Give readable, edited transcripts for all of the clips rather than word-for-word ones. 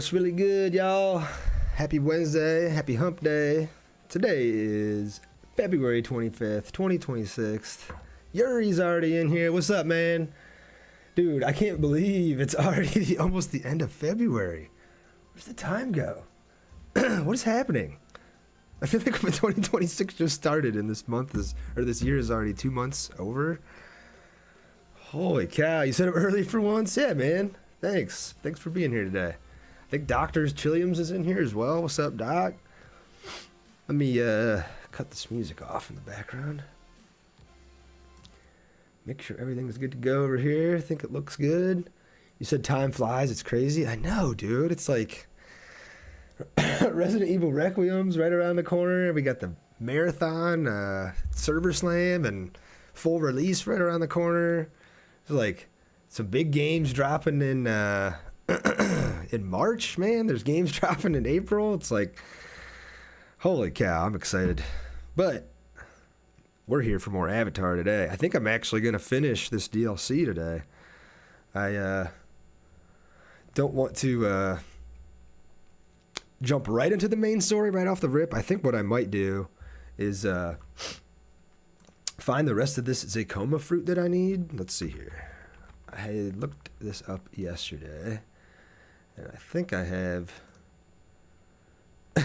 what's really good, y'all? Happy Wednesday, happy hump day. Today is February 25th, 2026. Yuri's already in here. What's up, man? Dude, I can't believe it's already almost the end of February. Where's the time go? What is happening? I feel like 2026 just started and this year is already 2 months over. Holy cow, you set up early for once? Yeah, man. Thanks for being here today. I think Dr. Chilliams is in here as well. What's up, Doc? Let me cut this music off in the background. Make sure everything's good to go over here. I think it looks good. You said time flies. It's crazy. I know, dude. It's like Resident Evil Requiem's right around the corner. We got the marathon, server slam, and full release right around the corner. It's like some big games dropping in in March, man. There's games dropping in April. It's like, holy cow, I'm excited. But we're here for more Avatar today. I think I'm actually going to finish this DLC today. I don't want to jump right into the main story right off the rip. I think what I might do is find the rest of this Zakoma fruit that I need. Let's see here. I looked this up yesterday, and I think I have.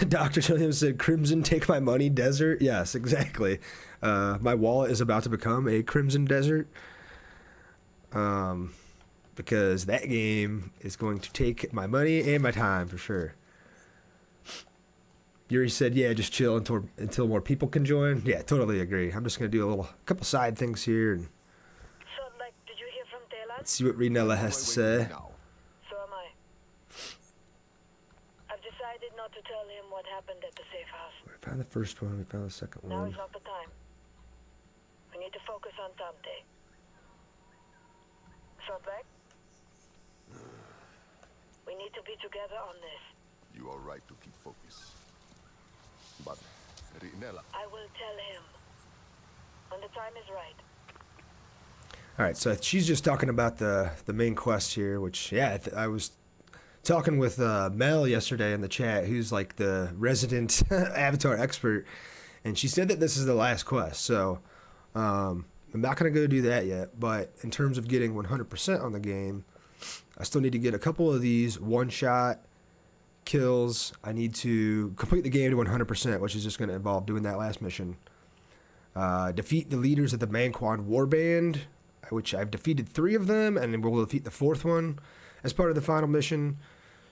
Dr. Chilliam said, Crimson, take my money, desert. Yes, exactly. My wallet is about to become a Crimson Desert. Because that game is going to take my money and my time for sure. Yuri said, yeah, just chill until more people can join. Yeah, totally agree. I'm just going to do a couple side things here and did you hear from Taylor? let's see what Renella has to say. So am I. I've decided not to tell him what happened at the safe house. We found the first one. We found the second Now one. is not the time. We need to focus on Dante. Shortback? We need to be together on this. You are right to keep focus. But, Rinella, I will tell him when the time is right. All right, so she's just talking about the main quest here, which, yeah, I was talking with Mel yesterday in the chat, who's like the resident Avatar expert, and she said that this is the last quest. So I'm not going to go do that yet, but in terms of getting 100% on the game, I still need to get a couple of these one-shot kills. I need to complete the game to 100%, which is just going to involve doing that last mission. Defeat the leaders of the Manquan Warband, which I've defeated 3 of them, and we'll defeat the 4th one as part of the final mission.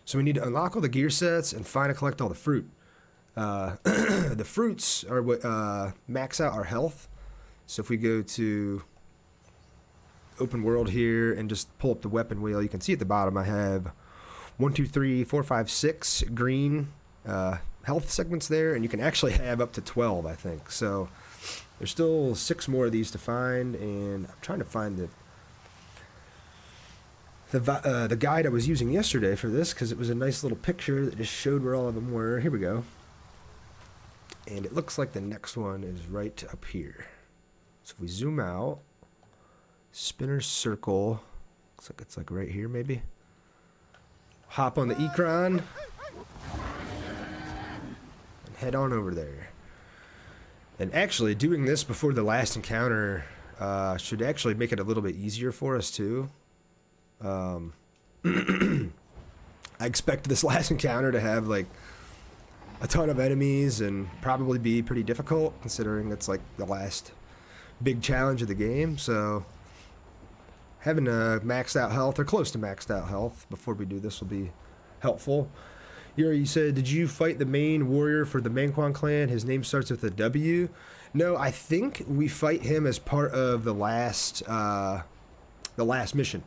So we need to unlock all the gear sets and find and collect all the fruit. The fruits are what max out our health. So if we go to open world here and just pull up the weapon wheel, you can see at the bottom I have 1, 2, 3, 4, 5, 6 green health segments there, and you can actually have up to 12, I think. So there's still 6 more of these to find, and I'm trying to find the guide I was using yesterday for this, because it was a nice little picture that just showed where all of them were. Here we go. And it looks like the next one is right up here. So if we zoom out, spinner circle, looks like it's like right here maybe. Hop on the Ekron and head on over there. And actually doing this before the last encounter should actually make it a little bit easier for us too. I expect this last encounter to have like a ton of enemies and probably be pretty difficult, considering it's like the last big challenge of the game. So having a maxed out health or close to maxed out health before we do this will be helpful. Yuri, you said, did you fight the main warrior for the Manquan clan? His name starts with a W. No, I think we fight him as part of the last mission.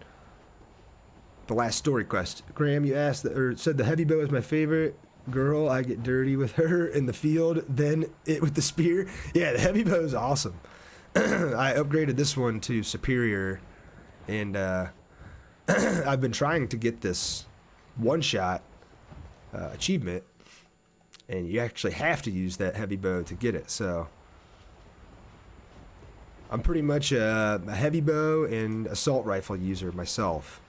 The last story quest. Graham, you asked or said the heavy bow is my favorite. Girl, I get dirty with her in the field, then it with the spear. Yeah, the heavy bow is awesome. I upgraded this one to superior, and I've been trying to get this one-shot achievement, and you actually have to use that heavy bow to get it. So I'm pretty much a heavy bow and assault rifle user myself.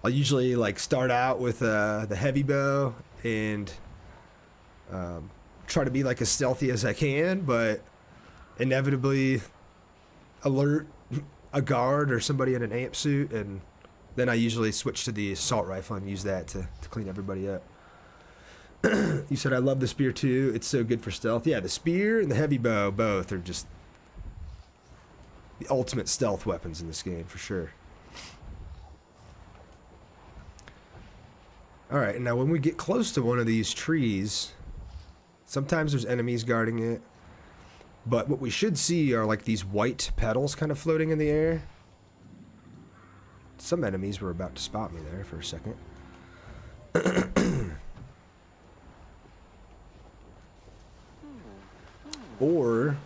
I'll usually like start out with the heavy bow and try to be like as stealthy as I can, but inevitably alert a guard or somebody in an amp suit, and then I usually switch to the assault rifle and use that to clean everybody up. You said I love the spear too. It's so good for stealth. Yeah, the spear and the heavy bow both are just the ultimate stealth weapons in this game for sure. Alright, now when we get close to one of these trees, sometimes there's enemies guarding it, but what we should see are like these white petals kind of floating in the air. Some enemies were about to spot me there for a second. Or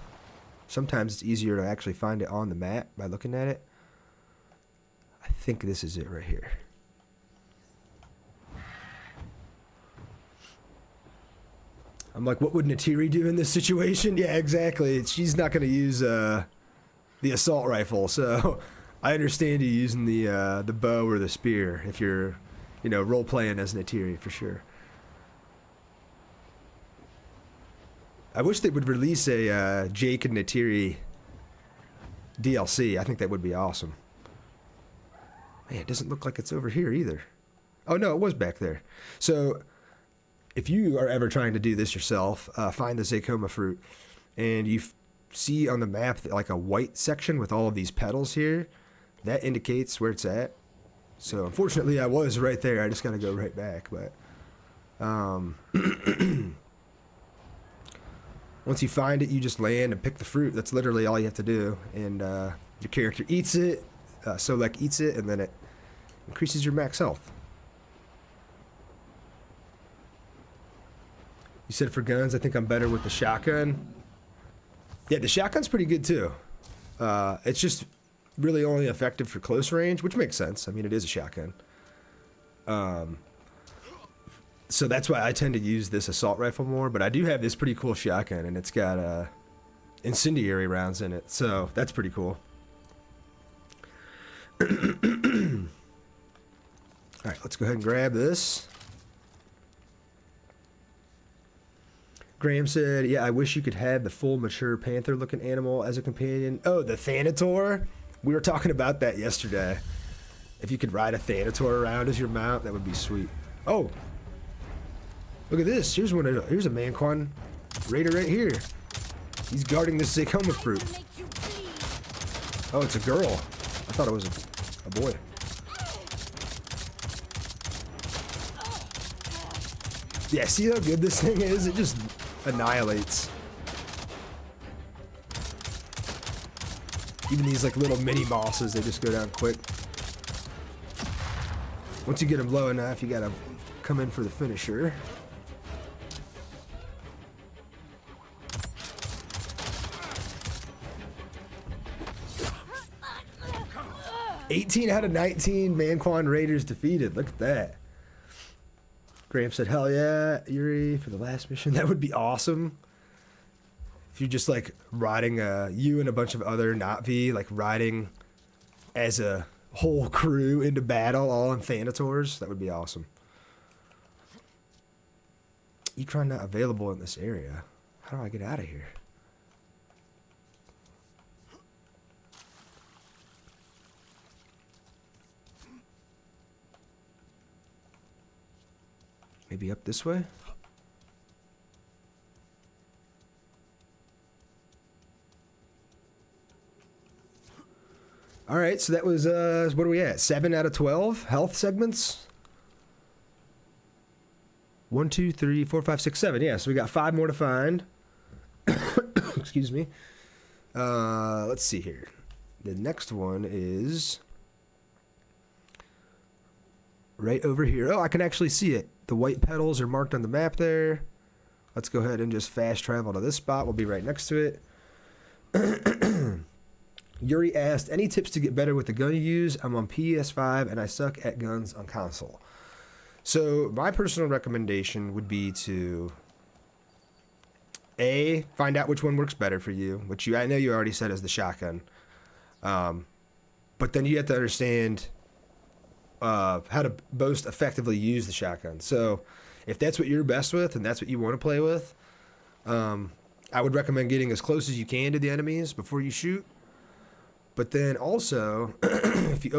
sometimes it's easier to actually find it on the map by looking at it. I think this is it right here. I'm like, what would Natiri do in this situation? Yeah, exactly. She's not going to use the assault rifle, so I understand you using the bow or the spear if you're, you know, role playing as Natiri for sure. I wish they would release a Jake and Natiri DLC. I think that would be awesome. Man, it doesn't look like it's over here either. Oh no, it was back there. So if you are ever trying to do this yourself, find the Zacoma fruit, and you see on the map like a white section with all of these petals here, that indicates where it's at. So unfortunately I was right there. I just got to go right back. But once you find it, you just land and pick the fruit. That's literally all you have to do. And your character eats it, Solek eats it, and then it increases your max health. You said for guns, I think I'm better with the shotgun. Yeah, the shotgun's pretty good too. It's just really only effective for close range, which makes sense. I mean, it is a shotgun. So that's why I tend to use this assault rifle more, but I do have this pretty cool shotgun, and it's got incendiary rounds in it, so that's pretty cool. Alright, let's go ahead and grab this. Graham said, yeah, I wish you could have the full mature panther looking animal as a companion. Oh, the Thanator? We were talking about that yesterday. If you could ride a Thanator around as your mount, that would be sweet. Oh, look at this. Here's a Manquan raider right here. He's guarding this Zacoma fruit. Oh, it's a girl. I thought it was a boy. Yeah, see how good this thing is? It just annihilates. Even these like little mini bosses, they just go down quick. Once you get them low enough, you gotta come in for the finisher. "18 out of 19 Manquan Raiders defeated." Look at that. Graham said, hell yeah, Yuri, for the last mission. That would be awesome. If you're just like riding, you and a bunch of other Na'vi, like riding as a whole crew into battle, all on Thanators, that would be awesome. Ekron not available in this area. How do I get out of here? Maybe up this way? All right, so that was, what are we at? 7 out of 12 health segments? 1, 2, 3, 4, 5, 6, 7. Yeah, so we got 5 more to find. Excuse me. Let's see here. The next one is right over here. Oh, I can actually see it. The white petals are marked on the map there. Let's go ahead and just fast travel to this spot. We'll be right next to it. Yuri asked, any tips to get better with the gun you use? I'm on PS5 and I suck at guns on console. So my personal recommendation would be to A, find out which one works better for you, which I know you already said is the shotgun. But then you have to understand how to most effectively use the shotgun. So if that's what you're best with and that's what you want to play with, I would recommend getting as close as you can to the enemies before you shoot. But then also, if you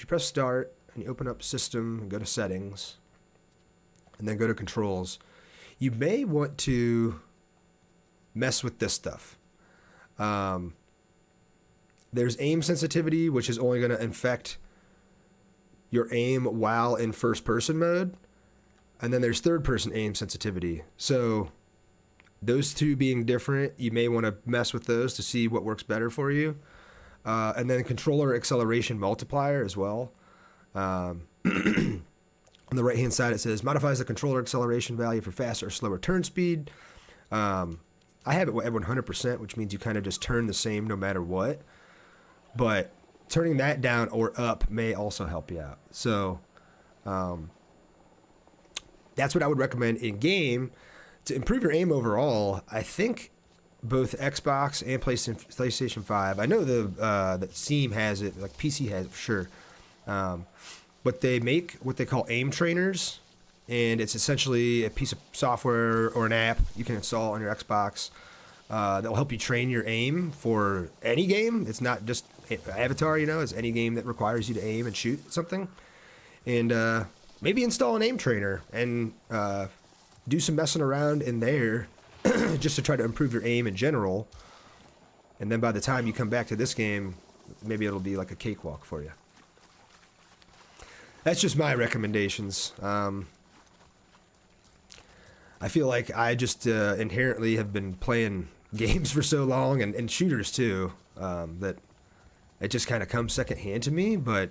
press start and you open up system and go to settings and then go to controls, you may want to mess with this stuff. There's aim sensitivity, which is only going to affect your aim while in first person mode. And then there's third person aim sensitivity. So those two being different, you may want to mess with those to see what works better for you. And then controller acceleration multiplier as well. On the right hand side, it says modifies the controller acceleration value for faster or slower turn speed. I have it at 100%, which means you kind of just turn the same no matter what. But turning that down or up may also help you out. So that's what I would recommend in game to improve your aim overall. I think both Xbox and PlayStation 5. I know that Steam has it, like PC has it for sure. But they make what they call aim trainers, and it's essentially a piece of software or an app you can install on your Xbox that will help you train your aim for any game. It's not just Avatar, it's any game that requires you to aim and shoot something. And maybe install an aim trainer and do some messing around in there just to try to improve your aim in general. And then by the time you come back to this game, maybe it'll be like a cakewalk for you. That's just my recommendations. I feel like I just inherently have been playing games for so long, and shooters too, that it just kind of comes secondhand to me. But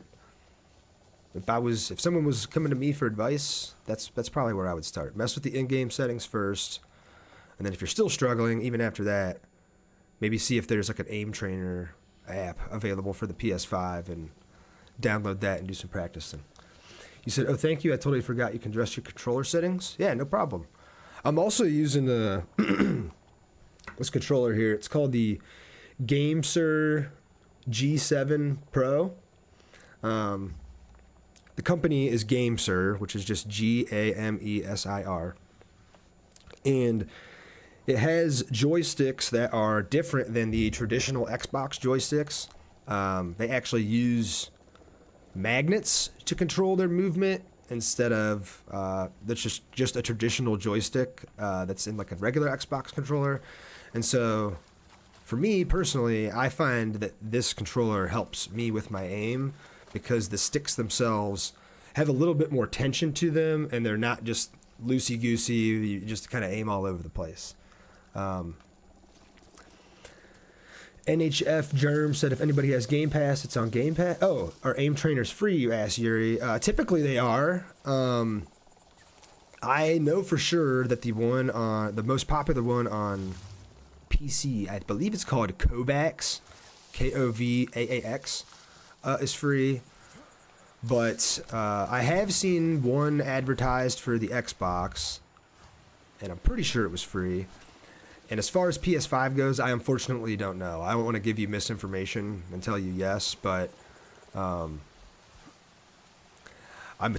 if someone was coming to me for advice, that's probably where I would start. Mess with the in-game settings first, and then if you're still struggling, even after that, maybe see if there's like an aim trainer app available for the PS5 and download that and do some practicing. You said, "Oh, thank you. I totally forgot you can adjust your controller settings." Yeah, no problem. I'm also using this controller here. It's called the GameSir G7 Pro. The company is GameSir, which is just GAMESIR. And it has joysticks that are different than the traditional Xbox joysticks. They actually use magnets to control their movement instead of that's just a traditional joystick that's in like a regular Xbox controller. And so for me personally, I find that this controller helps me with my aim because the sticks themselves have a little bit more tension to them, and they're not just loosey-goosey. You just kind of aim all over the place. NHF Germ said if anybody has Game Pass, it's on Game Pass. Oh, are aim trainers free, you asked, Yuri? Typically they are. I know for sure that the most popular one on PC, I believe it's called Kovacs, Kovax, is free. But I have seen one advertised for the Xbox, and I'm pretty sure it was free. And as far as PS5 goes, I unfortunately don't know. I don't want to give you misinformation and tell you yes, but I'm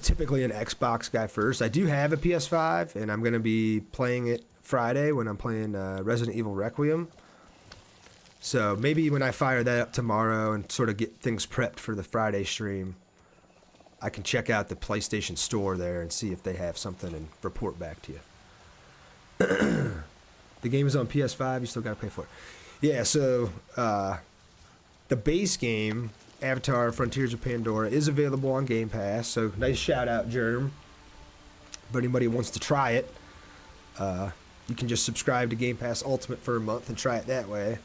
typically an Xbox guy first. I do have a PS5, and I'm going to be playing it Friday when I'm playing Resident Evil Requiem. So maybe when I fire that up tomorrow and sort of get things prepped for the Friday stream, I can check out the PlayStation Store there and see if they have something and report back to you. The game is on PS5. You still got to pay for it. Yeah, so the base game, Avatar Frontiers of Pandora, is available on Game Pass. So nice shout out, Germ. If anybody wants to try it, you can just subscribe to Game Pass Ultimate for a month and try it that way.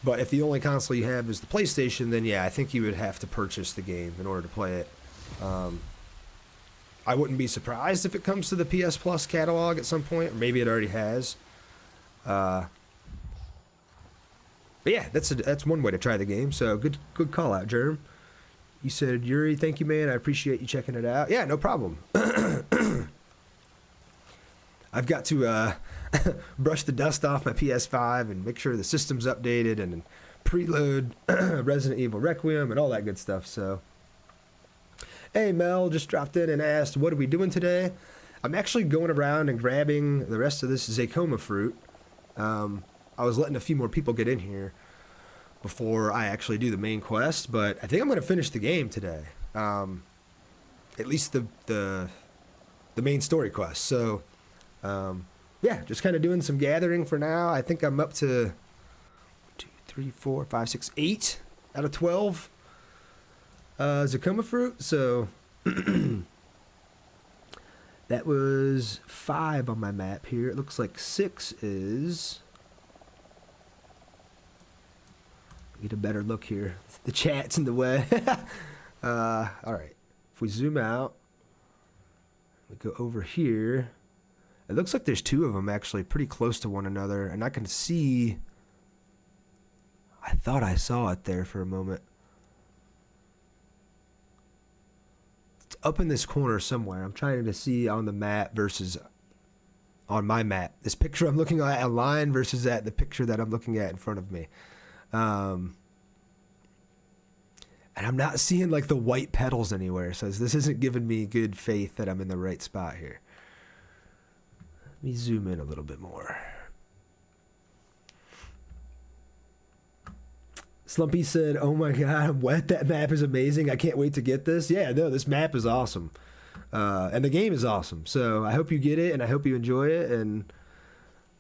But if the only console you have is the PlayStation, then yeah, I think you would have to purchase the game in order to play it. I wouldn't be surprised if it comes to the PS Plus catalog at some point, or maybe it already has. But yeah, that's one way to try the game. So good call out, Germ. You said, Yuri, thank you, man. I appreciate you checking it out. Yeah, no problem. I've got to brush the dust off my PS5 and make sure the system's updated and preload Resident Evil Requiem and all that good stuff. So, Hey, Mel just dropped in and asked, what are we doing today? I'm actually going around and grabbing the rest of this Zacoma fruit. I was letting a few more people get in here before I actually do the main quest, but I think I'm going to finish the game today. At least the main story quest. So, yeah, just kind of doing some gathering for now. I think I'm up to 2, 3, 4, 5, 6, 8 out of 12 Zacoma fruit. So that was 5 on my map here. It looks like 6 is... Get a better look here. The chat's in the way. All right. If we zoom out, we go over here. It looks like there's 2 of them actually pretty close to one another, and I can see... I thought I saw it there for a moment. It's up in this corner somewhere. I'm trying to see on the map versus on my map. This picture I'm looking at online versus at the picture that I'm looking at in front of me. And I'm not seeing like the white petals anywhere, so this isn't giving me good faith that I'm in the right spot here. Let me zoom in a little bit more. Slumpy said, oh my god, I'm wet. That map is amazing. I can't wait to get this. Yeah, no, this map is awesome. And the game is awesome. So I hope you get it, and I hope you enjoy it. And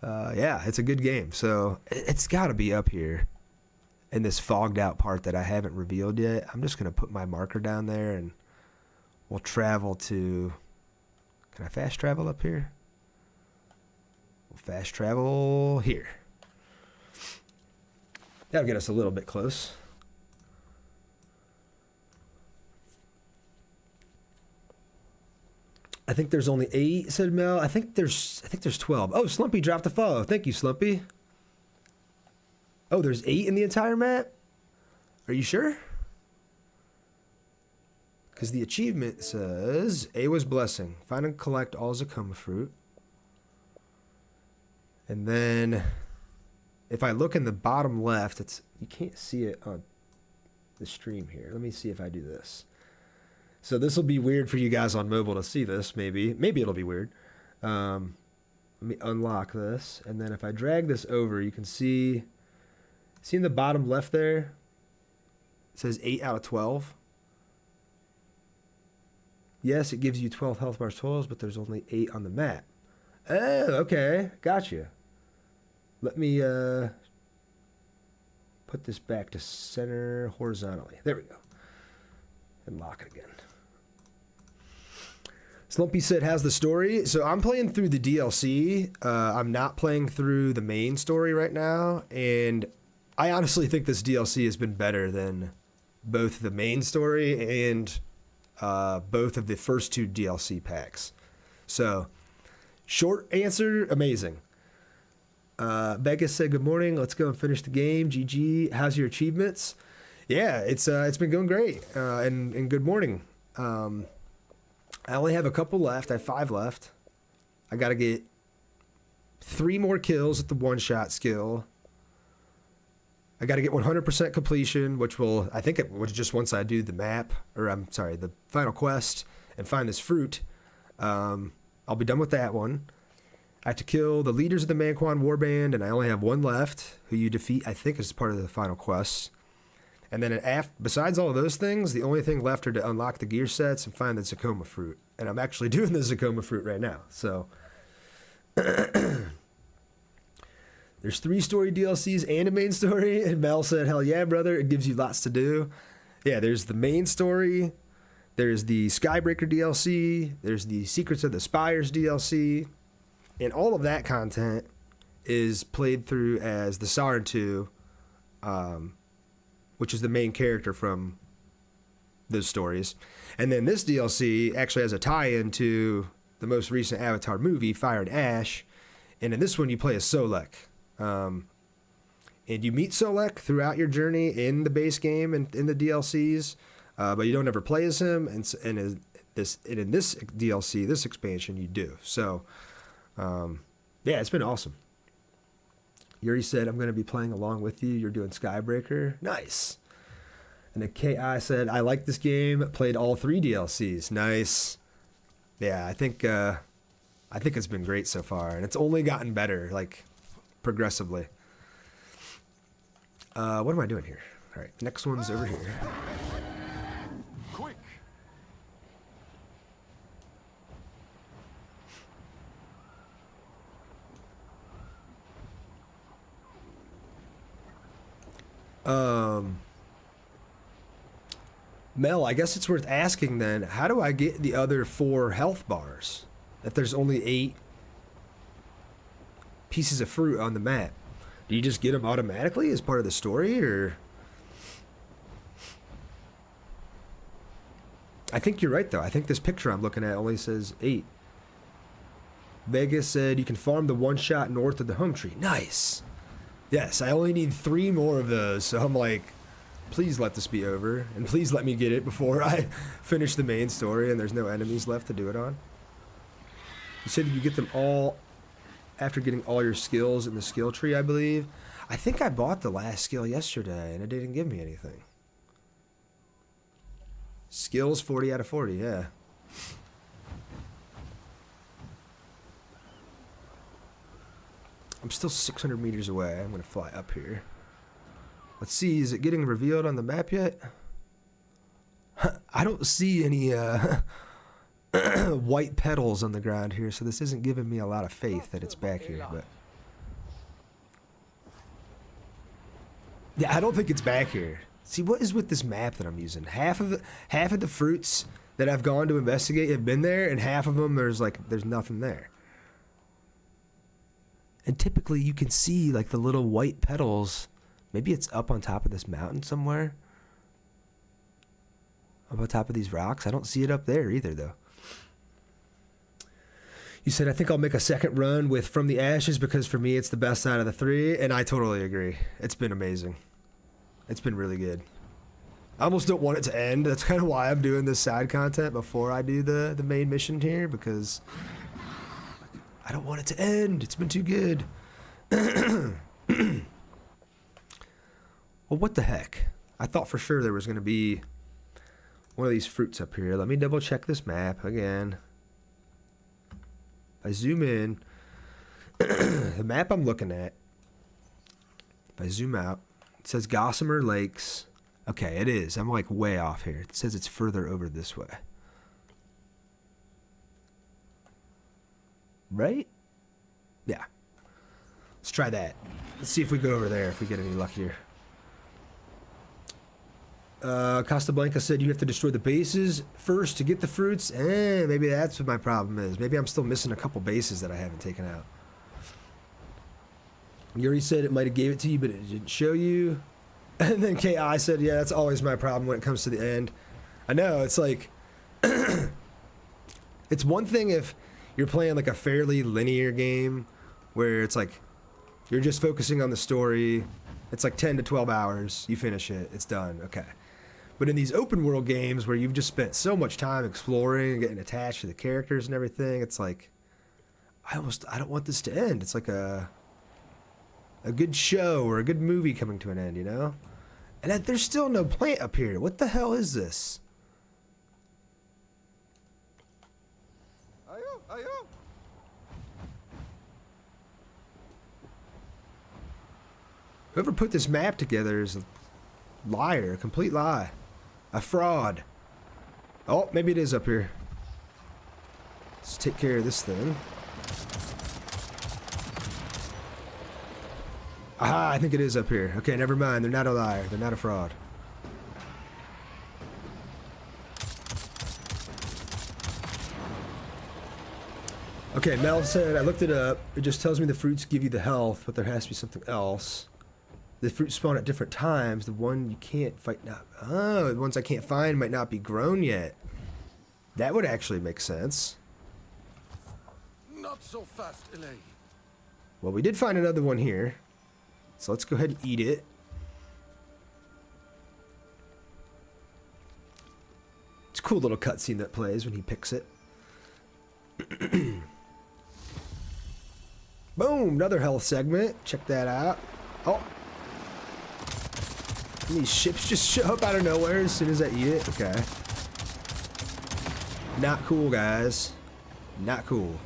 yeah, it's a good game. So it's got to be up here in this fogged out part that I haven't revealed yet. I'm just going to put my marker down there, and we'll travel to... Can I fast travel up here? We'll fast travel here. That'll get us a little bit close. I think there's only 8, said Mel. I think there's 12. Oh, Slumpy dropped a follow. Thank you, Slumpy. Oh, there's 8 in the entire map? Are you sure? Because the achievement says Awa's Blessing. Find and collect all Zacoma fruit. And then if I look in the bottom left, it's you can't see it on the stream here. Let me see if I do this. So this will be weird for you guys on mobile to see this, maybe. Maybe it'll be weird. Let me unlock this. And then if I drag this over, you can see in the bottom left there, it says 8 out of 12. Yes, it gives you 12 health bars totals, but there's only 8 on the map. Oh, okay. Gotcha. Let me put this back to center horizontally. There we go. And lock it again. Slumpy said, how's the story? So I'm playing through the DLC. I'm not playing through the main story right now. And I honestly think this DLC has been better than both the main story and both of the first 2 DLC packs. So, short answer, amazing. Vegas said, good morning. Let's go and finish the game. GG. How's your achievements? Yeah, it's been going great. And good morning. I only have a couple left. I have 5 left. I got to get 3 more kills with the one-shot skill. I got to get 100% completion, which will, I think it was just once I do the map, or I'm sorry, the final quest and find this fruit. I'll be done with that one. I have to kill the leaders of the Manquan Warband, and I only have 1 left, who you defeat, I think, as part of the final quest. And then besides all of those things, the only thing left are to unlock the gear sets and find the Zacoma fruit. And I'm actually doing the Zacoma fruit right now. So there's 3 story DLCs and a main story. And Mel said, hell yeah, brother. It gives you lots to do. Yeah, there's the main story. There's the Skybreaker DLC. There's the Secrets of the Spires DLC. And all of that content is played through as the Sarentu, which is the main character from those stories. And then this DLC actually has a tie-in to the most recent Avatar movie, Fire and Ash. And in this one, you play as Solek. And you meet Solek throughout your journey in the base game and in the DLCs, but you don't ever play as him. And in this DLC, this expansion, you do. So, yeah, it's been awesome. Yuri said, I'm going to be playing along with you. You're doing Skybreaker. Nice. And then KI said, I like this game, played all 3 DLCs. Nice. Yeah, I think it's been great so far, and it's only gotten better, like, progressively. What am I doing here? All right, next one's over here. Quick! Mel, I guess it's worth asking then, how do I get the other 4 health bars if there's only 8 pieces of fruit on the map? Do you just get them automatically as part of the story, or? I think you're right, though. I think this picture I'm looking at only says 8. Vegas said you can farm the one-shot north of the home tree. Nice. Yes, I only need 3 more of those, so I'm like, please let this be over, and please let me get it before I finish the main story and there's no enemies left to do it on. You said you get them all after getting all your skills in the skill tree, I believe. I think I bought the last skill yesterday, and it didn't give me anything. Skills 40 out of 40, yeah. I'm still 600 meters away. I'm going to fly up here. Let's see, is it getting revealed on the map yet? I don't see any white petals on the ground here, so this isn't giving me a lot of faith that it's back here. But yeah, I don't think it's back here. See, what is with this map that I'm using? Half of the fruits that I've gone to investigate have been there, and half of them there's nothing there. And typically you can see like the little white petals. Maybe it's up on top of this mountain somewhere. Up on top of these rocks. I don't see it up there either, though. You said, I think I'll make a second run with From the Ashes because for me it's the best out of the 3. And I totally agree. It's been amazing. It's been really good. I almost don't want it to end. That's kind of why I'm doing this side content before I do the main mission here. Because I don't want it to end. It's been too good. Well, what the heck? I thought for sure there was going to be one of these fruits up here. Let me double check this map again. If I zoom in, the map I'm looking at, if I zoom out, it says Gossamer Lakes. Okay, it is. I'm like way off here. It says it's further over this way. Right? Yeah. Let's try that. Let's see if we go over there, if we get any luckier. Casablanca said you have to destroy the bases first to get the fruits. Maybe that's what my problem is. Maybe I'm still missing a couple bases that I haven't taken out. Yuri said it might have gave it to you, but it didn't show you. And then KI said, yeah, that's always my problem when it comes to the end. I know, it's like... it's one thing if you're playing like a fairly linear game where it's like you're just focusing on the story. It's like 10 to 12 hours. You finish it. It's done. Okay. But in these open world games where you've just spent so much time exploring and getting attached to the characters and everything, it's like, I don't want this to end. It's like a good show or a good movie coming to an end, you know? And there's still no plant up here. What the hell is this? Ayo! Whoever put this map together is a liar, a complete lie. A fraud. Oh, maybe it is up here. Let's take care of this thing. Aha, I think it is up here. Okay, never mind. They're not a liar. They're not a fraud. Okay, Mel said, I looked it up. It just tells me the fruits give you the health, but there has to be something else. The fruits spawn at different times. The one you can't fight not. Oh, the ones I can't find might not be grown yet. That would actually make sense. Not so fast, Elaine. Well, we did find another one here. So let's go ahead and eat it. It's a cool little cutscene that plays when he picks it. Boom, another health segment. Check that out. Oh. These ships just show up out of nowhere as soon as I eat it. Okay. Not cool, guys. Not cool.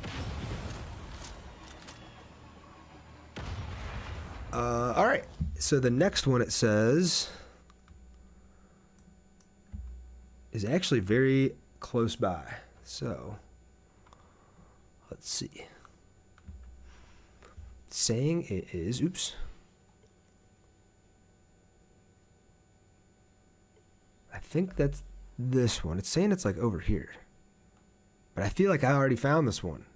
Alright. So the next one it says is actually very close by. So let's see. Saying it is, oops. I think that's this one. It's saying it's like over here. But I feel like I already found this one.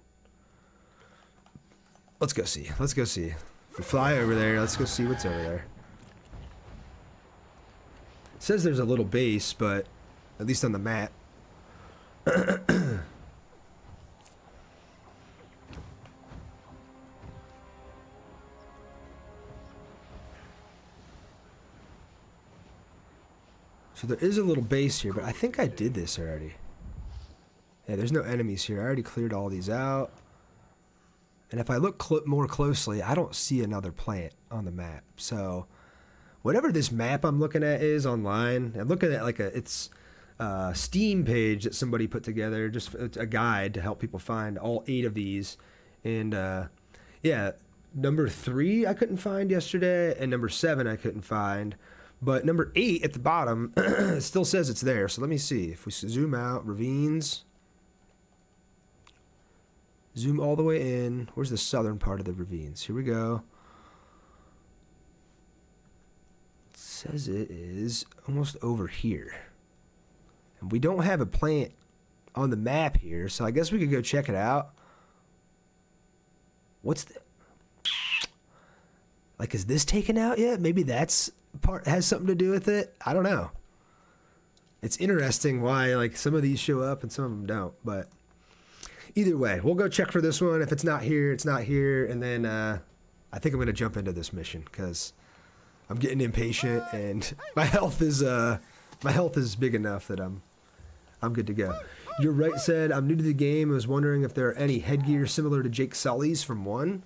Let's go see. Let's go see. If we fly over there, let's go see what's over there. It says there's a little base, but at least on the map. So there is a little base here, but I think I did this already. Yeah, there's no enemies here. I already cleared all these out. And if I look more closely, I don't see another plant on the map. So whatever this map I'm looking at is online, I'm looking at like it's a Steam page that somebody put together, just a guide to help people find all 8 of these. And yeah, number 3 I couldn't find yesterday, and number 7 I couldn't find. But number 8 at the bottom it still says it's there. So let me see. If we zoom out, ravines. Zoom all the way in. Where's the southern part of the ravines? Here we go. It says it is almost over here. And we don't have a plant on the map here, so I guess we could go check it out. What's the... Like, is this taken out yet? Maybe that's part has something to do with it. I don't know. It's interesting why like some of these show up and some of them don't, but either way, we'll go check for this one. If it's not here, it's not here. And then I think I'm gonna jump into this mission because I'm getting impatient and my health is big enough that I'm good to go. You're right, said I'm new to the game. I was wondering if there are any headgear similar to Jake Sully's from 1.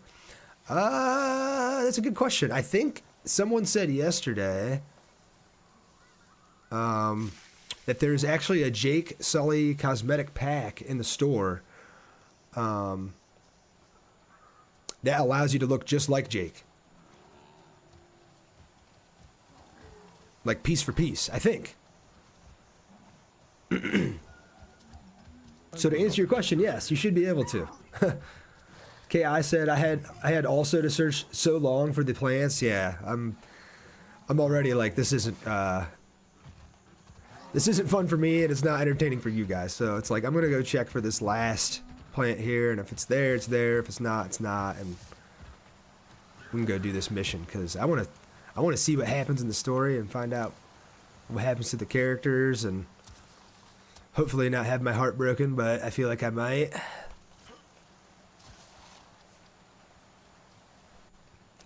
That's a good question. I think someone said yesterday that there's actually a Jake Sully cosmetic pack in the store that allows you to look just like Jake. Like piece for piece, I think. So to answer your question, yes, you should be able to. I said I had also to search so long for the plants. Yeah, I'm already like this isn't fun for me and it's not entertaining for you guys. So it's like I'm gonna go check for this last plant here, and if it's there, it's there. If it's not, it's not, and we can go do this mission because I want to see what happens in the story and find out what happens to the characters and hopefully not have my heart broken, but I feel like I might.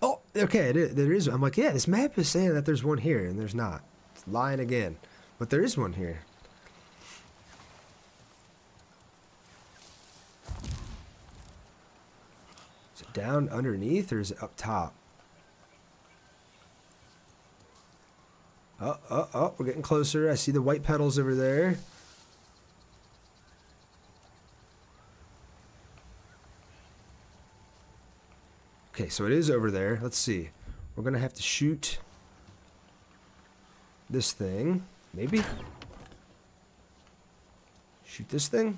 Oh, okay, there is. I'm like, yeah, this map is saying that there's one here, and there's not. It's lying again. But there is one here. Is it down underneath, or is it up top? Oh, we're getting closer. I see the white petals over there. Okay, so it is over there. Let's see. We're going to have to shoot this thing. Maybe? Shoot this thing?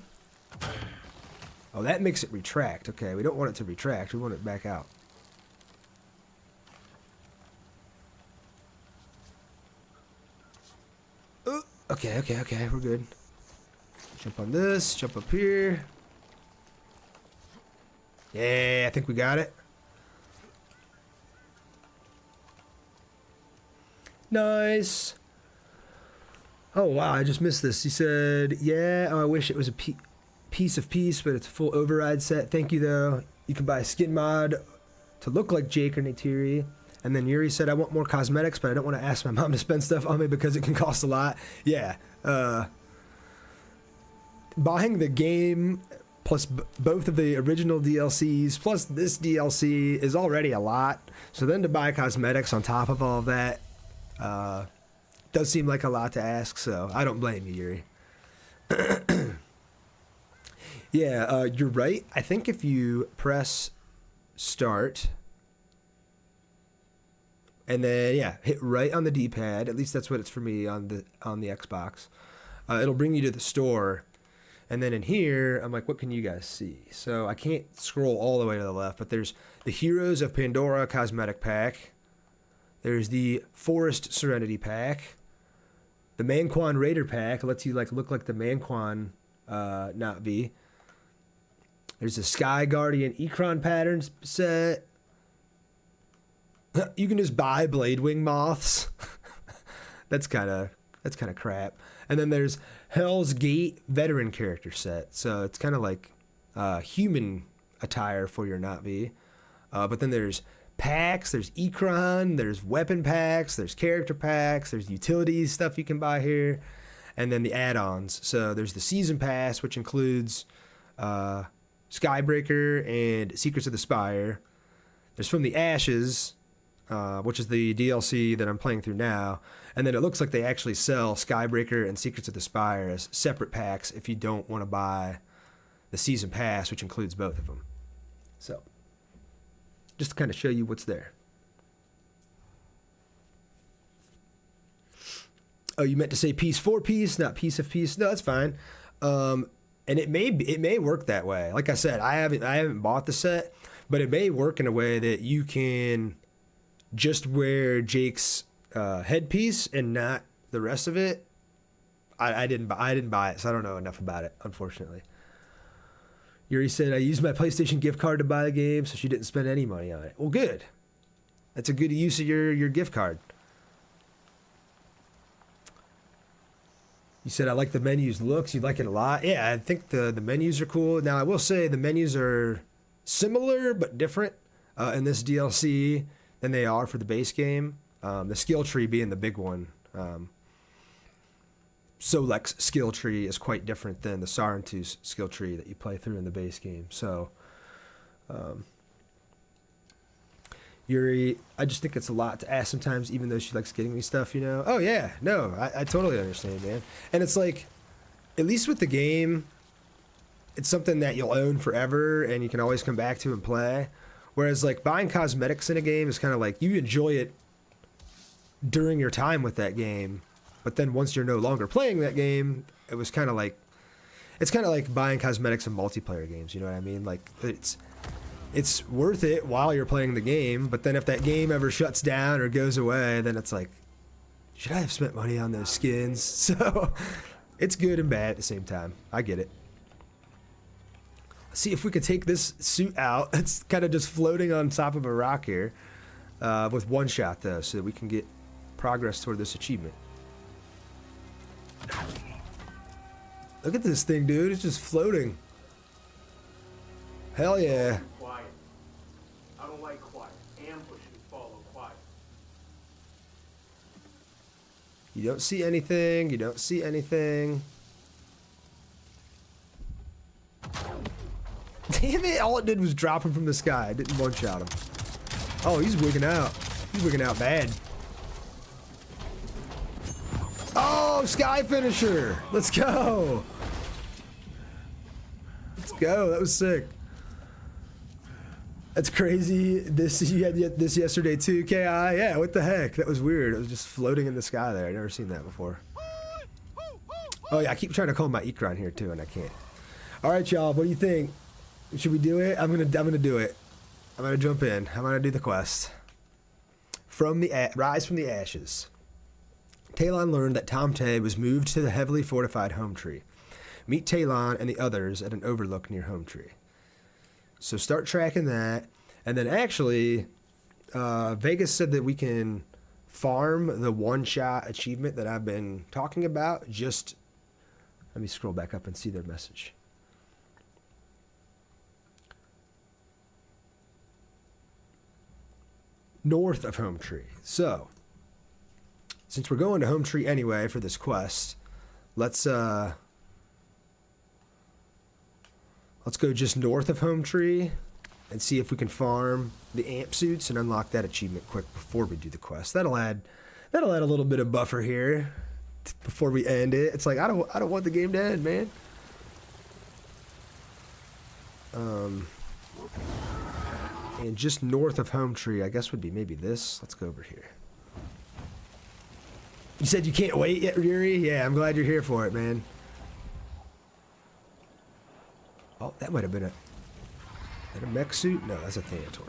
Oh, that makes it retract. Okay, we don't want it to retract. We want it back out. Okay, we're good. Jump on this, jump up here. Yeah, I think we got it. Nice. Oh, wow, I just missed this. He said, yeah, I wish it was a piece of peace, but it's a full override set. Thank you, though. You can buy a skin mod to look like Jake or Neytiri. And then Yuri said, I want more cosmetics, but I don't want to ask my mom to spend stuff on me because it can cost a lot. Yeah. Buying the game plus both of the original DLCs plus this DLC is already a lot. So then to buy cosmetics on top of all of that, does seem like a lot to ask, so I don't blame you, Yuri. Yeah, you're right. I think if you press start and then hit right on the D-pad, at least that's what it's for me on the Xbox. It'll bring you to the store. And then in here, I'm like, what can you guys see? So I can't scroll all the way to the left, but there's the Heroes of Pandora cosmetic pack. There's the Forest Serenity pack. The Manquan Raider pack lets you like look like the Manquan Na'vi. There's the Sky Guardian Ekron patterns set. You can just buy Bladewing moths. That's kind of crap. And then there's Hell's Gate veteran character set. So it's kind of like human attire for your Na'vi. But then there's packs, there's Ekron, there's weapon packs, there's character packs, there's utilities stuff you can buy here, and then the add-ons. So there's the season pass, which includes Skybreaker and Secrets of the Spire. There's From the Ashes, which is the DLC that I'm playing through now, and then it looks like they actually sell Skybreaker and Secrets of the Spire as separate packs if you don't want to buy the season pass, which includes both of them. So just to kind of show you what's there. Oh, you meant to say piece for piece, not piece of piece. No, that's fine. And it may work that way. Like I said, I haven't bought the set, but it may work in a way that you can just wear Jake's headpiece and not the rest of it. I didn't buy it, so I don't know enough about it, unfortunately. Yuri said, I used my PlayStation gift card to buy the game, so she didn't spend any money on it. Well, good. That's a good use of your gift card. You said, I like the menus looks. You like it a lot. Yeah, I think the menus are cool. Now, I will say the menus are similar but different in this DLC than they are for the base game. The skill tree being the big one. Solek's skill tree is quite different than the Sarentu's skill tree that you play through in the base game. So, Yuri, I just think it's a lot to ask sometimes, even though she likes getting me stuff, you know? Oh, yeah. No, I totally understand, man. And it's like, at least with the game, it's something that you'll own forever and you can always come back to and play. Whereas, like, buying cosmetics in a game is kind of like, you enjoy it during your time with that game. But then once you're no longer playing that game, it was kind of like, it's kind of like buying cosmetics in multiplayer games. You know what I mean? Like it's worth it while you're playing the game. But then if that game ever shuts down or goes away, then it's like, should I have spent money on those skins? So it's good and bad at the same time. I get it. Let's see if we could take this suit out. It's kind of just floating on top of a rock here with one shot though, so that we can get progress toward this achievement. Look at this thing, dude. It's just floating. Hell yeah. Quiet. I don't like quiet. Ambushes follow quiet. You don't see anything. You don't see anything. Damn it. All it did was drop him from the sky. I didn't one-shot him. Oh, he's wigging out. He's wigging out bad. Oh, sky finisher. Let's go. Let's go. That was sick. That's crazy. You had this yesterday too, KI? Yeah, what the heck? That was weird. It was just floating in the sky there. I've never seen that before. Oh yeah, I keep trying to call my Ekron here too, and I can't. All right, y'all. What do you think? Should we do it? I'm gonna do it. I'm gonna jump in. I'm gonna do the quest. Rise from the Ashes. Talon learned that Tomte was moved to the heavily fortified Home Tree. Meet Talon and the others at an overlook near Home Tree. So start tracking that. And then actually, Vegas said that we can farm the one-shot achievement that I've been talking about. Just, let me scroll back up and see their message. North of Home Tree. So, since we're going to Home Tree anyway for this quest, let's go just north of Home Tree and see if we can farm the amp suits and unlock that achievement quick before we do the quest. That'll add That'll add a little bit of buffer here before we end it. It's like I don't want the game to end, man. And just north of Home Tree, I guess would be maybe this. Let's go over here. You said you can't wait yet, Yuri? Yeah, I'm glad you're here for it, man. Oh, that might have been a mech suit? No, that's a Thanator.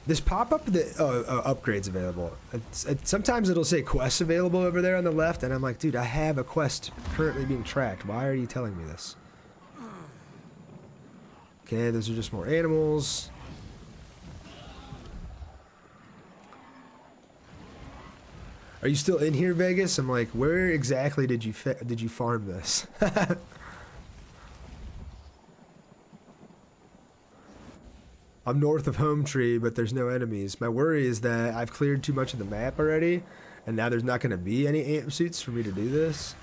This pop-up, upgrades available. Sometimes it'll say quests available over there on the left, and I'm like, dude, I have a quest currently being tracked. Why are you telling me this? Okay, those are just more animals. Are you still in here, Vegas? I'm like, where exactly did you farm this? I'm north of Home Tree, but there's no enemies. My worry is that I've cleared too much of the map already, and now there's not going to be any amp suits for me to do this.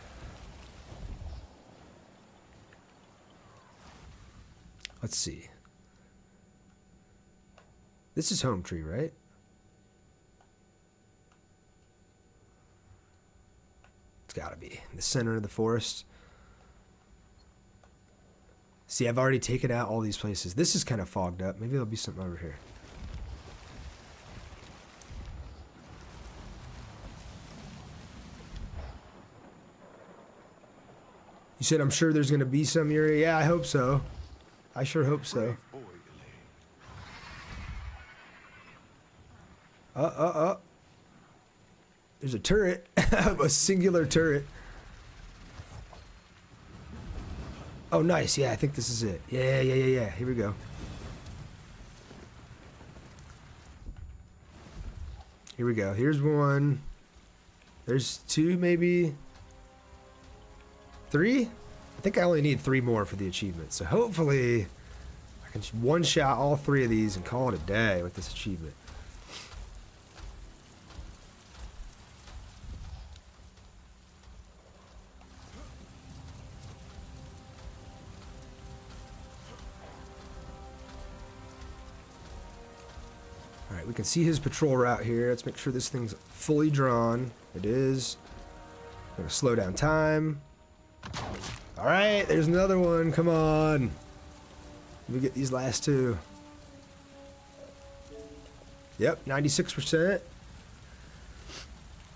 Let's see. This is Home Tree, right? It's got to be in the center of the forest. See, I've already taken out all these places. This is kind of fogged up. Maybe there'll be something over here. You said I'm sure there's going to be some, Yuri? Yeah, I hope so. I sure hope so. There's a turret. A singular turret. Oh, nice. Yeah, I think this is it. Yeah. Here we go. Here we go. Here's one. There's two, maybe. Three? I think I only need 3 more for the achievement. So hopefully I can one-shot all 3 of these and call it a day with this achievement. Alright, we can see his patrol route here. Let's make sure this thing's fully drawn. It is. I'm going to slow down time. Alright, there's another one. Come on. Let me get these last 2. Yep, 96%.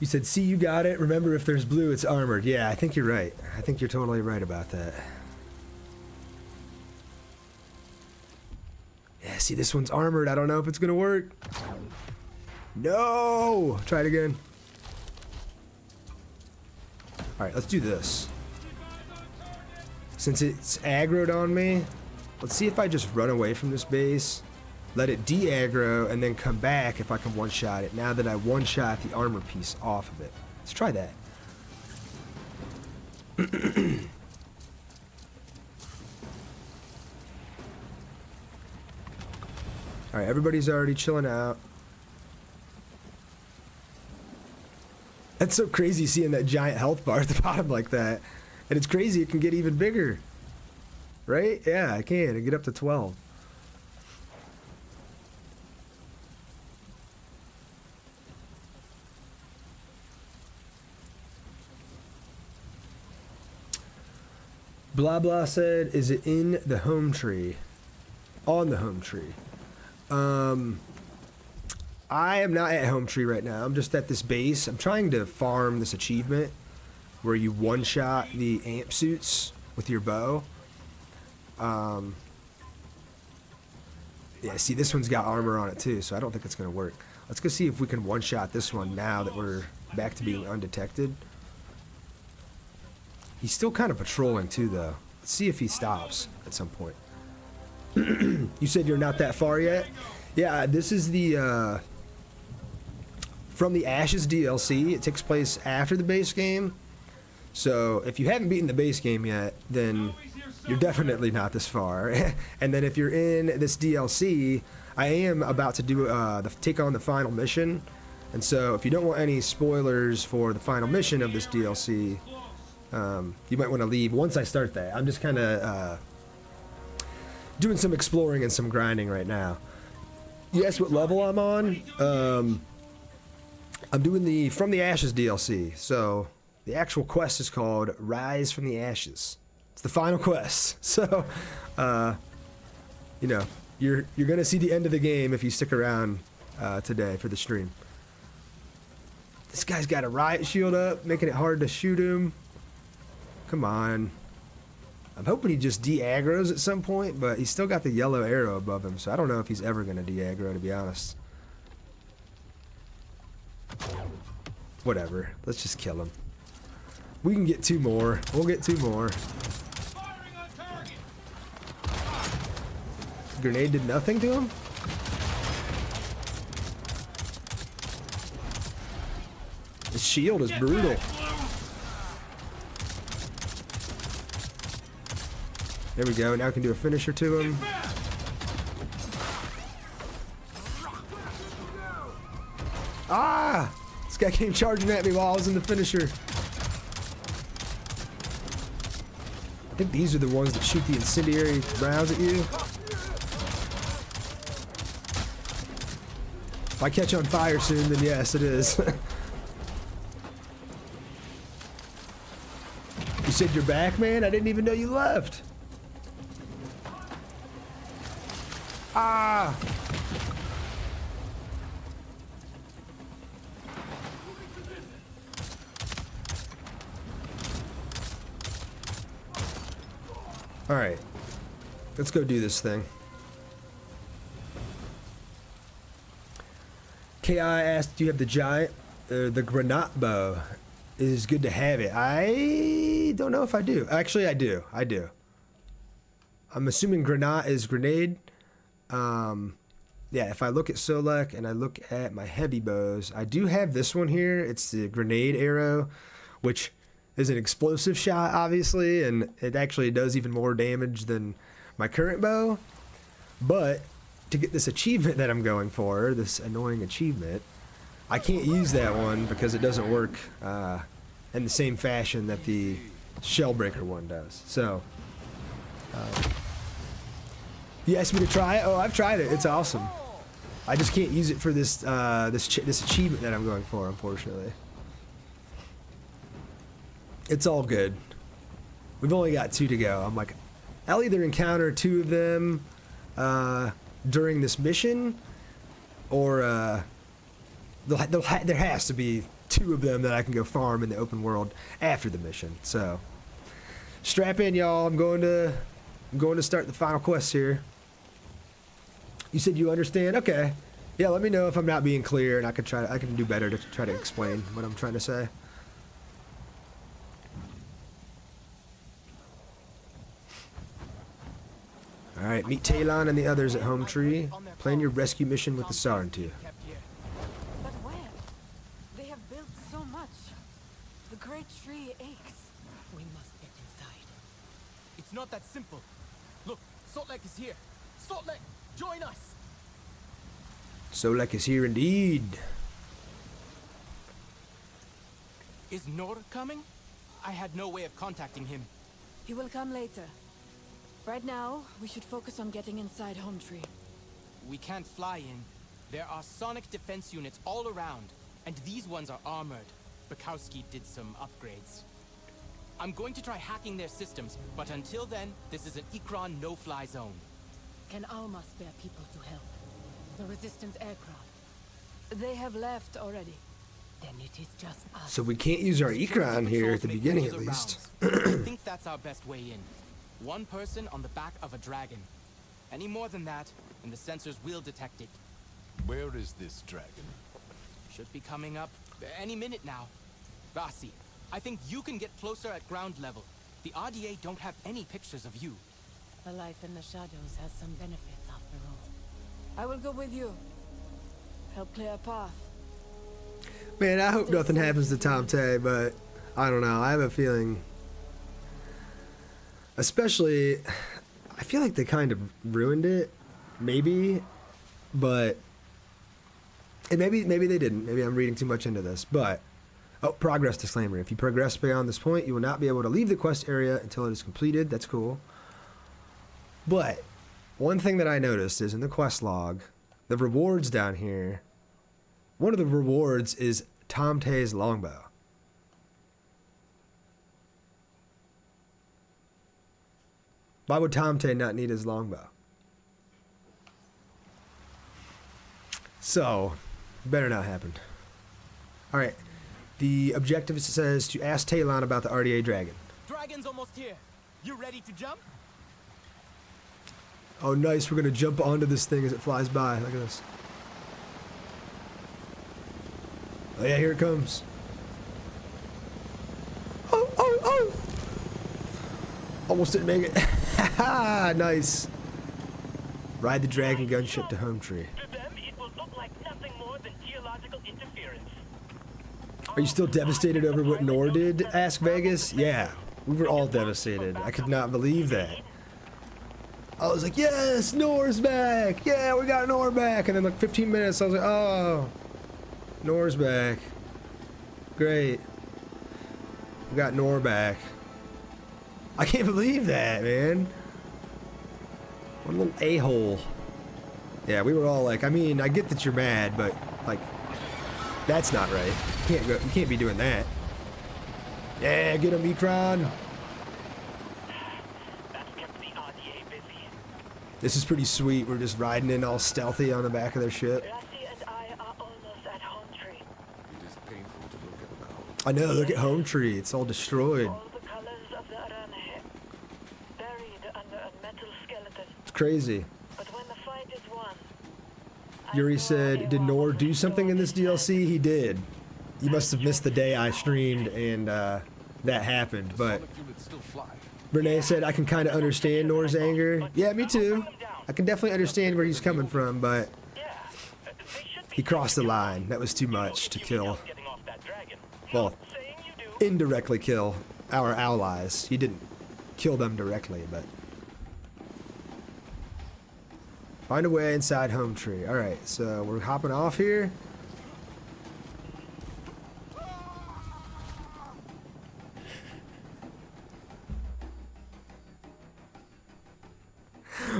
You said, see, you got it. Remember, if there's blue, it's armored. Yeah, I think you're right. I think you're totally right about that. Yeah, see, this one's armored. I don't know if it's going to work. No! Try it again. Alright, let's do this. Since it's aggroed on me, let's see if I just run away from this base, let it de-aggro, and then come back if I can one-shot it, now that I one-shot the armor piece off of it. Let's try that. Alright, everybody's already chilling out. That's so crazy seeing that giant health bar at the bottom like that. And it's crazy, it can get even bigger. Right? Yeah, I can. It get up to 12. Blah blah said, is it in the home tree? On the home tree. I am not at home tree right now. I'm just at this base. I'm trying to farm this achievement where you one-shot the amp suits with your bow. Yeah, see, this one's got armor on it too, so I don't think it's going to work. Let's go see if we can one-shot this one now that we're back to being undetected. He's still kind of patrolling too, though. Let's see if he stops at some point. You said you're not that far yet? Yeah, this is the From the Ashes DLC. It takes place after the base game. So if you haven't beaten the base game yet, then you're definitely not this far. And then if you're in this DLC, I am about to do take on the final mission. And so if you don't want any spoilers for the final mission of this DLC, you might want to leave once I start that. I'm just kind of doing some exploring and some grinding right now. You asked what level I'm on? I'm doing the From the Ashes DLC. So the actual quest is called Rise from the Ashes. It's the final quest. So, you know, you're gonna see the end of the game if you stick around today for the stream. This guy's got a riot shield up, making it hard to shoot him. Come on. I'm hoping he just de-aggroes at some point, but he's still got the yellow arrow above him, so I don't know if he's ever going to de-aggro, to be honest. Whatever. Let's just kill him. We can get 2 more. We'll get 2 more. Grenade did nothing to him? His shield is brutal. There we go. Now we can do a finisher to him. Ah! This guy came charging at me while I was in the finisher. I think these are the ones that shoot the incendiary rounds at you. If I catch on fire soon, then yes, it is. You said you're back, man? I didn't even know you left. Ah! Alright. Let's go do this thing. KI asked, do you have the giant, the granate bow? It is good to have it. I don't know if I do. Actually, I do. I do. I'm assuming granate is grenade. Yeah, if I look at Solek and I look at my heavy bows, I do have this one here. It's the grenade arrow, which is an explosive shot, obviously, and it actually does even more damage than my current bow. But to get this achievement that I'm going for, this annoying achievement, I can't use that one because it doesn't work in the same fashion that the Shellbreaker one does. So, you asked me to try it? Oh, I've tried it. It's awesome. I just can't use it for this this achievement that I'm going for, unfortunately. It's all good. We've only got 2 to go. I'm like, I'll either encounter 2 of them during this mission, or there has to be 2 of them that I can go farm in the open world after the mission. So, strap in, y'all. I'm going to start the final quest here. You said you understand? Okay. Yeah, let me know if I'm not being clear, and I can do better to try to explain what I'm trying to say. Alright, meet Talon and the others at Home Tree. Plan your rescue mission with the Sarentu. But where? They have built so much. The great tree aches. We must get inside. It's not that simple. Look, Salt Lake is here. Salt Lake, join us! Solek is here indeed. Is Nor coming? I had no way of contacting him. He will come later. Right now, we should focus on getting inside Home Tree. We can't fly in. There are sonic defense units all around, and these ones are armored. Bukowski did some upgrades. I'm going to try hacking their systems, but until then, this is an Ikran no-fly zone. Can Alma spare people to help? The Resistance aircraft? They have left already. Then it is just us. So we can't use our Ikran here at the beginning, at least. I think that's our best way in. 1 person on the back of a dragon. Any more than that, and the sensors will detect it. Where is this dragon? Should be coming up any minute now. Rasi, I think you can get closer at ground level. The RDA don't have any pictures of you. A life in the shadows has some benefits after all. I will go with you. Help clear a path. Man, I hope nothing happens to Tom Tay, but I don't know. I have a feeling, especially, I feel like they kind of ruined it, maybe, but, and maybe they didn't. Maybe I'm reading too much into this, but, oh, progress disclaimer. If you progress beyond this point, you will not be able to leave the quest area until it is completed. That's cool. But one thing that I noticed is in the quest log, the rewards down here. One of the rewards is Tom Tay's longbow. Why would Tom Tay not need his longbow? So, better not happen. Alright. The objective says to ask Talon about the RDA dragon. Dragon's almost here. You ready to jump? Oh, nice. We're going to jump onto this thing as it flies by. Look at this. Oh, yeah, here it comes. Oh, oh, oh! Almost didn't make it. Nice. Ride the dragon gunship to Home Tree. To them, it will look like nothing more than geological interference. Are you still devastated over what Nor did? Asked Vegas. Yeah, we were all devastated. I could not believe that. I was like, yes, Nor's back. Yeah, we got Nor back. And then like 15 minutes, I was like, oh, Nor's back. Great. We got Nor back. I can't believe that, man. What a little a-hole. Yeah, we were all like, I mean, I get that you're mad, but like, that's not right. You can't be doing that. Yeah, get him, Ekron. That's kept the RDA busy. This is pretty sweet. We're just riding in all stealthy on the back of their ship. Lassie and I are almost at Home Tree. It is painful to look at now. I know, look at Home Tree. It's all destroyed. All the colors of the Aranhe, buried under a metal skeleton. It's crazy. But when the fight is won, Yuri said, did Nor do something in this DLC? He did. You must have missed the day I streamed and that happened, but Sonic units still fly. Renee said, I can kind of understand Nor's anger. Yeah, me too. I can definitely understand where he's coming from, but yeah, they should be he crossed the line. That was too much to kill. getting off that dragon. Well, Saying you do. indirectly kill our allies. He didn't kill them directly, but... Find a way inside Home Tree. Alright, so we're hopping off here.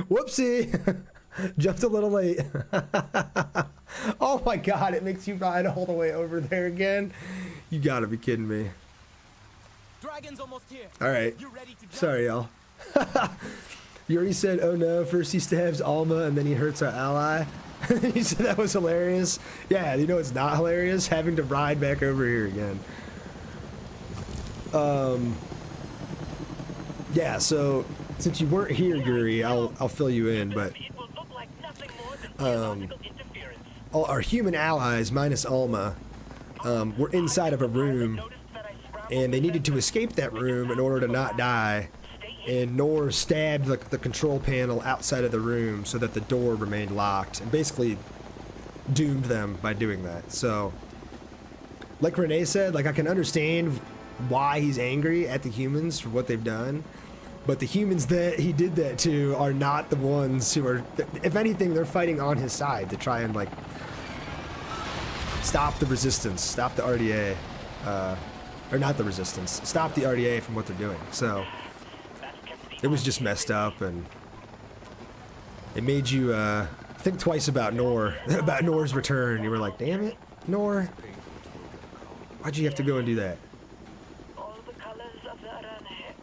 Whoopsie! Jumped a little late. Oh my god, it makes you ride all the way over there again? You gotta be kidding me. Dragon's almost here. Alright. You ready to jump? Sorry, y'all. Yuri said, oh no, first he stabs Alma and then he hurts our ally. He said that was hilarious. Yeah, you know it's not hilarious? Having to ride back over here again. Yeah, so since you weren't here, Yuri, I'll fill you in, but It will look like nothing more than geological interference. all our human allies, minus Alma, were inside of a room, Noticed that I scrambled and they needed to escape that room in order to not die. And Nor stabbed the control panel outside of the room so that the door remained locked, and basically doomed them by doing that. So, like Renee said, like I can understand why he's angry at the humans for what they've done, but the humans that he did that to are not the ones who are, if anything, they're fighting on his side to try and like stop the resistance, stop the RDA, or not the resistance, stop the RDA from what they're doing. So it was just messed up, and it made you think twice about Nor, about Nor's return. You were like, damn it, Nor, why'd you have to go and do that? all the colors of the Aranhe,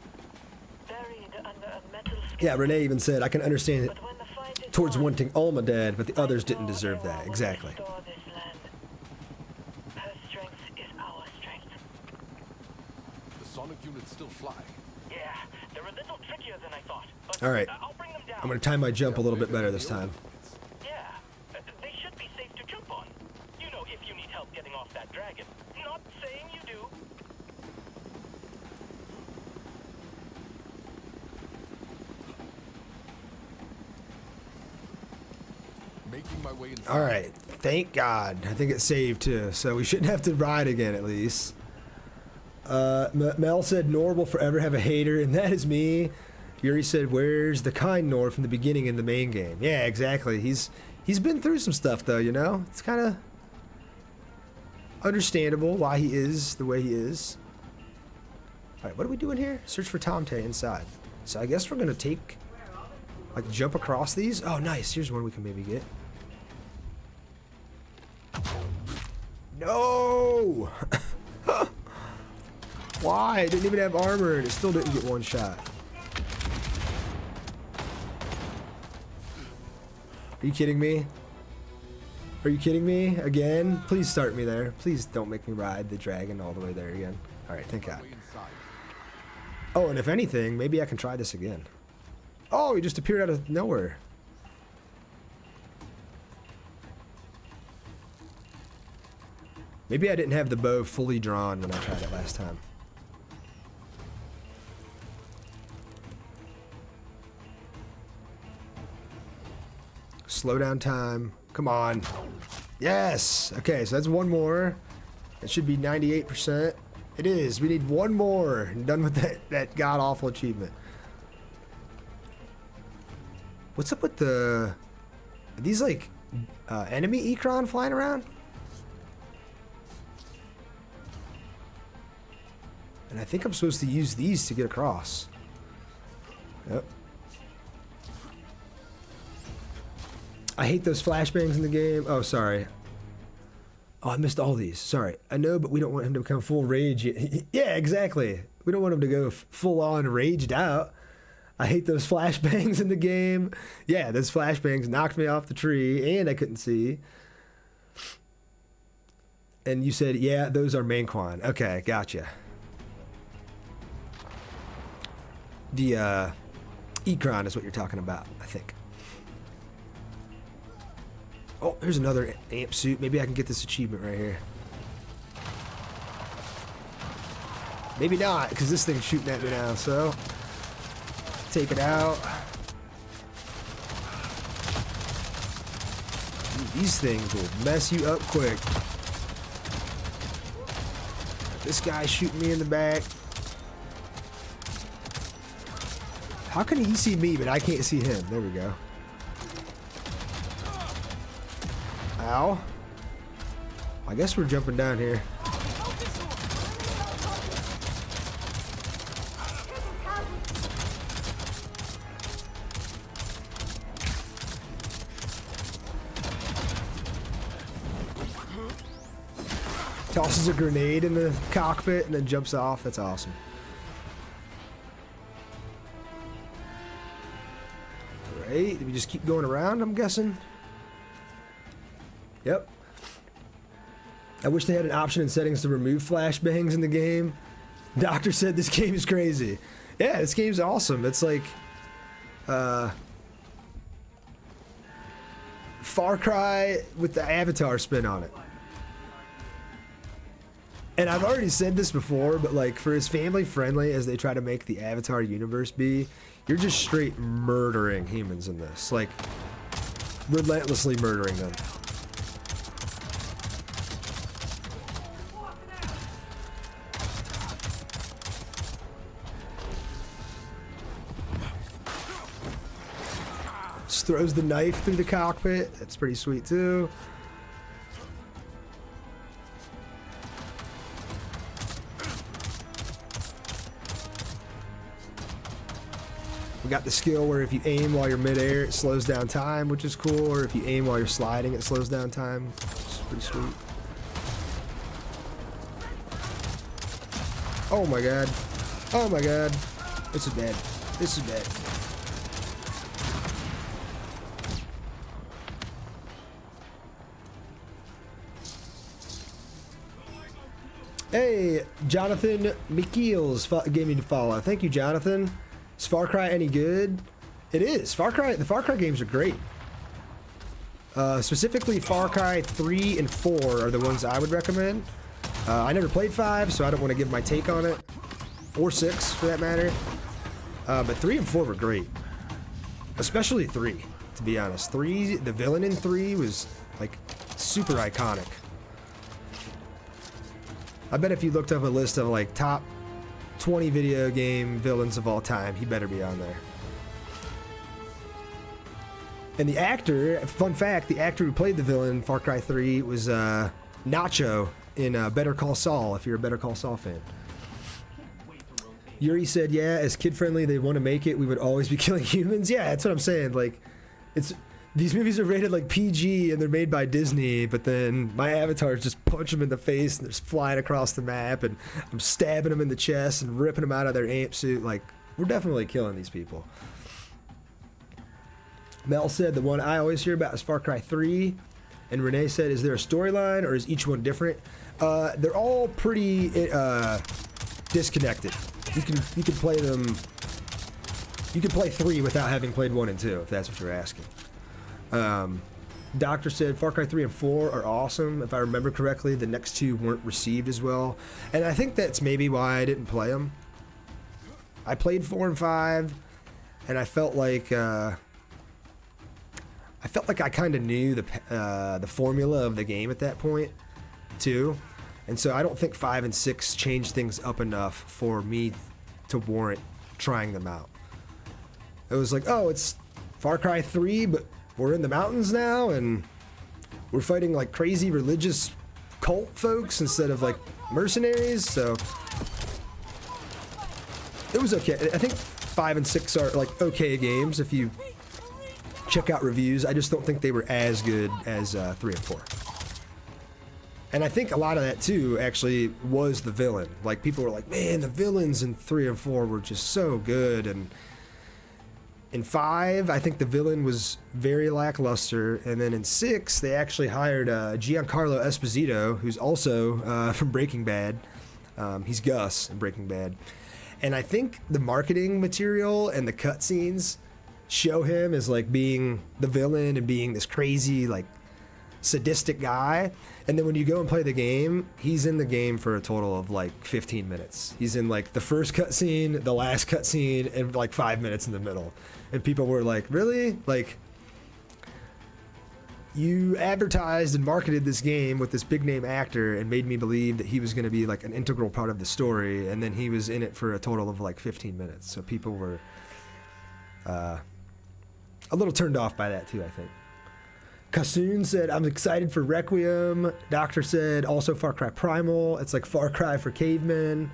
buried under a metal skeleton. Yeah, Renee even said, I can understand it But when the fight is towards won, wanting Alma dead, but the others didn't know deserve Aurora that. will Exactly. restore this land. Her strength is our strength. The Sonic units still fly. Yeah, they're a little trickier than I thought. But All right. I'll bring them down. I'm going to time my jump a little bit better this time. Yeah, they should be safe to jump on. You know, if you need help getting off that dragon. Not saying you do. Making my way inside. All right. Thank God. I think it saved too, so we shouldn't have to ride again at least. Mel said Nor will forever have a hater, and that is me. Yuri said, where's the kind Nor from the beginning in the main game? Yeah, exactly. He's been through some stuff though, you know? It's kind of understandable why he is the way he is. All right, what are we doing here? Search for Tom Tay inside. So I guess we're going to take, like, jump across these. Oh, nice. Here's one we can maybe get. No! Why? It didn't even have armor and it still didn't get one shot. Are you kidding me? Are you kidding me? Again? Please start me there. Please don't make me ride the dragon all the way there again. Alright, thank God. Oh, and if anything, maybe I can try this again. Oh, he just appeared out of nowhere. Maybe I didn't have the bow fully drawn when I tried it last time. Slow down time. Come on. Yes! Okay, so that's one more. It should be 98%. It is. We need one more. And done with that god-awful achievement. What's up with the... Are these, like, enemy Ekron flying around? And I think I'm supposed to use these to get across. Yep. I hate those flashbangs in the game. Oh, sorry. Oh, I missed all these. Sorry. I know, but we don't want him to become full rage. Yeah, exactly. We don't want him to go full on raged out. I hate those flashbangs in the game. Yeah, those flashbangs knocked me off the tree and I couldn't see. And you said, yeah, those are Manquan. Okay, gotcha. The Ekron is what you're talking about, I think. Oh, there's another amp suit. Maybe I can get this achievement right here. Maybe not, because this thing's shooting at me now, so... Take it out. Ooh, these things will mess you up quick. This guy's shooting me in the back. How can he see me, but I can't see him? There we go. Ow. I guess we're jumping down here. Tosses a grenade in the cockpit and then jumps off. That's awesome. Alright, we just keep going around, I'm guessing. Yep. I wish they had an option in settings to remove flashbangs in the game. Doctor said this game is crazy. Yeah, this game's awesome. It's like Far Cry with the Avatar spin on it. And I've already said this before, but like for as family friendly as they try to make the Avatar universe be, you're just straight murdering humans in this. Like relentlessly murdering them. Just throws the knife through the cockpit. That's pretty sweet too. We got the skill where if you aim while you're midair, it slows down time, which is cool. Or if you aim while you're sliding, it slows down time. It's pretty sweet. Oh my god. Oh my god. This is bad. This is bad. Hey, Jonathan McKeels gave me the follow. Thank you, Jonathan. Is Far Cry any good? It is. The Far Cry games are great. Specifically, Far Cry 3 and 4 are the ones I would recommend. I never played 5, so I don't want to give my take on it. Or 6, for that matter. But 3 and 4 were great. Especially 3, to be honest. 3, the villain in 3 was, like, super iconic. I bet if you looked up a list of, like, top 20 video game villains of all time, he better be on there. And the actor, fun fact, the actor who played the villain in Far Cry 3 was Nacho in Better Call Saul, if you're a Better Call Saul fan. Yuri said, yeah, as kid-friendly they want to make it, we would always be killing humans. Yeah, that's what I'm saying. Like, it's these movies are rated like PG and they're made by Disney, but then my avatars just punch them in the face and they're just flying across the map, and I'm stabbing them in the chest and ripping them out of their amp suit. Like, we're definitely killing these people. Mel said the one I always hear about is Far Cry 3, and Renee said, is there a storyline or is each one different? They're all pretty disconnected. You can play them. You can play 3 without having played 1 and 2, if that's what you're asking. Doctor said Far Cry 3 and 4 are awesome. If I remember correctly, the next 2 weren't received as well, and I think that's maybe why I didn't play them. I played 4 and 5, and I felt like I kind of knew the formula of the game at that point, too, and so I don't think 5 and 6 changed things up enough for me to warrant trying them out. It was like, oh, it's Far Cry 3, but we're in the mountains now, and we're fighting like crazy religious cult folks instead of like mercenaries, so it was okay. I think 5 and 6 are like okay games if you check out reviews. I just don't think they were as good as 3 and 4. And I think a lot of that too actually was the villain. Like, people were like, man, the villains in 3 and 4 were just so good, and in 5, I think the villain was very lackluster, and then in 6, they actually hired Giancarlo Esposito, who's also from Breaking Bad. He's Gus in Breaking Bad. And I think the marketing material and the cutscenes show him as like being the villain and being this crazy, like, sadistic guy. And then when you go and play the game, he's in the game for a total of like 15 minutes. He's in like the first cutscene, the last cutscene, and like 5 minutes in the middle. And people were like, really? Like, you advertised and marketed this game with this big name actor and made me believe that he was going to be like an integral part of the story, and then he was in it for a total of like 15 minutes. So people were a little turned off by that too, I think. Kasoon said, I'm excited for Requiem. Doctor said, also Far Cry Primal. It's like Far Cry for cavemen.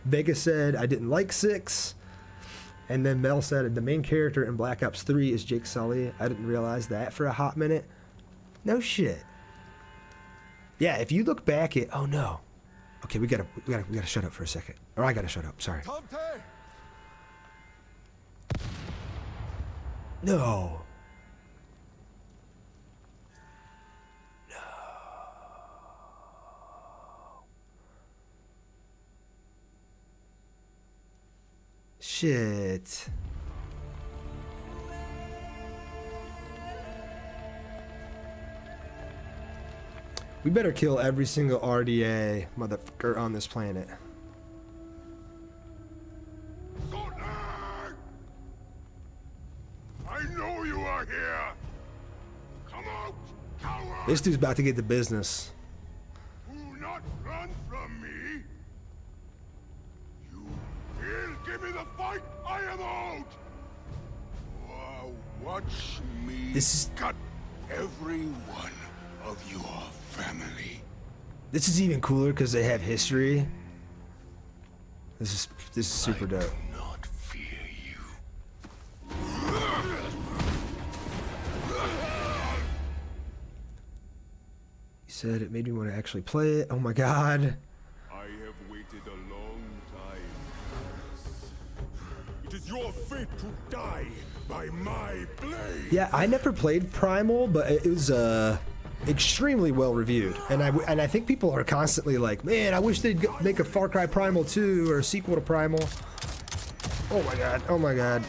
Vega said, I didn't like 6. And then Mel said, the main character in Black Ops 3 is Jake Sully. I didn't realize that for a hot minute. No shit. Yeah, if you look back at, oh no. Okay, we gotta shut up for a second. Or I gotta shut up, sorry. No. Shit. We better kill every single RDA motherfucker on this planet. I know you are here. Come out, coward. This dude's about to get to business. Do not run from me. You will give me the fight. I am out. Watch me. This is cut every one of your family. This is even cooler because they have history. This is super dope. I do not fear you. He said it made me want to actually play it. Oh my god. I have waited a long time. It is your fate to die by my blade. Yeah, I never played Primal, but it was extremely well reviewed, and I think people are constantly like, man, I wish they'd make a Far Cry Primal 2 or a sequel to Primal. Oh my god, oh my god.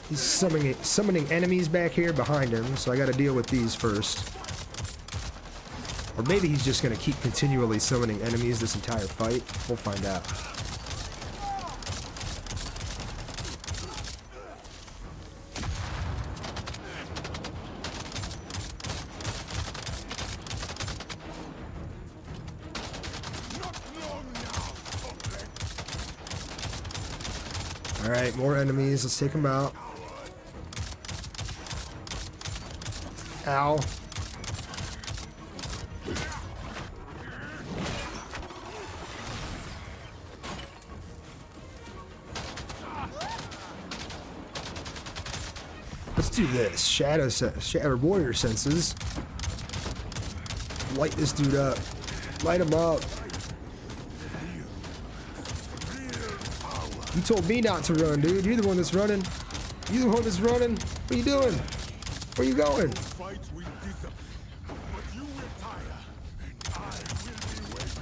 He's summoning enemies back here behind him, so I gotta deal with these first. Or maybe he's just gonna keep continually summoning enemies this entire fight. We'll find out. Alright, more enemies. Let's take them out. Ow. Let's do this. Shadow warrior senses. Light this dude up. Light him up. You told me not to run, dude. You're the one that's running. You're the one that's running. What are you doing? Where are you going? Fights will disappear, but you will tire, and I will be waiting.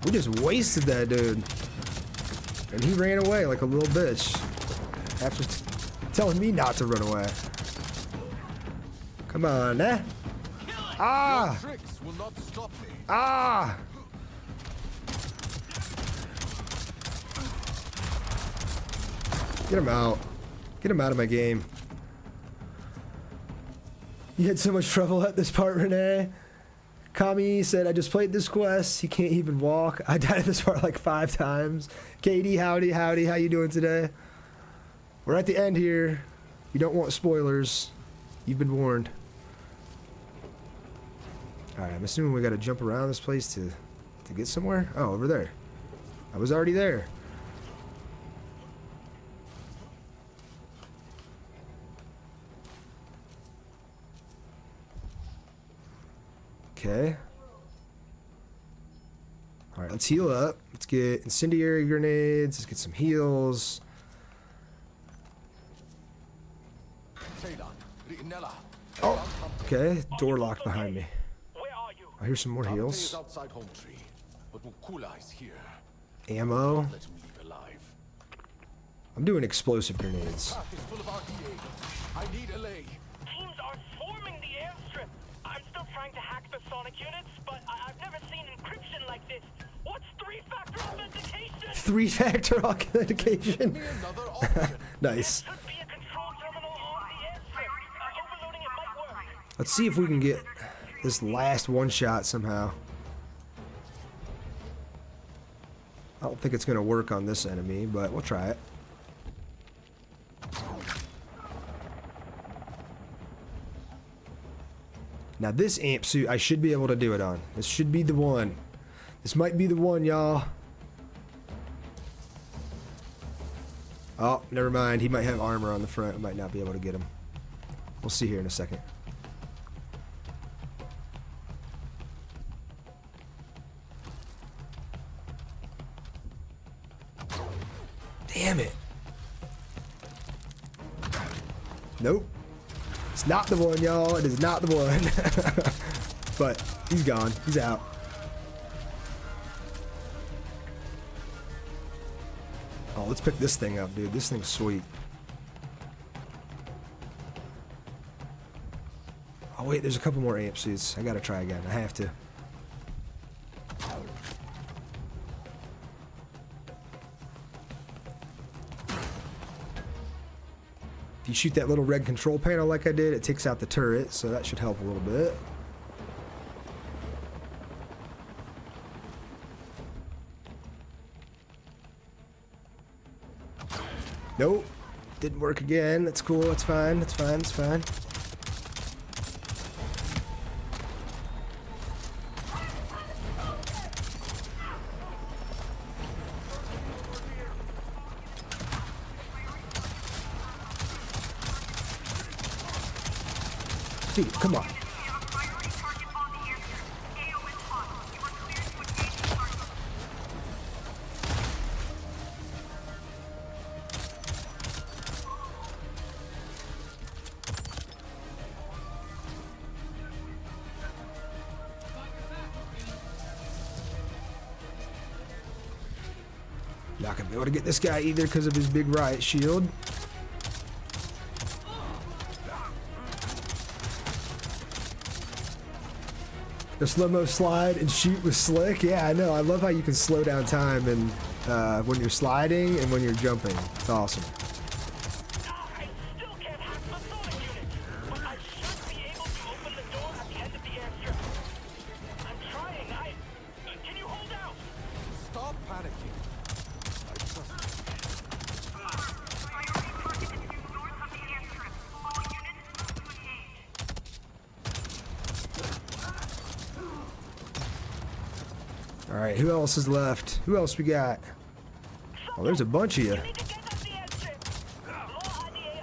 We just wasted that dude. And he ran away like a little bitch. After telling me not to run away. Come on, eh? Ah! Tricks will not stop me. Ah! Get him out. Get him out of my game. You had so much trouble at this part, Renee. Kami said, I just played this quest. He can't even walk. I died at this part like 5 times. Katie, howdy, howdy. How you doing today? We're at the end here. You don't want spoilers. You've been warned. Alright, I'm assuming we gotta jump around this place to get somewhere. Oh, over there. I was already there. Okay. Alright, let's heal up. Let's get incendiary grenades. Let's get some heals. Oh, okay. Door locked behind me. Where are you? I hear some more heals. Outside home tree, but Mukula is here. Ammo. Let him leave alive. I'm doing explosive grenades. It's full of RTA. I need a lay. Teams are swarming the airstrip. I'm still trying to hack the sonic units, but I've never seen encryption like this. What's 3-factor authentication? 3-factor authentication. Me another option. Nice. Should be a control terminal on the airstrip. Overloading it might work. Let's see if we can get this last one shot somehow. I don't think it's going to work on this enemy, but we'll try it. Now this amp suit, I should be able to do it on. This should be the one. This might be the one, y'all. Oh, never mind. He might have armor on the front. I might not be able to get him. We'll see here in a second. Damn it. Nope. It's not the one, y'all. It is not the one. But he's gone. He's out. Oh, let's pick this thing up, dude. This thing's sweet. Oh, wait. There's a couple more amp suits. I gotta try again. I have to. If you shoot that little red control panel like I did, it takes out the turret, so that should help a little bit. Nope. Didn't work again. That's cool. That's fine. That's fine. That's fine. Dude, come on. Not gonna be able to get this guy either because of his big riot shield. The slow-mo slide and shoot was slick. Yeah, I know. I love how you can slow down time and when you're sliding and when you're jumping. It's awesome. I still can't hack the sonic unit, but I should be able to open the door at the end of the airstrip. I'm trying. Can you hold out? Stop panicking. I trust you. All right, who else is left? Who else we got? Oh, there's a bunch of you. We need to get off the airstrip. More RDA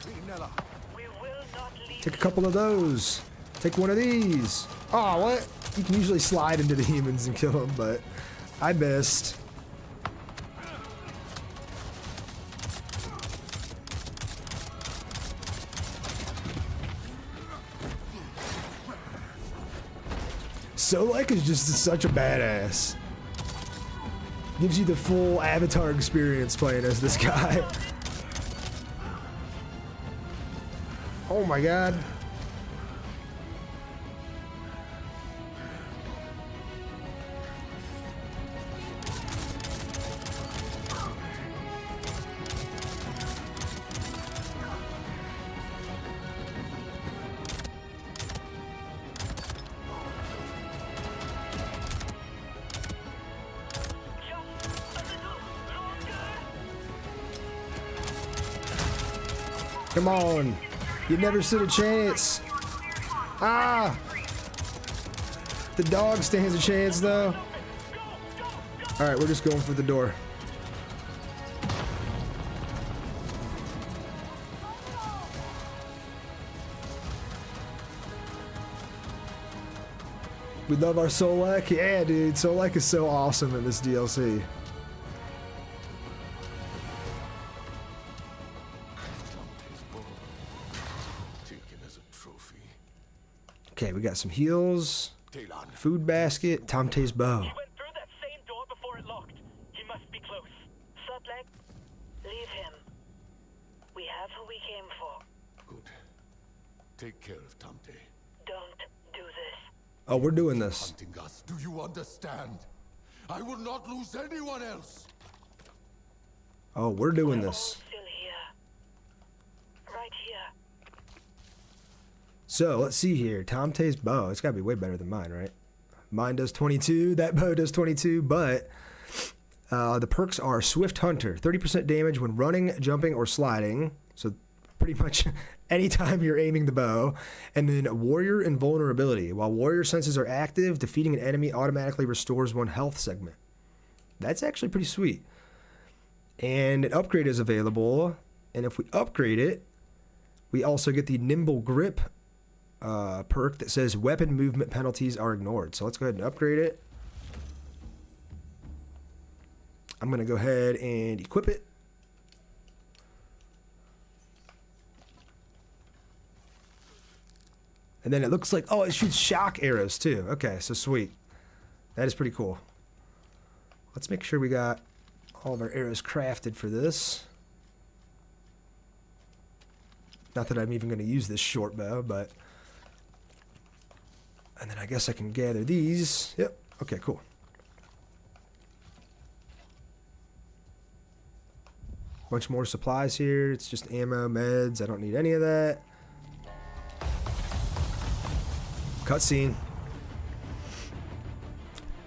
We will not leave. Take a couple of those. Take one of these. Oh, what? You can usually slide into the humans and kill them, but I missed. Solek is just such a badass. Gives you the full Avatar experience playing as this guy. Oh my god. Come on. You never stood a chance. Ah! The dog stands a chance, though. Alright, we're just going for the door. We love our Solek. Yeah, dude. Solek is so awesome in this DLC. Okay, we got some heals, food basket, Tamte's bow. He went through that same door before it locked. He must be close. Sutlek, leave him. We have who we came for. Good. Take care of Tamte. Don't do this. Oh, we're doing this. Hunting us. Do you understand? I will not lose anyone else. Oh, we're doing We're this. all still here. Right here. So, let's see here. Tamte's bow. It's got to be way better than mine, right? Mine does 22. That bow does 22, but the perks are Swift Hunter. 30% damage when running, jumping, or sliding. So, pretty much anytime you're aiming the bow. And then Warrior Invulnerability. While Warrior senses are active, defeating an enemy automatically restores 1 health segment. That's actually pretty sweet. And an upgrade is available. And if we upgrade it, we also get the Nimble Grip perk that says weapon movement penalties are ignored. So let's go ahead and upgrade it. I'm going to go ahead and equip it. And then it looks like, oh, it shoots shock arrows too. Okay, so sweet. That is pretty cool. Let's make sure we got all of our arrows crafted for this. Not that I'm even going to use this short bow, but... And then I guess I can gather these. Yep. Okay, cool. Bunch more supplies here. It's just ammo, meds. I don't need any of that. Cutscene.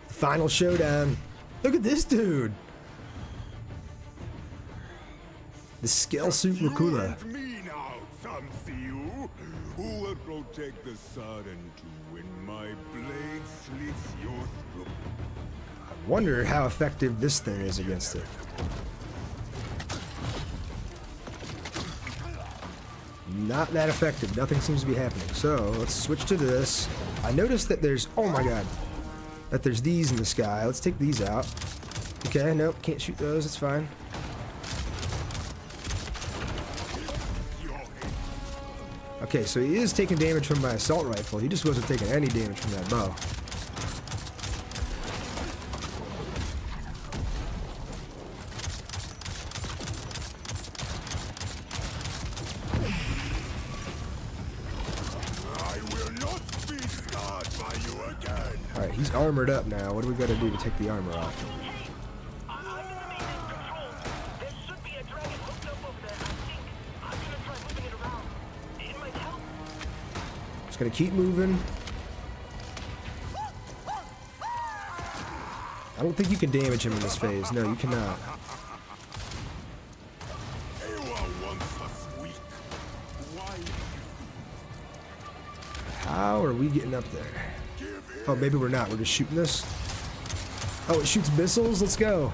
Final showdown. Look at this dude. The scale suit Rakula. You and me now, Samsiu. Who will protect the Sergeant when my blade slits your throat? I wonder how effective this thing is against it. Not that effective. Nothing seems to be happening. So let's switch to this. I noticed that there's, oh my god, that there's these in the sky. Let's take these out. Okay, nope, can't shoot those. It's fine. Okay, so he is taking damage from my assault rifle. He just wasn't taking any damage from that bow. Alright, he's armored up now. What do we gotta do to take the armor off? I'm in the maintenance control. There should be a dragon hooked up over there. I think I'm gonna try moving it around. It might help. Just gonna keep moving. I don't think you can damage him in this phase. No, you cannot. How are we getting up there? Oh, maybe we're not. We're just shooting this. Oh, it shoots missiles? Let's go.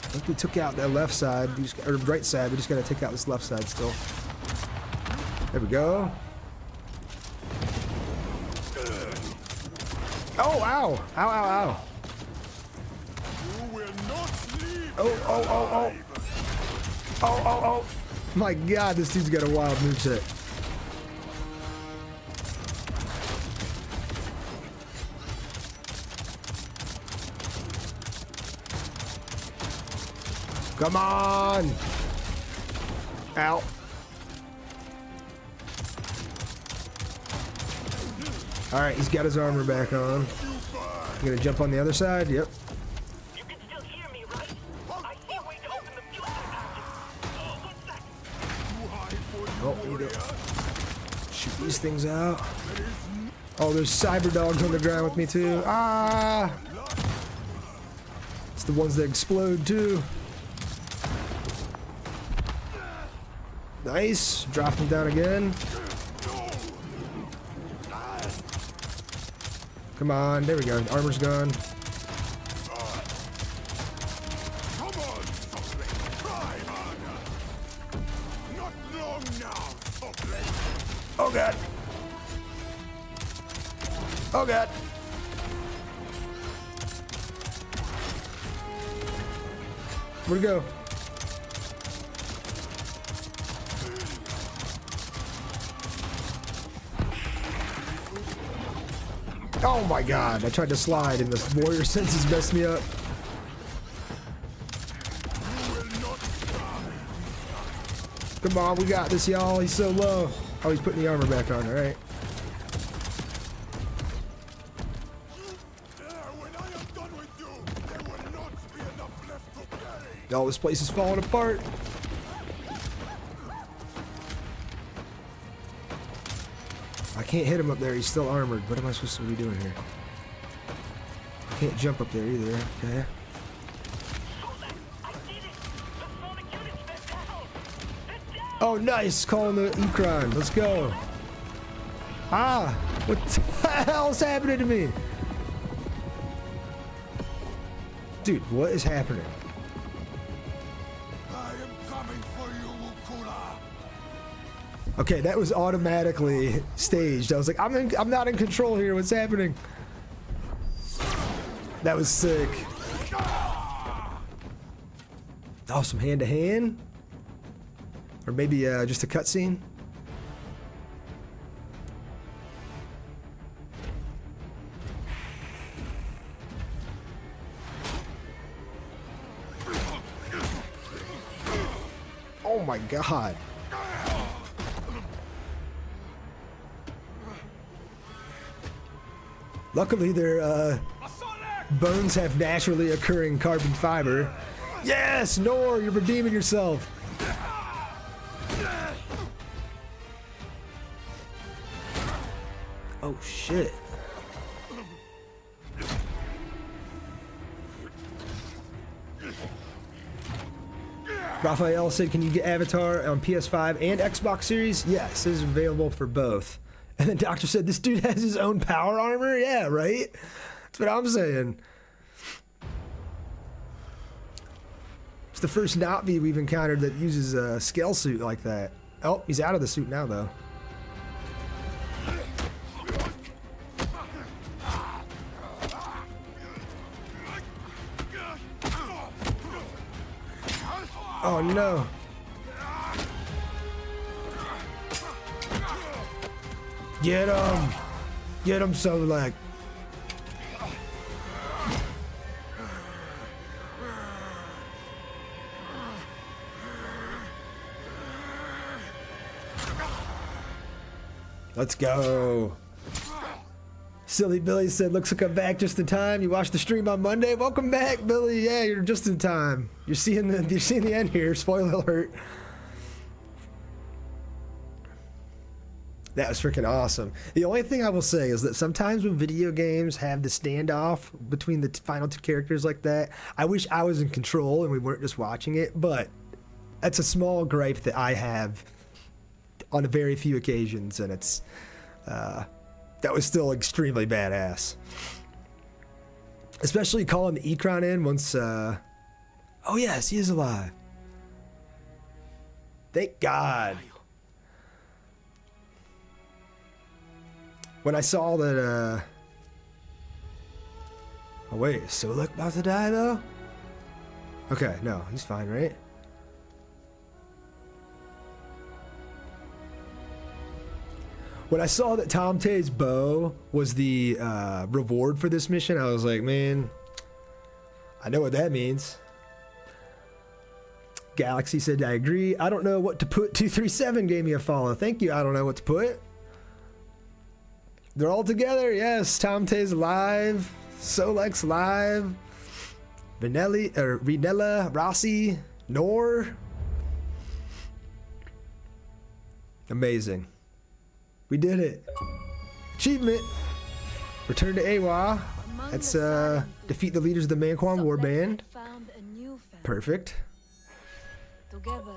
I think we took out that left side, or right side. We just gotta take out this left side still. There we go. Oh, ow! Ow, ow, ow. You will not leave. Oh, oh, oh, oh. Oh, oh, oh. My God, this dude's got a wild moveset. Come on! Ow. Alright, he's got his armor back on. You gonna jump on the other side? Yep. You can still hear me, right? I see a way to open the fuel hatches. Oh, 1 second. Oh, we need to shoot these things out. Oh, there's cyber dogs on the ground with me too. Ah! It's the ones that explode too. Nice. Drop them down again. Come on. There we go. Armor's gone. Come on, Softly. Try harder. Not long now, Softly. Oh God. Oh God. Where'd it go? Oh my God, I tried to slide and the warrior senses messed me up. Come on, we got this, y'all. He's so low. Oh, he's putting the armor back on, alright. When I am done with you, there will not be enough left to carry. Oh, this place is falling apart. I can't hit him up there. He's still armored. What am I supposed to be doing here? I can't jump up there either. Okay. I did it! The sonic units went down! They're down! Oh, nice. Calling the Ecron. Let's go. Ah, what the hell is happening to me? Dude, what is happening? I am coming for you, Ukula. Okay, that was automatically staged. I was like, I'm not in control here. What's happening? That was sick. Oh, some hand-to-hand? Or maybe just a cutscene? Oh my God. Luckily, their bones have naturally occurring carbon fiber. Yes, Nor, you're redeeming yourself. Oh shit. Raphael said, can you get Avatar on PS5 and Xbox Series? Yes, it is available for both. And then Doctor said, this dude has his own power armor? Yeah, right? That's what I'm saying. It's the first Navi we've encountered that uses a scale suit like that. Oh, he's out of the suit now, though. Oh, no. Get him! Get him, Solak! Let's go! Silly Billy said, looks like I'm back just in time. You watched the stream on Monday? Welcome back, Billy! Yeah, you're just in time. You're seeing the end here. Spoiler alert. That was freaking awesome. The only thing I will say is that sometimes when video games have the standoff between the final two characters like that, I wish I was in control and we weren't just watching it, but that's a small gripe that I have on a very few occasions, and it's that was still extremely badass. Especially calling the Ecron in once oh Oh yes, he is alive. Thank God. When I saw that, oh wait, is Solek about to die though? Okay, no, he's fine, right? When I saw that Tom Tay's bow was the reward for this mission, I was like, man, I know what that means. Galaxy said, I agree. I don't know what to put. 237 gave me a follow. Thank you. I don't know what to put. They're all together. Yes, Tom Tay's live. Solek's live. Renella, Rossi, Nor. Amazing. We did it. Achievement. Return to Awa. That's defeat the leaders of the Manquan Warband. Perfect. Together,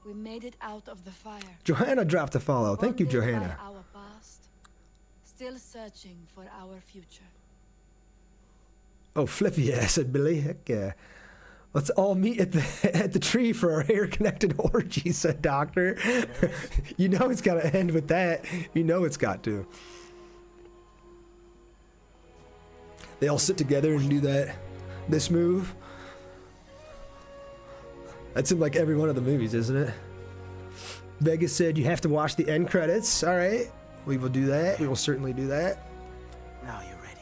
we made it out of the fire. Johanna dropped a follow. Thank you, Bonded by Johanna. our past, still searching for our future. Oh, flippy, yeah, said Billy. Heck yeah. Let's all meet at the tree for our hair-connected orgy, said Doctor. You know it's got to end with that. You know it's got to. They all sit together and do this move. That's in like every one of the movies, isn't it? Vegas said you have to watch the end credits. All right, we will do that. We will certainly do that. Now you're ready.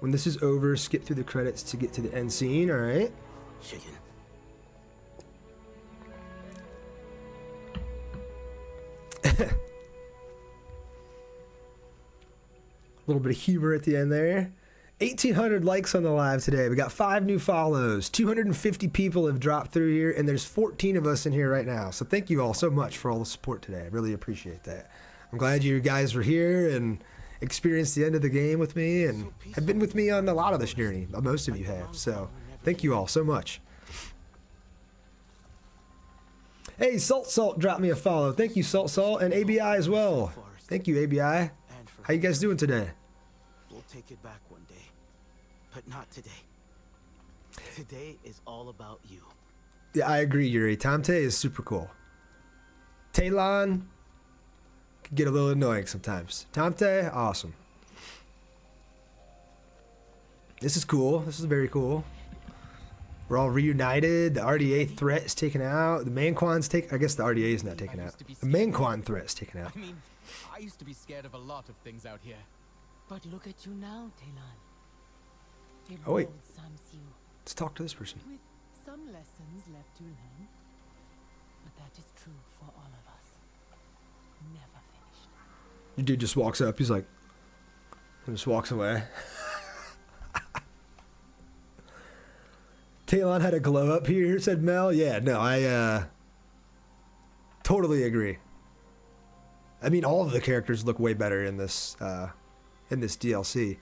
When this is over, skip through the credits to get to the end scene. All right. Chicken. A little bit of humor at the end there. 1,800 likes on the live today. We got 5 new follows. 250 people have dropped through here, and there's 14 of us in here right now. So thank you all so much for all the support today. I really appreciate that. I'm glad you guys were here and experienced the end of the game with me and have been with me on a lot of this journey. Most of you have. So thank you all so much. Hey, Salt dropped me a follow. Thank you, Salt, and ABI as well. Thank you, ABI. How you guys doing today? We'll take it back one day, but not today. Today is all about you. Yeah, I agree, Yuri. Tom Tay is super cool. Talon can get a little annoying sometimes. Tom Tay, awesome. This is cool. This is very cool. We're all reunited. The RDA threat is taken out. The Manquan's taken. I guess the RDA is not taken out. The Manquan threat is taken out. I mean, I used to be scared of a lot of things out here. But look at you now, Talon. A Oh, wait. bold Samsu, Let's talk to this person. with some lessons left to learn. But that is true for all of us. Never finished. Your dude just walks up. He's like, and just walks away. Talon had a glow up here, said Mel. Yeah, no, I totally agree. I mean, all of the characters look way better in this DLC.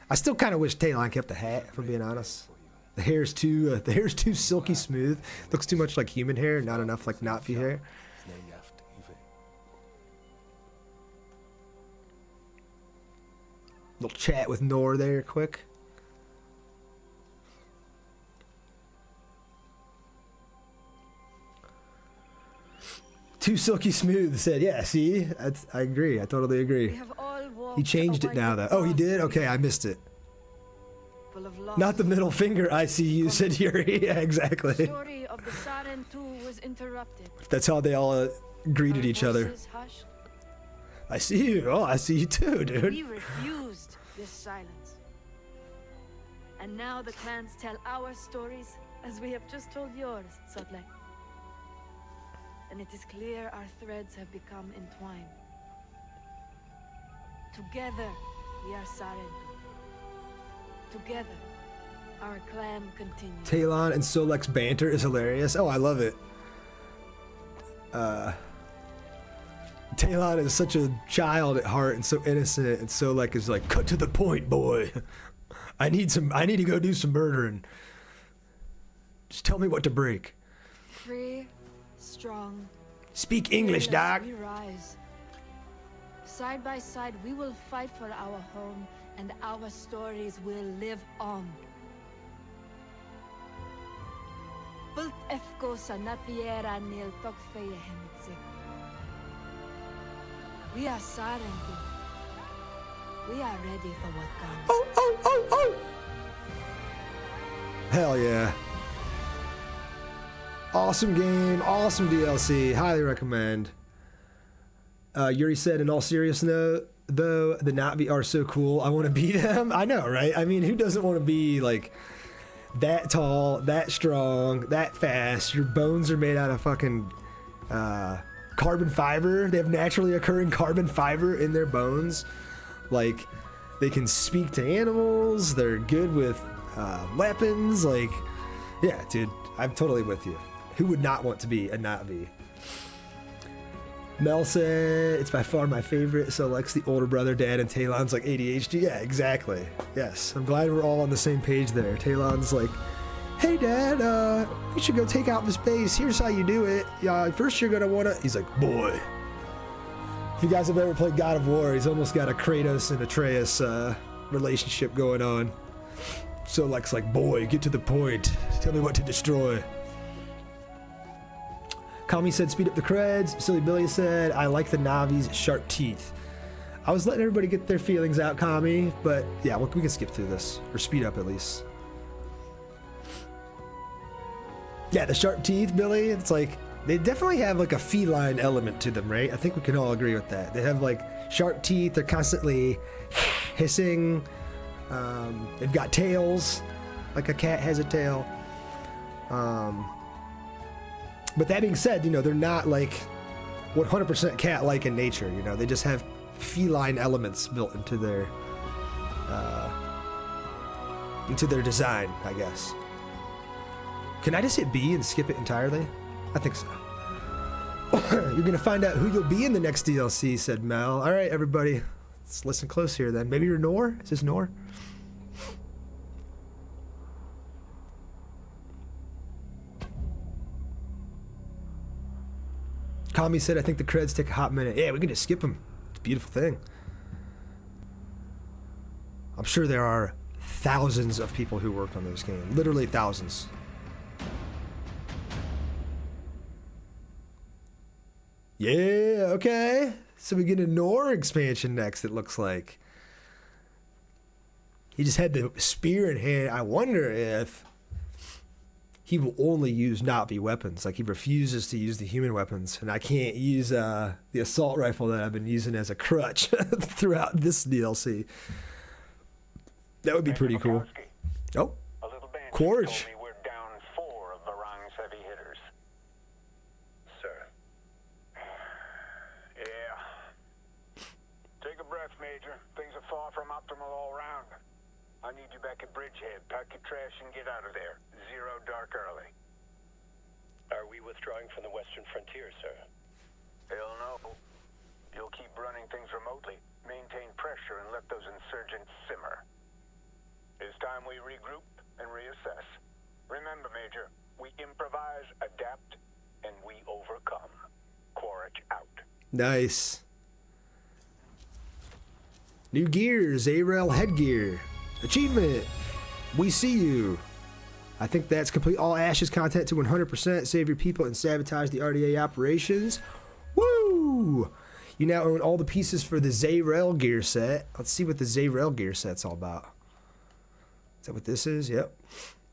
I still kind of wish Talon kept the hat, if I'm being honest. The hair's too silky smooth. Looks too much like human hair, not enough like Navi hair. Little chat with Nor there, quick. Too silky smooth, said, yeah, see? I agree. I totally agree. We have all walked He changed it now, though. Oh, he did? Okay, I missed it. full of loss. Not the middle finger, I see you, said Yuri. Yeah, The exactly. story of the Siren 2 was interrupted. That's how they all greeted Our each other. voices hushed. I see you. Oh, I see you too, dude. We refused this silence. And now the clans tell our stories as we have just told yours, Sotlek. And it is clear our threads have become entwined. Together, we are Siren. Together, our clan continues. Talon and Solek's banter is hilarious. Oh, I love it. Talon is such a child at heart and so innocent, and Solek is like, cut to the point, boy. I need to go do some murdering. Just tell me what to break. Free, strong. Speak English, fearless, doc. We rise. Side by side, we will fight for our home, and our stories will live on. Bult efko sa napiera nil tokfeya hemitse. We are Sarengu. We are ready for what comes. Oh! Hell yeah. Awesome game, awesome DLC, highly recommend. Yuri said, in all seriousness, though, the Navi are so cool, I want to be them. I know, right? I mean, who doesn't want to be, like, that tall, that strong, that fast? Your bones are made out of fucking carbon fiber. They have naturally occurring carbon fiber in their bones. Like, they can speak to animals. They're good with weapons. Like, yeah, dude, I'm totally with you. Who would not want to be a Navi? Mel said, it's by far my favorite. So Lex, the older brother, dad, and Talon's like ADHD. Yeah, exactly. Yes, I'm glad we're all on the same page there. Talon's like, hey, Dad, we should go take out this base. Here's how you do it. First you're going to want to... He's like, boy. If you guys have ever played God of War, he's almost got a Kratos and Atreus relationship going on. So Lex like, boy, get to the point. Tell me what to destroy. Kami said, speed up the creds. Silly Billy said, I like the Navi's sharp teeth. I was letting everybody get their feelings out, Kami, but yeah, we can skip through this. Or speed up at least. Yeah, the sharp teeth, Billy, it's like, they definitely have like a feline element to them, right? I think we can all agree with that. They have like sharp teeth, they're constantly hissing. They've got tails, like a cat has a tail. But that being said, you know, they're not like 100% cat-like in nature, you know, they just have feline elements built into their design, I guess. Can I just hit B and skip it entirely? I think so. You're gonna find out who you'll be in the next DLC, said Mel. All right, everybody, let's listen close here then. Maybe you're Nor? Is this Nor? Kami said, I think the creds take a hot minute. Yeah, we can just skip them. It's a beautiful thing. I'm sure there are thousands of people who worked on this game. Literally thousands. Yeah, okay. So we get a Nor expansion next, it looks like. He just had the spear in hand. I wonder if he will only use Navi weapons. Like, he refuses to use the human weapons. And I can't use the assault rifle that I've been using as a crutch throughout this DLC. That would be pretty cool. Oh, Quaritch. We're down 4 of Varang's heavy hitters. Sir. Yeah. Take a breath, Major. Things are far from optimal all around. I need you back at Bridgehead. Pack your trash and get out of there. 0 dark early. Are we withdrawing from the western frontier, sir? Hell no. You'll keep running things remotely, maintain pressure, and let those insurgents simmer. It's time we regroup and reassess. Remember, Major, we improvise, adapt, and we overcome. Quaritch out. Nice. New gear, Zayrel headgear. Achievement. We see you. I think that's complete all Ashes content to 100%. Save your people and sabotage the RDA operations. Woo! You now own all the pieces for the Zayrel gear set. Let's see what the Zayrel gear set's all about. Is that what this is? Yep.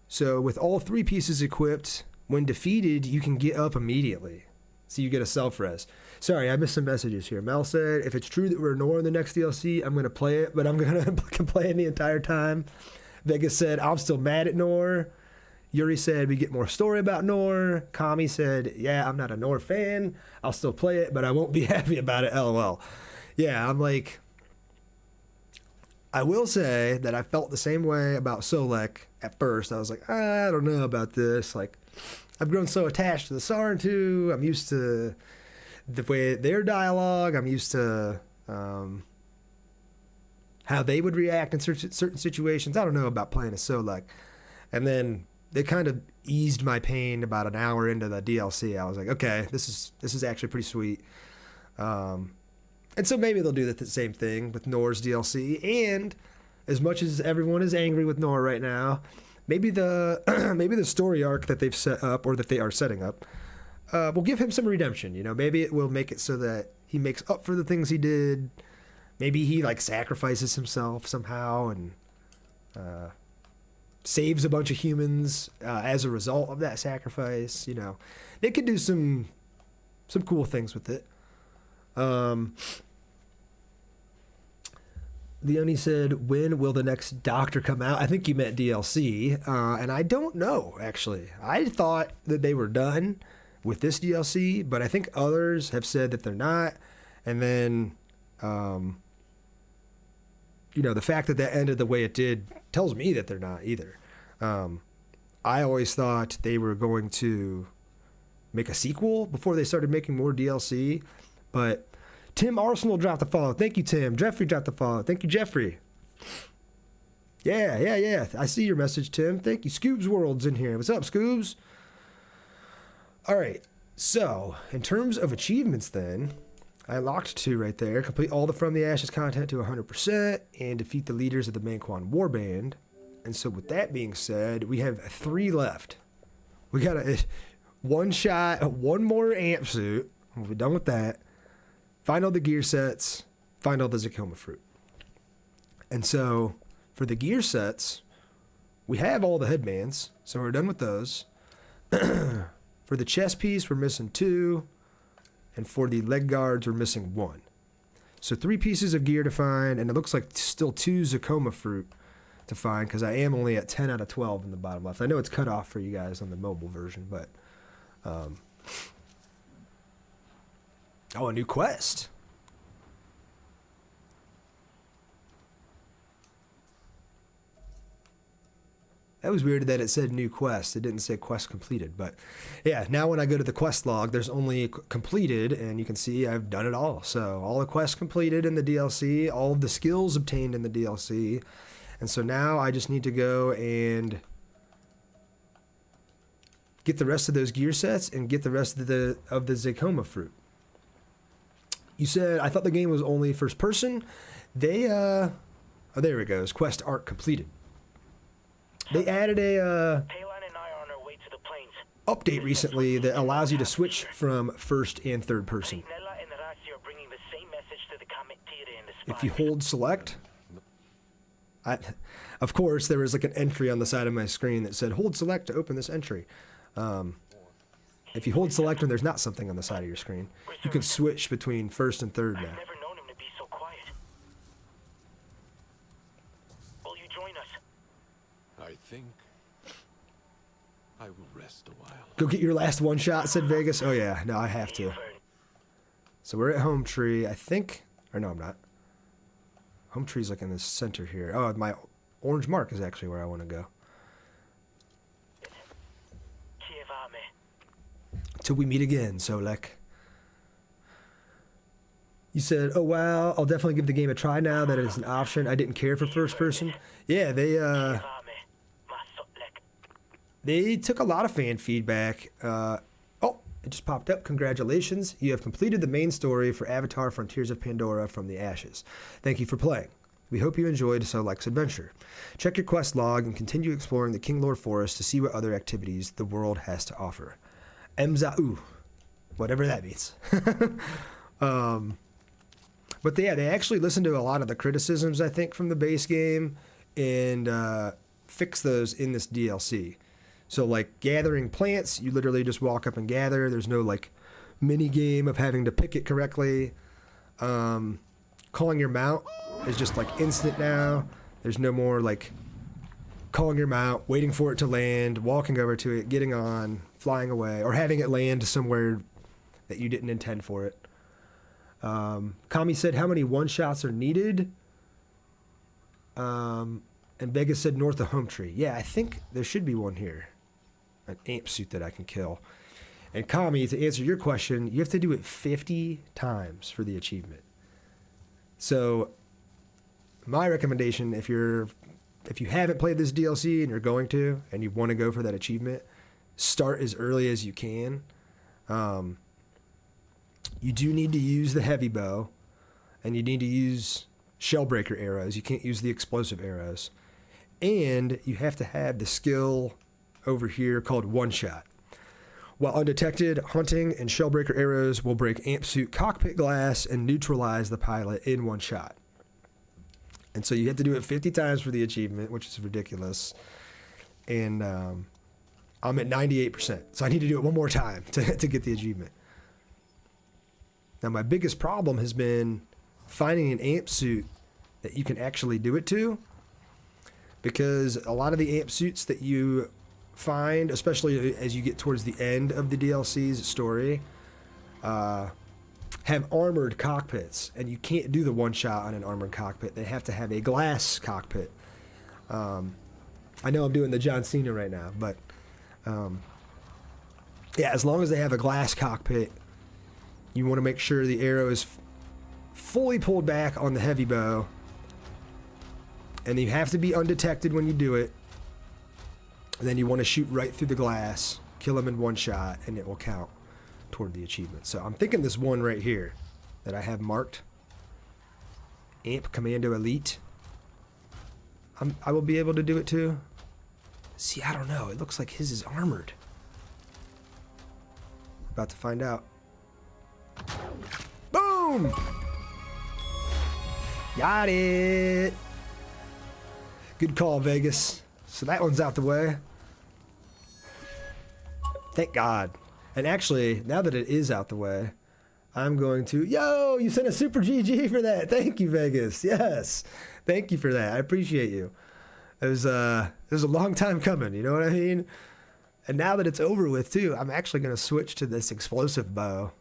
So with all 3 pieces equipped, when defeated, you can get up immediately. So you get a self-res. Sorry, I missed some messages here. Mel said, if it's true that we're Nor in the next DLC, I'm going to play it, but I'm going to complain the entire time. Vega said, I'm still mad at Nor. Yuri said, we get more story about Nor. Kami said, yeah, I'm not a Nor fan. I'll still play it, but I won't be happy about it, LOL. Yeah, I'm like... I will say that I felt the same way about Solek at first. I was like, I don't know about this. Like, I've grown so attached to the Sarentu. I'm used to the way their dialogue. I'm used to how they would react in certain situations. I don't know about playing a Solek. And then they kind of eased my pain about an hour into the DLC. I was like, okay, this is actually pretty sweet. And so maybe they'll do the same thing with Nor's DLC. And as much as everyone is angry with Nor right now, maybe the maybe the story arc that they've set up or that they are setting up will give him some redemption. You know, maybe it will make it so that he makes up for the things he did. Maybe he like sacrifices himself somehow and saves a bunch of humans as a result of that sacrifice. You know, they could do some cool things with it. Leonie said, when will the next Doctor come out? I think you meant DLC, and I don't know, actually. I thought that they were done with this DLC, but I think others have said that they're not. And then, you know, the fact that ended the way it did tells me that they're not either. I always thought they were going to make a sequel before they started making more DLC, but Tim Arsenal dropped a follow. Thank you, Tim. Jeffrey dropped a follow. Thank you, Jeffrey. Yeah. I see your message, Tim. Thank you. Scoobs World's in here. What's up, Scoobs? All right. So, in terms of achievements then, I locked 2 right there. Complete all the From the Ashes content to 100% and defeat the leaders of the Manquan Warband. And so with that being said, we have 3 left. We got one shot, one more amp suit. We're done with that. Find all the gear sets, find all the Zakoma fruit. And so for the gear sets, we have all the headbands, so we're done with those. For the chest piece, we're missing 2, and for the leg guards, we're missing 1. So 3 pieces of gear to find, and it looks like still 2 Zakoma fruit to find, because I am only at 10 out of 12 in the bottom left. I know it's cut off for you guys on the mobile version, but... Oh, a new quest. That was weird that it said new quest. It didn't say quest completed. But yeah, now when I go to the quest log, there's only completed, and you can see I've done it all. So all the quests completed in the DLC, all of the skills obtained in the DLC. And so now I just need to go and get the rest of those gear sets and get the rest of the Zakoma fruit. You said, I thought the game was only first person. They, oh, there it goes. Quest arc completed. They added a update recently that allows you to switch from first and third person. If you hold select, of course, there was like an entry on the side of my screen that said, hold select to open this entry. If you hold select and there's not something on the side of your screen, you can switch between first and third now. I've never known him to be so quiet. Will you join us? I think I will rest a while. Go get your last one shot, said Vegas. Oh yeah, no, I have to. So we're at Home Tree, I think, or no, I'm not. Home Tree's like in the center here. Oh, my orange mark is actually where I want to go. Till we meet again, Solek. You said, oh wow, I'll definitely give the game a try now that it's an option. I didn't care for first person. Yeah, they took a lot of fan feedback. Oh, it just popped up. Congratulations. You have completed the main story for Avatar Frontiers of Pandora from the Ashes. Thank you for playing. We hope you enjoyed Solek's adventure. Check your quest log and continue exploring the King Lord Forest to see what other activities the world has to offer. Mzau, whatever that means. But yeah, they actually listened to a lot of the criticisms, I think, from the base game and fix those in this DLC. So like gathering plants, you literally just walk up and gather. There's no like mini game of having to pick it correctly. Calling your mount is just like instant now. There's no more like calling your mount, waiting for it to land, walking over to it, getting on, flying away, or having it land somewhere that you didn't intend for it. Kami said how many one-shots are needed. And Vegas said north of Home Tree. Yeah, I think there should be one here. An amp suit that I can kill. And Kami, to answer your question, you have to do it 50 times for the achievement. So my recommendation, if you haven't played this DLC and you're going to, and you want to go for that achievement, start as early as you can. You do need to use the heavy bow, and you need to use shellbreaker arrows. You can't use the explosive arrows. and you have to have the skill over here called one shot. While undetected, hunting and shellbreaker arrows will break amp suit cockpit glass and neutralize the pilot in one shot. And so you have to do it 50 times for the achievement, which is ridiculous. And I'm at 98%, so I need to do it one more time to get the achievement. Now, my biggest problem has been finding an amp suit that you can actually do it to, because a lot of the amp suits that you find, especially as you get towards the end of the DLC's story, have armored cockpits, and you can't do the one shot on an armored cockpit. They have to have a glass cockpit. I know I'm doing the John Cena right now, but yeah, as long as they have a glass cockpit, you want to make sure the arrow is fully pulled back on the heavy bow, and you have to be undetected when you do it. And then you want to shoot right through the glass, kill him in one shot, and it will count toward the achievement. So I'm thinking this one right here that I have marked, Amp Commando Elite, I will be able to do it too. See, I don't know. It looks like his is armored. We're about to find out. Boom! Got it! Good call, Vegas. So that one's out the way. Thank God. And actually, now that it is out the way, I'm going to... Yo, you sent a super GG for that. Thank you, Vegas. Yes. Thank you for that. I appreciate you. It was a long time coming, you know what I mean? And now that it's over with, too, I'm actually going to switch to this explosive bow.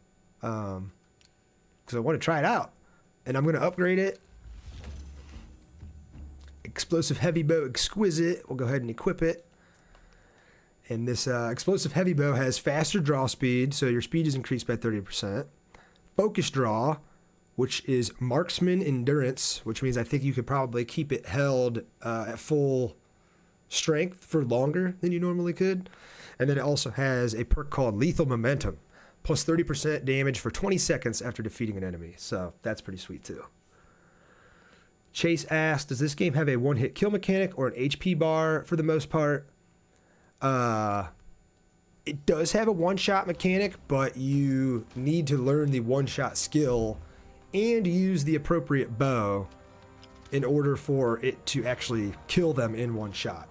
Because I want to try it out. And I'm going to upgrade it. Explosive heavy bow exquisite. We'll go ahead and equip it. And this explosive heavy bow has faster draw speed, so your speed is increased by 30%. Focus draw, which is marksman endurance, which means I think you could probably keep it held at full strength for longer than you normally could. And then it also has a perk called lethal momentum, plus 30% damage for 20 seconds after defeating an enemy. So that's pretty sweet too. Chase asked, does this game have a one-hit kill mechanic or an HP bar for the most part? It does have a one-shot mechanic, but you need to learn the one-shot skill and use the appropriate bow in order for it to actually kill them in one shot.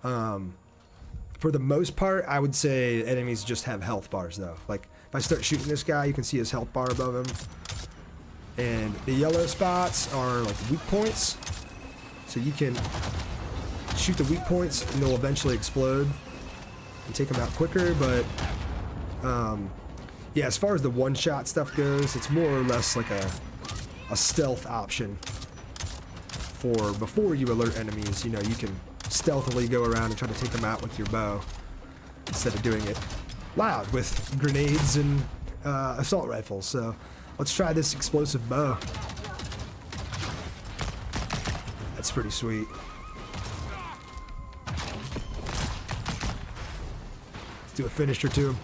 For the most part, I would say enemies just have health bars, though. Like, if I start shooting this guy, you can see his health bar above him. And the yellow spots are like weak points. So you can shoot the weak points and they'll eventually explode and take them out quicker. But yeah, as far as the one-shot stuff goes, it's more or less like a stealth option for before you alert enemies. You know, you can stealthily go around and try to take them out with your bow instead of doing it loud with grenades and assault rifles. So let's try this explosive bow. That's pretty sweet. Let's do a finisher to him.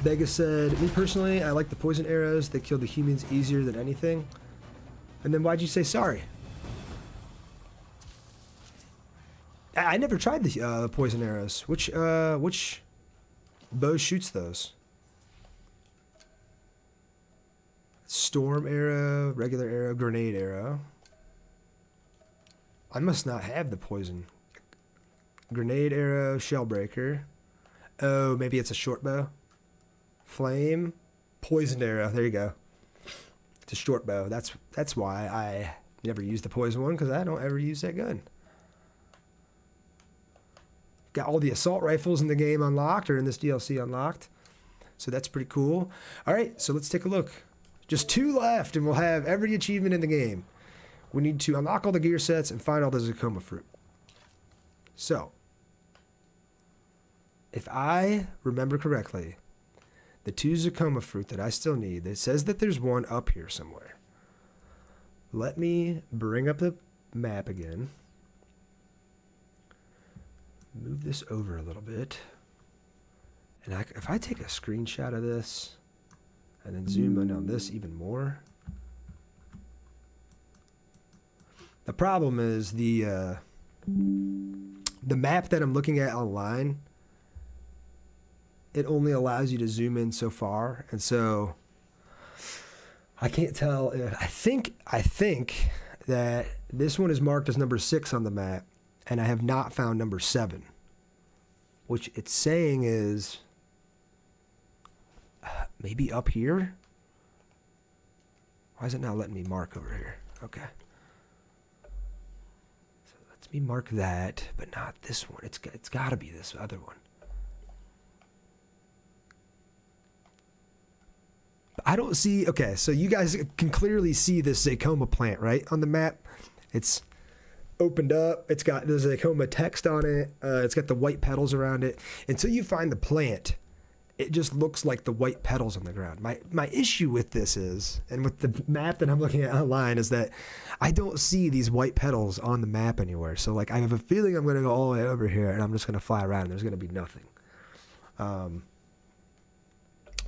Vegas said, me personally, I like the poison arrows. They kill the humans easier than anything. And then why'd you say sorry? I never tried the poison arrows. Which bow shoots those? Storm arrow, regular arrow, grenade arrow. I must not have the poison. Grenade arrow, shellbreaker. Oh, maybe it's a short bow. Flame, poisoned arrow. There you go. It's a short bow. That's why I never use the poison one, because I don't ever use that gun. Got all the assault rifles in the game unlocked, or in this DLC unlocked. So that's pretty cool. All right, so let's take a look. Just 2 left, and we'll have every achievement in the game. We need to unlock all the gear sets and find all the Zakoma fruit. So, if I remember correctly, the 2 Zakoma fruit that I still need, it says that there's one up here somewhere. Let me bring up the map again. Move this over a little bit. And if I take a screenshot of this and then zoom in on this even more, The problem is the map that I'm looking at online, it only allows you to zoom in so far, and so I can't tell if I think that this one is marked as number 6 on the map, and I have not found number 7, which it's saying is maybe up here. Why is it not letting me mark over here? Okay. So lets me mark that, but not this one. It's got to be this other one. I don't see. Okay, so you guys can clearly see this Zacoma plant, right, on the map. It's opened up. It's got the Zacoma text on it. It's got the white petals around it. Until you find the plant, it just looks like the white petals on the ground. My issue with this is, and with the map that I'm looking at online, is that I don't see these white petals on the map anywhere. So, like, I have a feeling I'm going to go all the way over here, and I'm just going to fly around, and there's going to be nothing.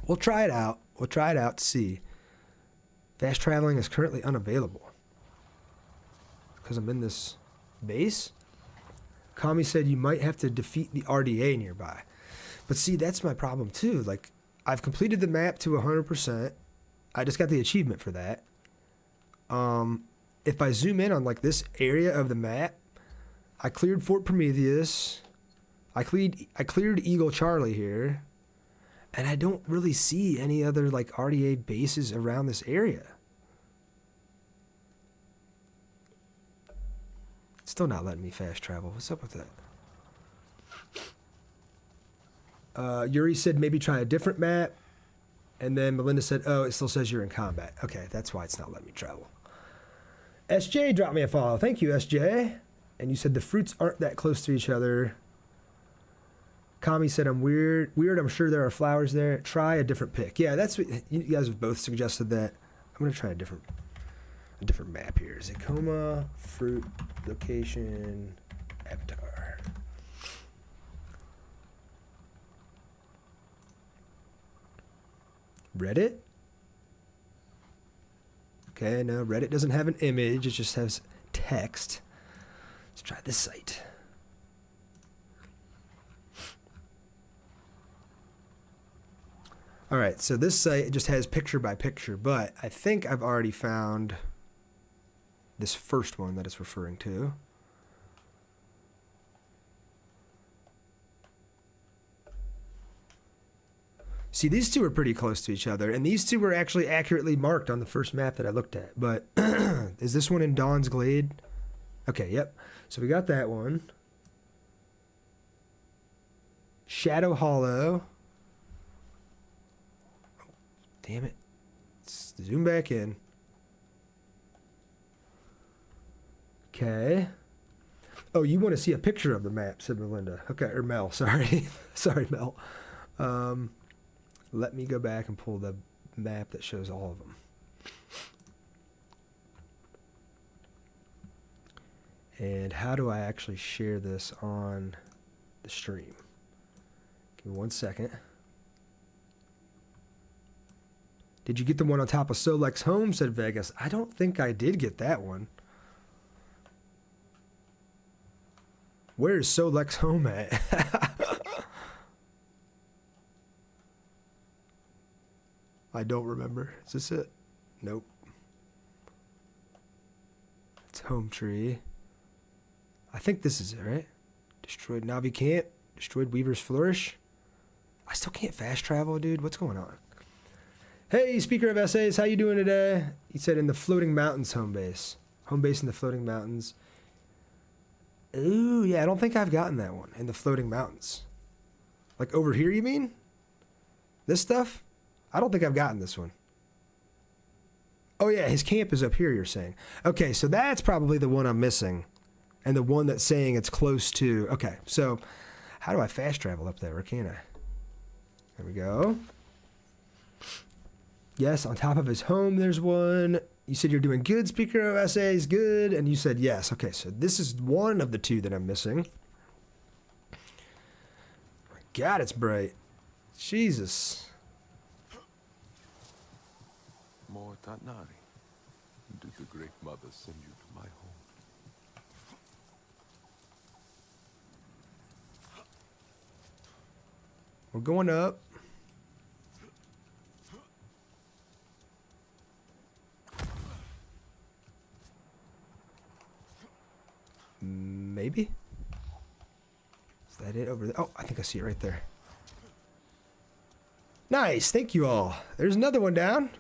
We'll try it out. We'll try it out to see. Fast traveling is currently unavailable. Because I'm in this base. Kami said you might have to defeat the RDA nearby. But see, that's my problem too. Like, I've completed the map to 100%. I just got the achievement for that. If I zoom in on like this area of the map, I cleared Fort Prometheus. I cleared Eagle Charlie here. And I don't really see any other like RDA bases around this area. It's still not letting me fast travel. What's up with that? Yuri said maybe try a different map. And then Melinda said, oh, it still says you're in combat. Okay, that's why it's not letting me travel. SJ dropped me a follow. Thank you, SJ. And you said the fruits aren't that close to each other. Kami said, I'm weird. I'm sure there are flowers there. Try a different pick. Yeah, that's what you guys have both suggested that. I'm going to try a different map here. Zacoma, fruit, location, avatar. Reddit? Okay, no, Reddit doesn't have an image. It just has text. Let's try this site. All right, so this site just has picture by picture, but I think I've already found this first one that it's referring to. See, these two are pretty close to each other, and these two were actually accurately marked on the first map that I looked at, but is this one in Dawn's Glade? Okay, yep. So we got that one. Shadow Hollow. Damn it. Let's zoom back in. Okay. Oh, you want to see a picture of the map, said Melinda. Okay, or Mel, sorry. Sorry, Mel. Let me go back and pull the map that shows all of them. And how do I actually share this on the stream? Give me 1 second. Did you get the one on top of Solek's home, said Vegas. I don't think I did get that one. Where is Solek's home at? I don't remember. Is this it? Nope. It's home tree. I think this is it, right? Destroyed Navi Camp. Destroyed Weaver's Flourish. I still can't fast travel, dude. What's going on? Hey, speaker of essays, how you doing today? He said in the Floating Mountains home base. Home base in the Floating Mountains. Ooh, yeah, I don't think I've gotten that one. In the Floating Mountains. Like over here, you mean? This stuff? I don't think I've gotten this one. Oh, yeah, his camp is up here, you're saying. Okay, so that's probably the one I'm missing. And the one that's saying it's close to... Okay, so how do I fast travel up there? Or can I? There we go. Yes, on top of his home, there's one. You said you're doing good, speaker of essays, good. And you said yes. Okay, so this is one of the two that I'm missing. My God, it's bright. Jesus. More Tanari. Did the Great Mother send you to my home? We're going up. Maybe? Is that it over there? Oh, I think I see it right there. Nice, thank you all. There's another one down.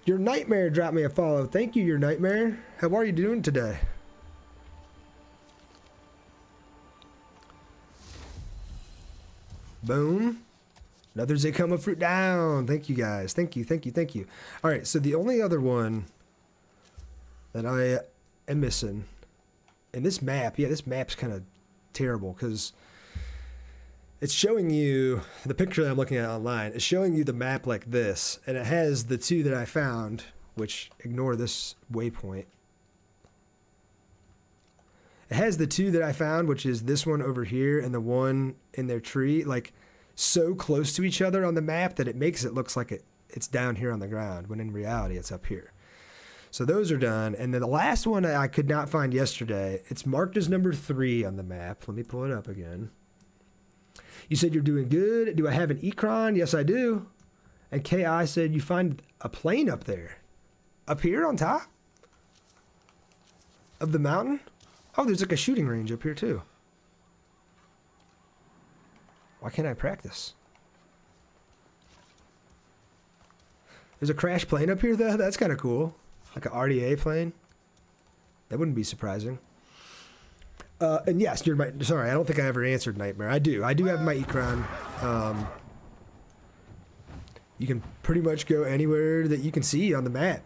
Your Nightmare dropped me a follow. Thank you, Your Nightmare. How are you doing today? Boom. Another Zakoma fruit down. Thank you guys. Thank you, thank you, thank you. All right, so the only other one that I am missing, and this map, yeah, this map's kind of terrible because it's showing you, the picture that I'm looking at online is showing you the map like this, and it has the two that I found, which ignore this waypoint. It has the two that I found, which is this one over here and the one in their tree, like so close to each other on the map that it makes it looks like it's down here on the ground, when in reality it's up here. So those are done. And then the last one I could not find yesterday, it's marked as number 3 on the map. Let me pull it up again. You said you're doing good. Do I have an Ecron? Yes, I do. And KI said you find a plane up there. Up here on top of the mountain? Oh, there's like a shooting range up here too. Why can't I practice? There's a crash plane up here though. That's kind of cool. Like an RDA plane. That wouldn't be surprising. And yes, you're my, sorry, I don't think I ever answered Nightmare. I do have my Ecron. You can pretty much go anywhere that you can see on the map.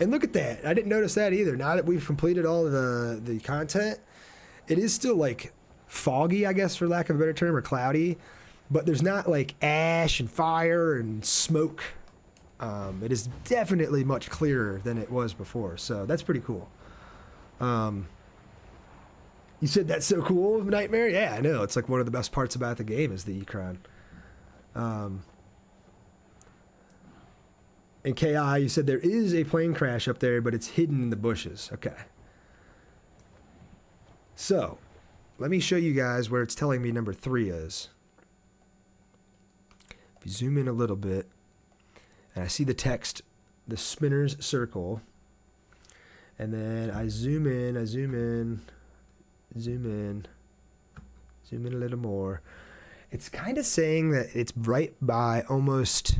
And look at that. I didn't notice that either. Now that we've completed all of the content, it is still like foggy, I guess, for lack of a better term, or cloudy. But there's not like ash and fire and smoke. It is definitely much clearer than it was before. So that's pretty cool. You said that's so cool, Nightmare? Yeah, I know. It's like one of the best parts about the game is the Ecron. And KI, you said there is a plane crash up there, but it's hidden in the bushes. Okay. So, let me show you guys where it's telling me number 3 is. If you zoom in a little bit, and I see the text, the spinner's circle, and then I zoom in a little more. It's kind of saying that it's right by almost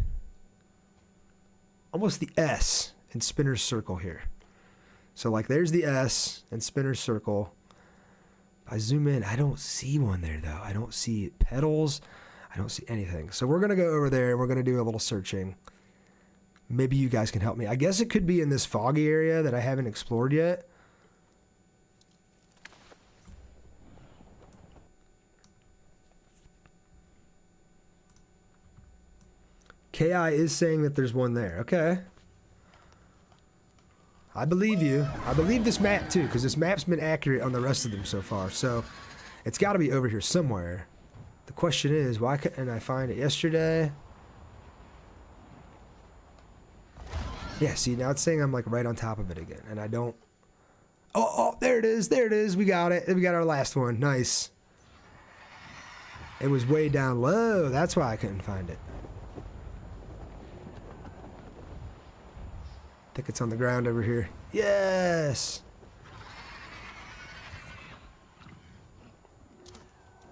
the S in spinner's circle here. So like there's the S in spinner's circle. If I zoom in, I don't see one there though. I don't see petals. I don't see anything. So we're going to go over there and we're going to do a little searching. Maybe you guys can help me. I guess it could be in this foggy area that I haven't explored yet. KI is saying that there's one there. Okay. I believe you. I believe this map too, because this map's been accurate on the rest of them so far. So it's got to be over here somewhere. The question is, why couldn't I find it yesterday? Yeah, see, now it's saying I'm like right on top of it again, and I don't... Oh, there it is. There it is. We got it. We got our last one. Nice. It was way down low. That's why I couldn't find it. I think it's on the ground over here. Yes!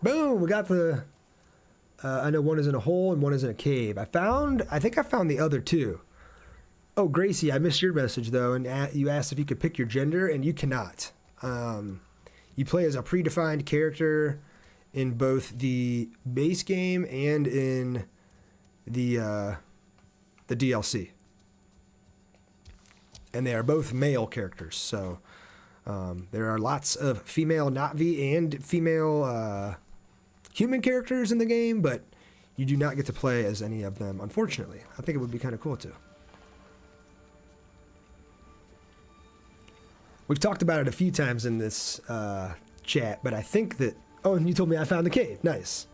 Boom! We got the... I know one is in a hole and one is in a cave. I think I found the other two. Oh, Gracie, I missed your message, though, and you asked if you could pick your gender, and you cannot. You play as a predefined character in both the base game and in the DLC. And they are both male characters, so there are lots of female Na'vi and female human characters in the game, but you do not get to play as any of them, unfortunately. I think it would be kind of cool, too. We've talked about it a few times in this chat, but I think that... Oh, and you told me I found the cave. Nice.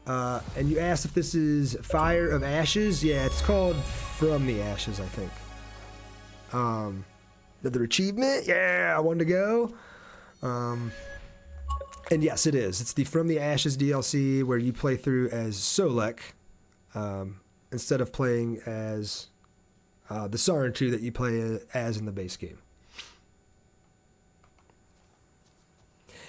And you asked if this is Fire of Ashes. Yeah, it's called From the Ashes, I think. Another achievement. Yeah, I wanted to go. And yes, it is. It's the From the Ashes DLC where you play through as Solek instead of playing as the Sarentu that you play as in the base game.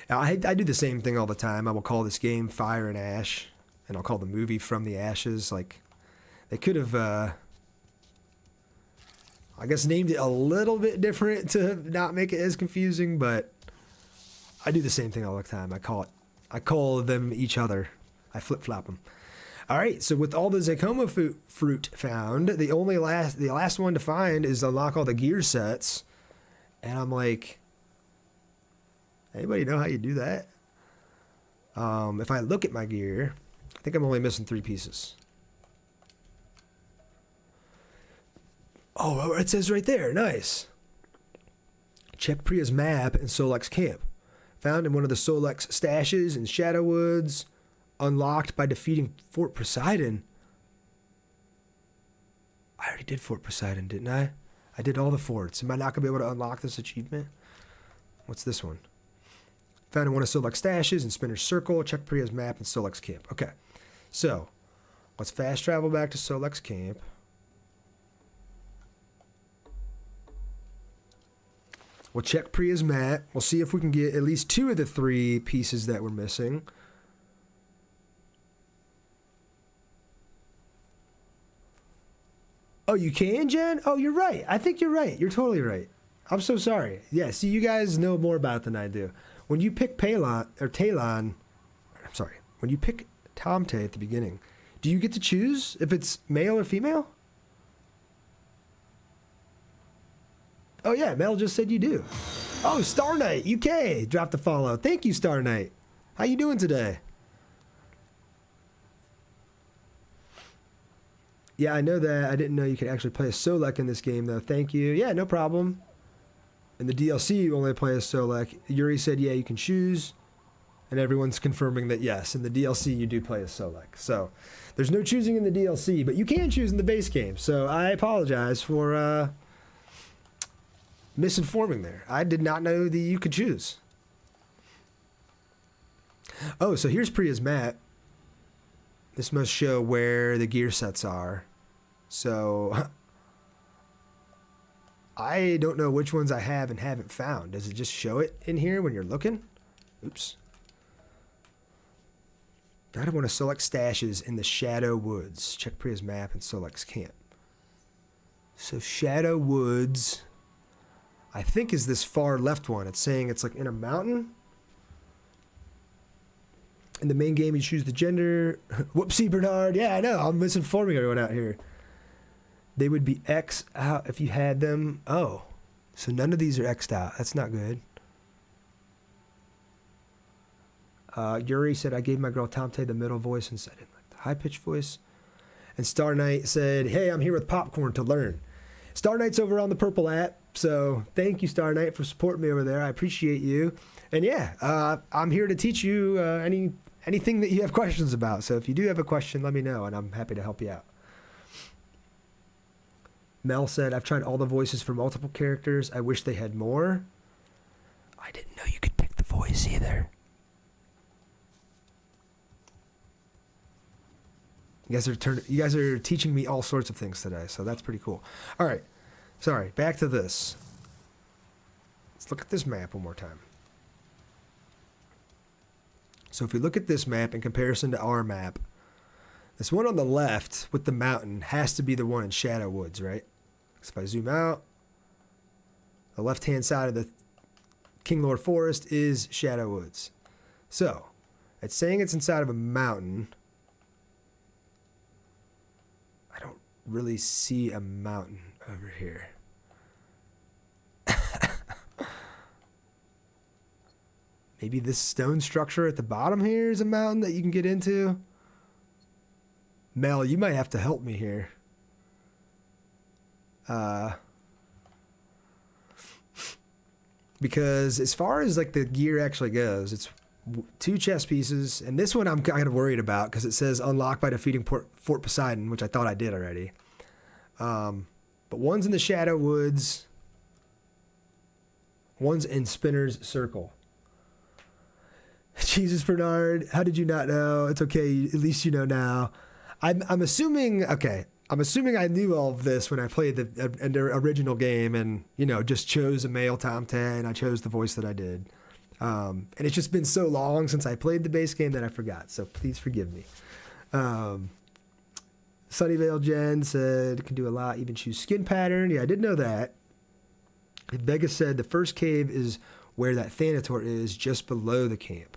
Now, I do the same thing all the time. I will call this game Fire and Ash, and I'll call the movie From the Ashes. Like, they could have, I guess, named it a little bit different to not make it as confusing, but I do the same thing all the time. I call them each other. I flip-flop them. All right, so with all the Zakoma fruit found, the last one to find is unlock all the gear sets. And I'm like, anybody know how you do that? If I look at my gear, I think I'm only missing 3 pieces. Oh, it says right there. Nice. Check Priya's map and Solek's camp. Found in one of the Solek's stashes in Shadowwoods. Unlocked by defeating Fort Poseidon. I already did Fort Poseidon, didn't I? I did all the forts. Am I not going to be able to unlock this achievement? What's this one? Found in one of Solek's stashes in Spinner's Circle. Check Priya's map and Solek's camp. Okay. So, let's fast travel back to Solek's camp. We'll check Priya's map. We'll see if we can get at least 2 of the 3 pieces that we're missing. Oh, you can, Jen? Oh, you're right. I think you're right. You're totally right. I'm so sorry. Yeah, see, you guys know more about it than I do. When you pick Talon, when you pick Tomte at the beginning, do you get to choose if it's male or female? Oh, yeah, Mel just said you do. Oh, Star Knight, UK, dropped a follow. Thank you, Star Knight. How you doing today? Yeah, I know that. I didn't know you could actually play as Solek in this game, though. Thank you. Yeah, no problem. In the DLC, you only play as Solek. Yuri said, yeah, you can choose. And everyone's confirming that, yes, in the DLC, you do play as Solek. So, there's no choosing in the DLC, but you can choose in the base game. So, I apologize for misinforming there. I did not know that you could choose. Oh, so here's Priya's map. This must show where the gear sets are. So, I don't know which ones I have and haven't found. Does it just show it in here when you're looking? Oops. Gotta want to select stashes in the Shadow Woods. Check Priya's map and Solek's camp. So, Shadow Woods, I think, is this far left one. It's saying it's like in a mountain. In the main game, you choose the gender. Whoopsie, Bernard. Yeah, I know. I'm misinforming everyone out here. They would be X'd out if you had them. Oh, so none of these are X'd out. That's not good. Yuri said, I gave my girl Tomte the middle voice and said it like the high-pitched voice. And Star Knight said, hey, I'm here with Popcorn to learn. Star Knight's over on the Purple app, so thank you, Star Knight, for supporting me over there. I appreciate you. And yeah, I'm here to teach you anything that you have questions about. So if you do have a question, let me know, and I'm happy to help you out. Mel said, I've tried all the voices for multiple characters. I wish they had more. I didn't know you could pick the voice either. You guys are teaching me all sorts of things today, so that's pretty cool. All right. Sorry, back to this. Let's look at this map one more time. So if we look at this map in comparison to our map, this one on the left with the mountain has to be the one in Shadow Woods, right? So if I zoom out, the left-hand side of the King Lord Forest is Shadow Woods. So, it's saying it's inside of a mountain. I don't really see a mountain over here. Maybe this stone structure at the bottom here is a mountain that you can get into. Mel, you might have to help me here. Because as far as like the gear actually goes, it's 2 chest pieces, and this one I'm kind of worried about because it says unlocked by defeating Fort Poseidon, which I thought I did already. But one's in the Shadow Woods, one's in Spinner's Circle. Jesus, Bernard, how did you not know? It's okay. At least you know now. I'm assuming, okay, I'm assuming I knew all of this when I played the original game and, you know, just chose a male Tom Tay and I chose the voice that I did. And it's just been so long since I played the base game that I forgot. So please forgive me. Sunnyvale Jen said, can do a lot, even choose skin pattern. Yeah, I did know that. Vega said the first cave is where that Thanator is, just below the camp.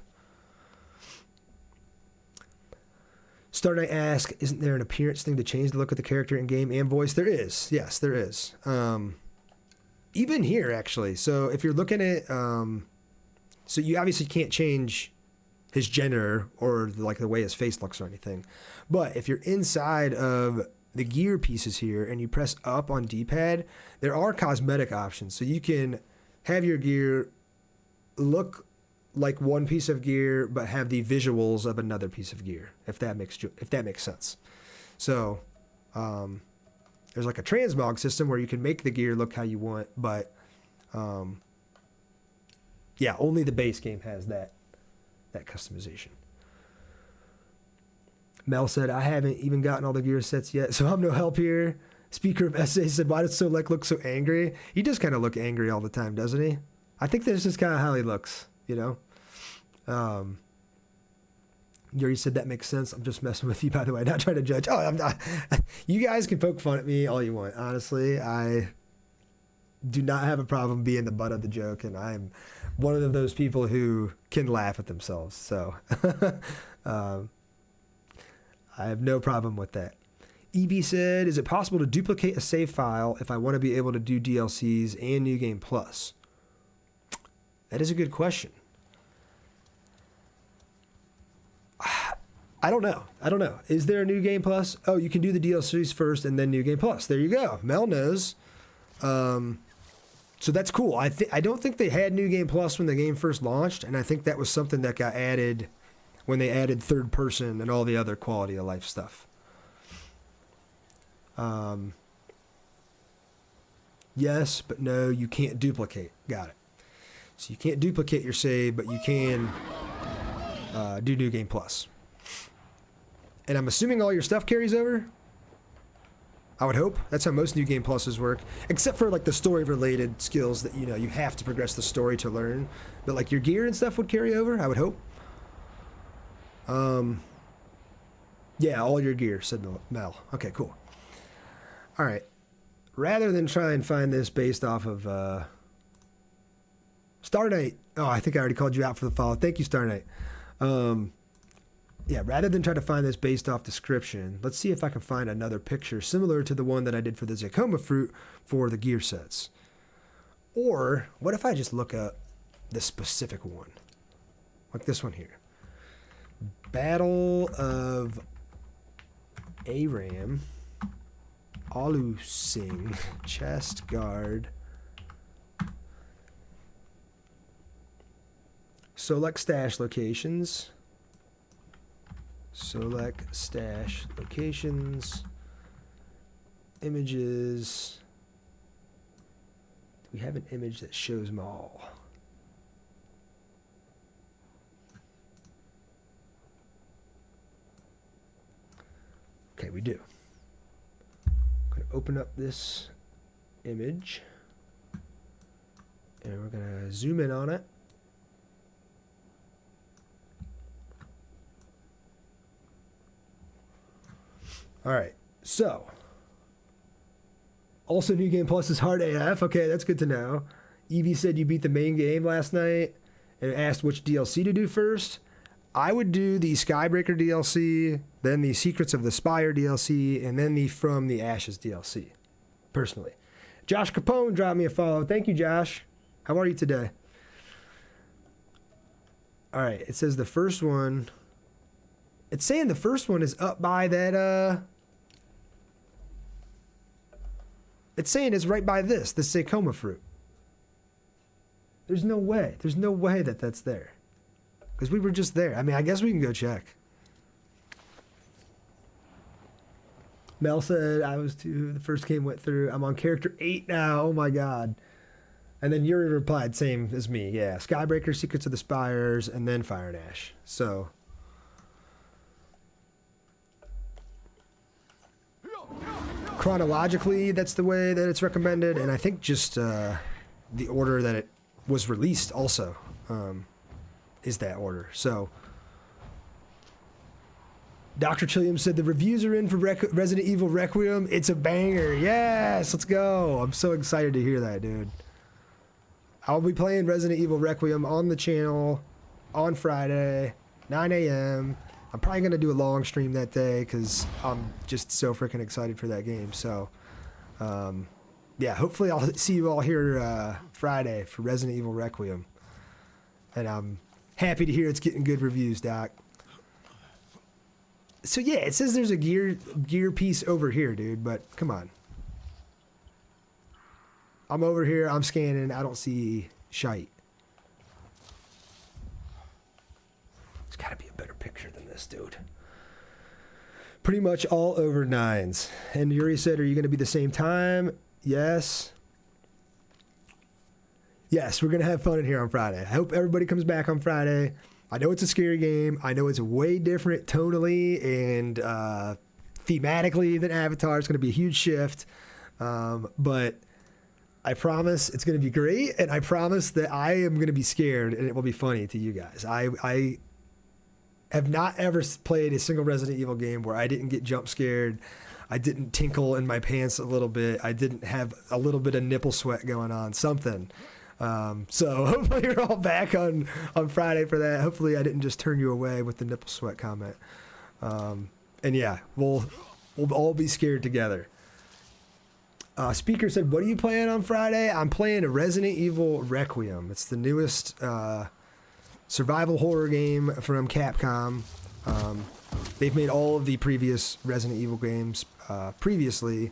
Star Knight asks, isn't there an appearance thing to change the look of the character in game and voice? There is. Yes, there is. Even here, actually. So if you're looking at... so you obviously can't change his gender or like the way his face looks or anything. But if you're inside of the gear pieces here and you press up on D-pad, there are cosmetic options. So you can have your gear look like one piece of gear but have the visuals of another piece of gear, if that makes sense. So there's like a transmog system where you can make the gear look how you want, but yeah, only the base game has that customization. Mel said, I haven't even gotten all the gear sets yet, so I'm no help here. Speaker of SA said, why does Solek look so angry? He does kind of look angry all the time, doesn't he? I think that's just kind of how he looks, you know? Yuri said that makes sense. I'm just messing with you, by the way, not trying to judge. Oh, I'm not. You guys can poke fun at me all you want. Honestly, I do not have a problem being the butt of the joke, and I'm one of those people who can laugh at themselves. So I have no problem with that. Evie said, is it possible to duplicate a save file if I want to be able to do DLCs and New Game Plus? That is a good question. I don't know. Is there a New Game Plus? Oh, you can do the DLCs first and then New Game Plus. There you go. Mel knows. So that's cool. I don't think they had New Game Plus when the game first launched, and I think that was something that got added when they added third person and all the other quality of life stuff. Yes, but no, you can't duplicate. Got it. So you can't duplicate your save, but you can do New Game Plus. And I'm assuming all your stuff carries over? I would hope. That's how most New Game Pluses work. Except for like the story-related skills that, you know, you have to progress the story to learn. But like your gear and stuff would carry over, I would hope. Yeah, all your gear, said Mel. Okay, cool. All right. Rather than try and find this based off of Star Knight. Oh, I think I already called you out for the follow. Thank you, Star Knight. Yeah, rather than try to find this based off description, let's see if I can find another picture similar to the one that I did for the Zakoma fruit for the gear sets. Or what if I just look up the specific one? Like this one here. Battle of Aram, Alusing, chest guard. Select stash locations. Select stash locations. Images. Do we have an image that shows them all? Okay, we do. I'm going to open up this image. And we're going to zoom in on it. All right, so also New Game Plus is hard AF. Okay, that's good to know. Evie said you beat the main game last night and asked which DLC to do first. I would do the Skybreaker DLC, then the Secrets of the Spire DLC, and then the From the Ashes DLC, personally. Josh Capone dropped me a follow. Thank you, Josh. How are you today? All right, it says the first one. It's saying the first one is up by that, it's saying it's right by this Sakoma fruit. There's no way. There's no way that that's there. Because we were just there. I mean, I guess we can go check. Mel said, I was too. The first game went through. I'm on character 8 now. Oh my God. And then Yuri replied, same as me. Yeah, Skybreaker, Secrets of the Spires, and then Fire and Ash. So chronologically, that's the way that it's recommended, and I think just the order that it was released also is that order. So Dr. Chilliam said the reviews are in for Resident Evil Requiem. It's a banger. Yes, let's go. I'm so excited to hear that, dude. I'll be playing Resident Evil Requiem on the channel on Friday, 9 a.m. I'm probably going to do a long stream that day because I'm just so freaking excited for that game. So, yeah, hopefully I'll see you all here Friday for Resident Evil Requiem. And I'm happy to hear it's getting good reviews, Doc. So, yeah, it says there's a gear piece over here, dude, but come on. I'm over here, I'm scanning, I don't see shite. There's gotta be a better picture than this, dude. Pretty much all over 9s. And Yuri said, are you gonna be the same time? Yes. Yes, we're gonna have fun in here on Friday. I hope everybody comes back on Friday. I know it's a scary game. I know it's way different tonally and thematically than Avatar. It's gonna be a huge shift. But I promise it's going to be great, and I promise that I am going to be scared, and it will be funny to you guys. I have not ever played a single Resident Evil game where I didn't get jump scared, I didn't tinkle in my pants a little bit, I didn't have a little bit of nipple sweat going on, something. So hopefully you're all back on Friday for that. Hopefully I didn't just turn you away with the nipple sweat comment. And yeah, we'll all be scared together. Speaker said, what are you playing on Friday? I'm playing a Resident Evil Requiem. It's the newest survival horror game from Capcom. They've made all of the previous Resident Evil games previously.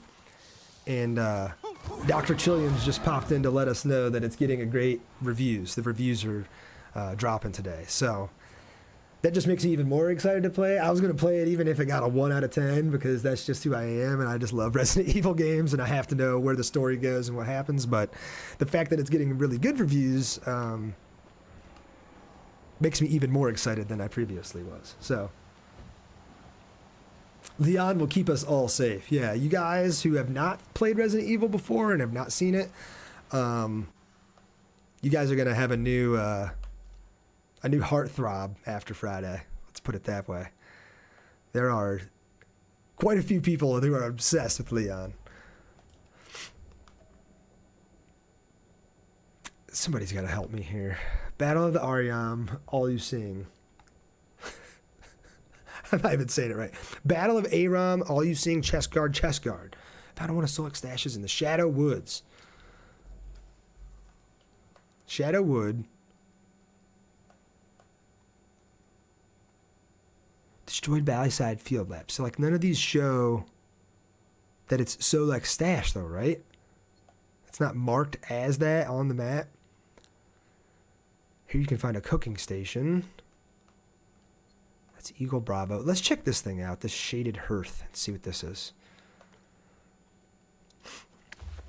And Dr. Chilliams just popped in to let us know that it's getting a great reviews. The reviews are dropping today. So that just makes me even more excited to play. I was going to play it even if it got a 1 out of 10 because that's just who I am, and I just love Resident Evil games, and I have to know where the story goes and what happens. But the fact that it's getting really good reviews makes me even more excited than I previously was. So Leon will keep us all safe. Yeah, you guys who have not played Resident Evil before and have not seen it, you guys are going to have a new heartthrob after Friday. Let's put it that way. There are quite a few people who are obsessed with Leon. Somebody's got to help me here. Battle of the Aryam, all you sing. I'm not even saying it right. Battle of Aram, all you sing, chest guard, chest guard. Found one of Solix stashes in the Shadow Woods. Shadow Wood. Destroyed Valleyside Field Lab. So, like, none of these show that it's Solix stash, though, right? It's not marked as that on the map. Here you can find a cooking station. That's Eagle Bravo. Let's check this thing out, this shaded hearth, and see what this is.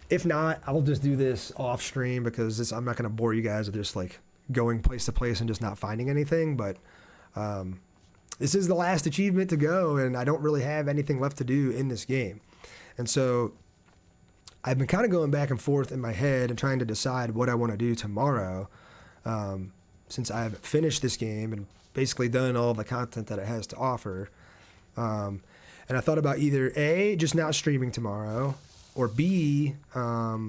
If not, I'll just do this off stream because I'm not going to bore you guys with just, like, going place to place and just not finding anything, but this is the last achievement to go, and I don't really have anything left to do in this game. And so I've been kind of going back and forth in my head and trying to decide what I want to do tomorrow, since I've finished this game and basically done all the content that it has to offer. And I thought about either A, just not streaming tomorrow, or B,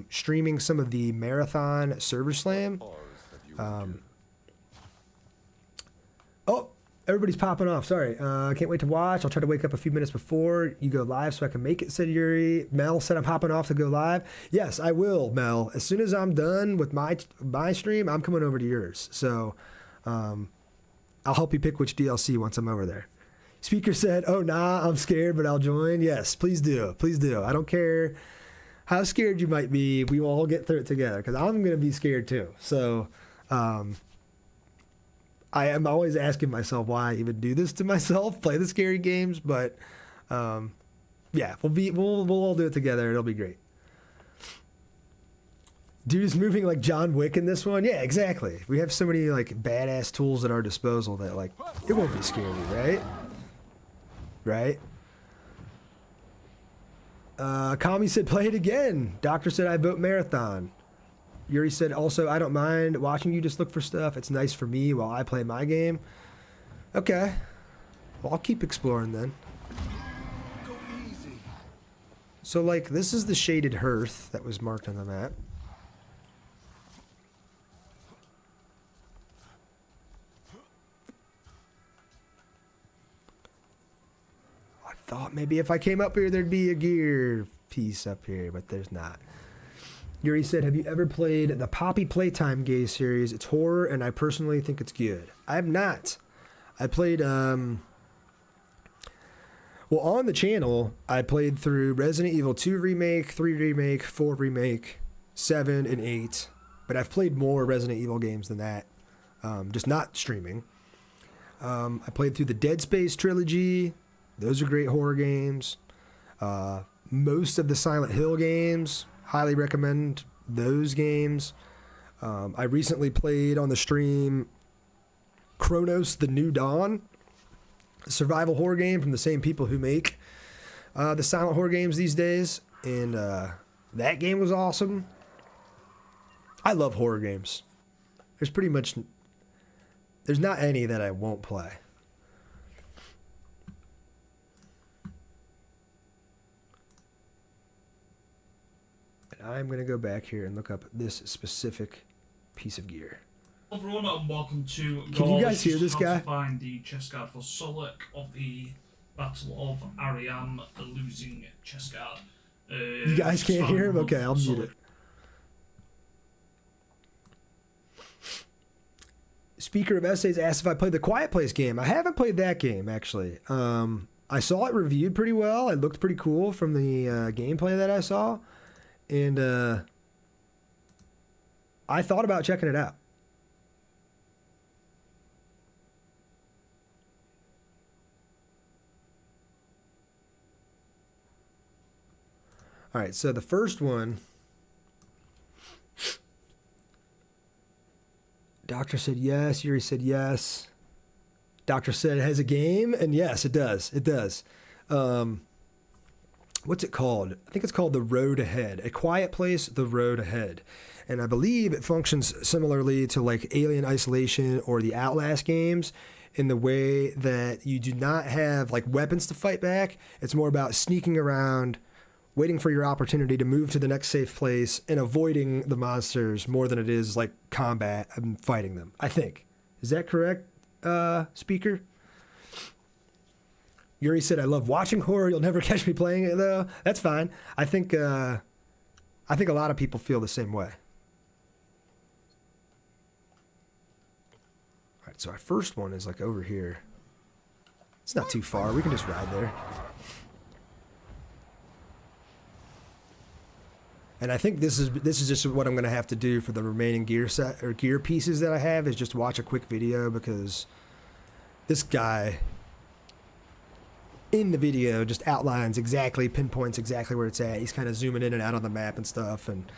streaming some of the Marathon Server Slam. Oh, everybody's popping off. Sorry. I can't wait to watch. I'll try to wake up a few minutes before you go live so I can make it, said Yuri. Mel said I'm hopping off to go live. Yes, I will, Mel. As soon as I'm done with my stream, I'm coming over to yours. So I'll help you pick which DLC once I'm over there. Speaker said, oh, nah, I'm scared, but I'll join. Yes, please do. Please do. I don't care how scared you might be. We will all get through it together because I'm going to be scared too. So I am always asking myself why I even do this to myself, play the scary games. But yeah, we'll all do it together. It'll be great. Dude is moving like John Wick in this one. Yeah, exactly. We have so many like badass tools at our disposal that like it won't be scary, right? Right? Kami said play it again. Doctor said I vote marathon. Yuri said also I don't mind watching you just look for stuff. It's nice for me while I play my game. Okay. Well, I'll keep exploring then. Go easy. So like this is the shaded hearth that was marked on the map. Thought maybe if I came up here there'd be a gear piece up here, but there's not. Yuri said, have you ever played the Poppy Playtime Gaze series? It's horror and I personally think it's good. I have not. I played well on the channel I played through Resident Evil 2 Remake, 3 Remake, 4 Remake, 7 and 8, but I've played more Resident Evil games than that. Just not streaming. I played through the Dead Space trilogy. Those are great horror games. Most of the Silent Hill games, highly recommend those games. I recently played on the stream Chronos: The New Dawn, a survival horror game from the same people who make the silent horror games these days. And that game was awesome. I love horror games. There's not any that I won't play. I'm going to go back here and look up this specific piece of gear. Everyone, and welcome to Can you guys hear this how guy? to find the chest guard for Solek of the Battle of Ariam, the losing chest guard. You guys can't hear him? Okay, I'll mute it. Speaker of Essays asked if I played the Quiet Place game. I haven't played that game, actually. I saw it reviewed pretty well. It looked pretty cool from the gameplay that I saw. And I thought about checking it out. All right, so the first one, Doctor said yes, Yuri said yes. Doctor said it has a game, and yes, it does. It does. What's it called? I think it's called The Road Ahead. A Quiet Place, The Road Ahead. And I believe it functions similarly to like Alien Isolation or the Outlast games in the way that you do not have like weapons to fight back. It's more about sneaking around, waiting for your opportunity to move to the next safe place and avoiding the monsters more than it is like combat and fighting them, I think. Is that correct, speaker? Yuri said, I love watching horror. You'll never catch me playing it, though. That's fine. I think a lot of people feel the same way. All right, so our first one is like over here. It's not too far. We can just ride there. And I think this is just what I'm going to have to do for the remaining gear set or gear pieces that I have is just watch a quick video because this guy in the video just outlines exactly, pinpoints exactly where it's at. He's kind of zooming in and out on the map and stuff and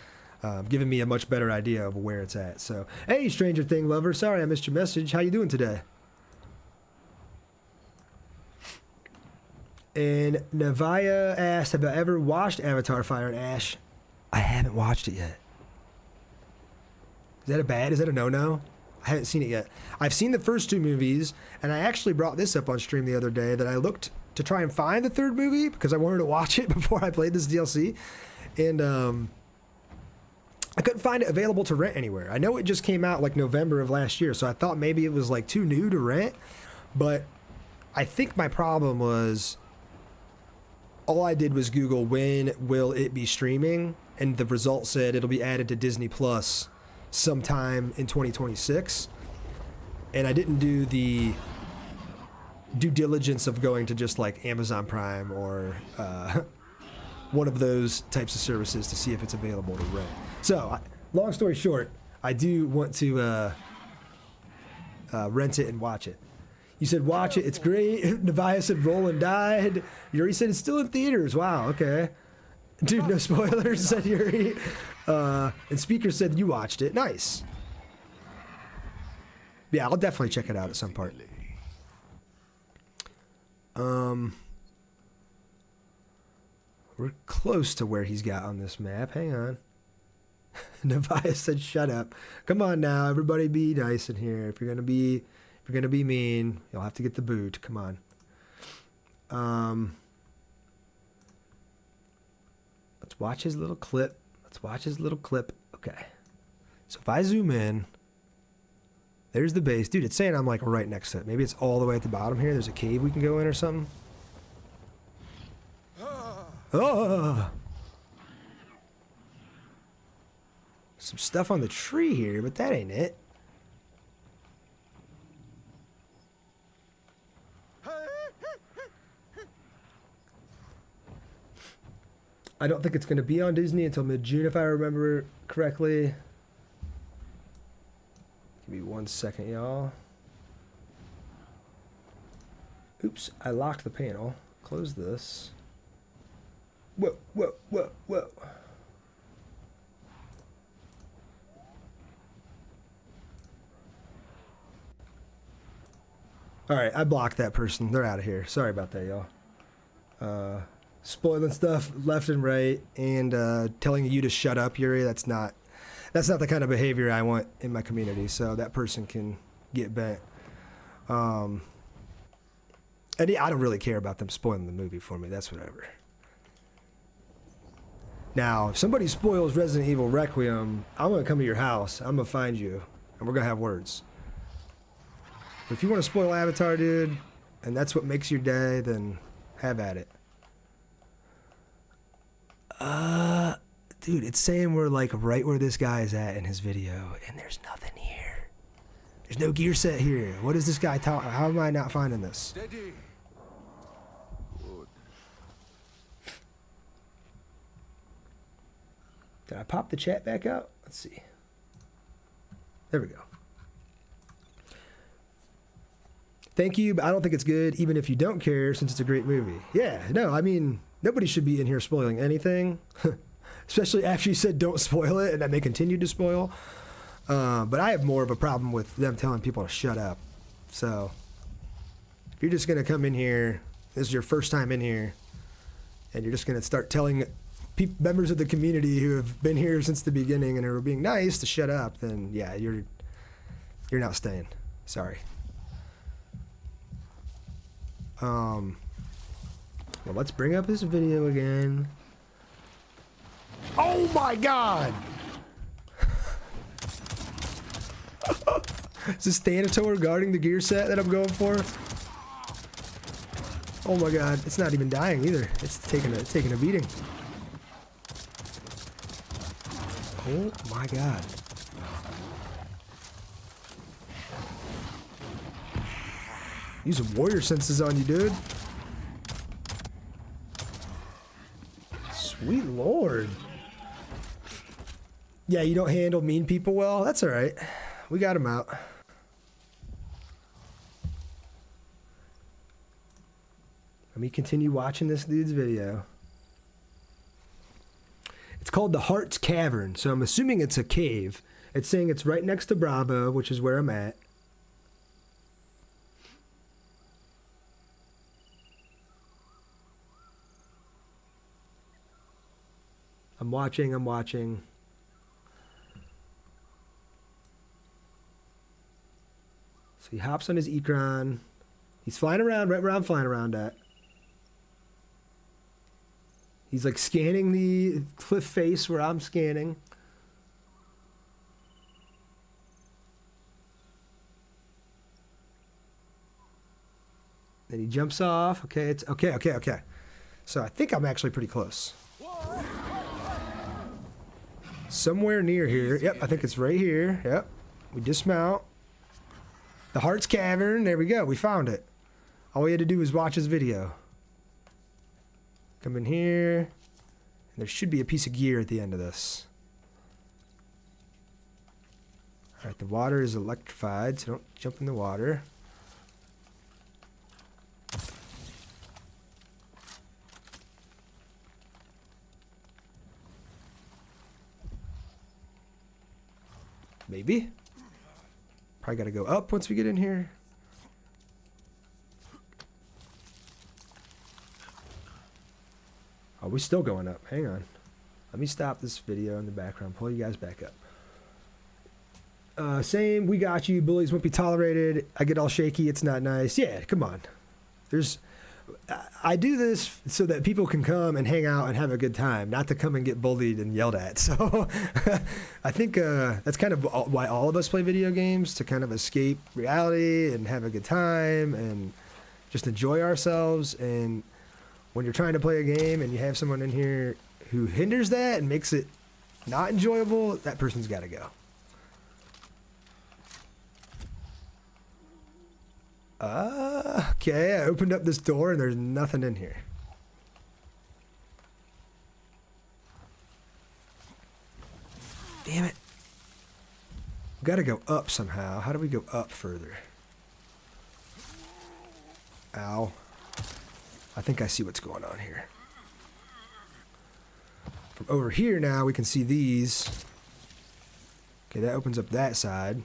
giving me a much better idea of where it's at. So, hey, Stranger Thing lover, sorry I missed your message. How you doing today? And Navaya asked, have I ever watched Avatar Fire and Ash? I haven't watched it yet. Is that a bad? Is that a no-no? I haven't seen it yet. I've seen the first two movies, and I actually brought this up on stream the other day that I looked to try and find the third movie because I wanted to watch it before I played this DLC. And I couldn't find it available to rent anywhere. I know it just came out like November of last year, so I thought maybe it was like too new to rent. But I think my problem was all I did was Google when will it be streaming, and the result said it'll be added to Disney Plus sometime in 2026. And I didn't do the due diligence of going to just like Amazon Prime or one of those types of services to see if it's available to rent. So, long story short, I do want to rent it and watch it. You said watch it, it's great. Navaya said Roland died. Yuri said it's still in theaters. Wow, okay. Dude, no spoilers, said Yuri. And Speaker said you watched it. Nice. Yeah, I'll definitely check it out at some part. We're close to where he's got on this map. Hang on. Navia said, "Shut up." Come on now, everybody, be nice in here. If you're gonna be mean, you'll have to get the boot. Come on. Let's watch his little clip. Okay. So if I zoom in, there's the base. Dude, it's saying I'm like right next to it. Maybe it's all the way at the bottom here. There's a cave we can go in or something. Oh! Some stuff on the tree here, but that ain't it. I don't think it's going to be on Disney until mid-June, if I remember correctly. Give me 1 second, y'all. Oops, I locked the panel. Close this. Whoa, whoa, whoa, whoa. Alright, I blocked that person. They're out of here. Sorry about that, y'all. Spoiling stuff left and right, and telling you to shut up, Yuri. That's not the kind of behavior I want in my community, so that person can get bent. And yeah, I don't really care about them spoiling the movie for me. That's whatever. Now, if somebody spoils Resident Evil Requiem, I'm going to come to your house, I'm going to find you, and we're going to have words. But if you want to spoil Avatar, dude, and that's what makes your day, then have at it. Dude, it's saying we're like right where this guy is at in his video, and there's nothing here. There's no gear set here. What is this guy talking? How am I not finding this? Steady. Good. Did I pop the chat back out? Let's see. There we go. Thank you, but I don't think it's good, even if you don't care, since it's a great movie. Yeah, no, I mean, nobody should be in here spoiling anything. Especially after you said don't spoil it, and then they continued to spoil. But I have more of a problem with them telling people to shut up. So, if you're just going to come in here, this is your first time in here, and you're just going to start telling members of the community who have been here since the beginning and are being nice to shut up, then yeah, you're not staying. Sorry. Well, let's bring up this video again. Oh my god! Is this Thanator guarding the gear set that I'm going for? Oh my god, it's not even dying either. It's taking a beating. Oh my god. Using warrior senses on you, dude. Sweet lord. Yeah, you don't handle mean people well? That's alright. We got him out. Let me continue watching this dude's video. It's called the Heart's Cavern, so I'm assuming it's a cave. It's saying it's right next to Bravo, which is where I'm at. I'm watching. So he hops on his Ecron. He's flying around right where I'm flying around at. He's like scanning the cliff face where I'm scanning. Then he jumps off. Okay, it's okay. So I think I'm actually pretty close. Somewhere near here. Yep, I think it's right here. Yep. We dismount. The Heart's Cavern. There we go. We found it. All we had to do was watch his video. Come in here. And there should be a piece of gear at the end of this. Alright, the water is electrified, so don't jump in the water. Maybe. Probably got to go up once we get in here. Are we still going up? Hang on. Let me stop this video in the background. Pull you guys back up. Same. We got you. Bullies won't be tolerated. I get all shaky. It's not nice. Yeah, come on. I do this so that people can come and hang out and have a good time, not to come and get bullied and yelled at. So I think that's kind of why all of us play video games, to kind of escape reality and have a good time and just enjoy ourselves. And when you're trying to play a game and you have someone in here who hinders that and makes it not enjoyable, that person's got to go. Okay, I opened up this door and there's nothing in here. Damn it. We gotta go up somehow. How do we go up further? Ow. I think I see what's going on here. From over here now, we can see these. Okay, that opens up that side.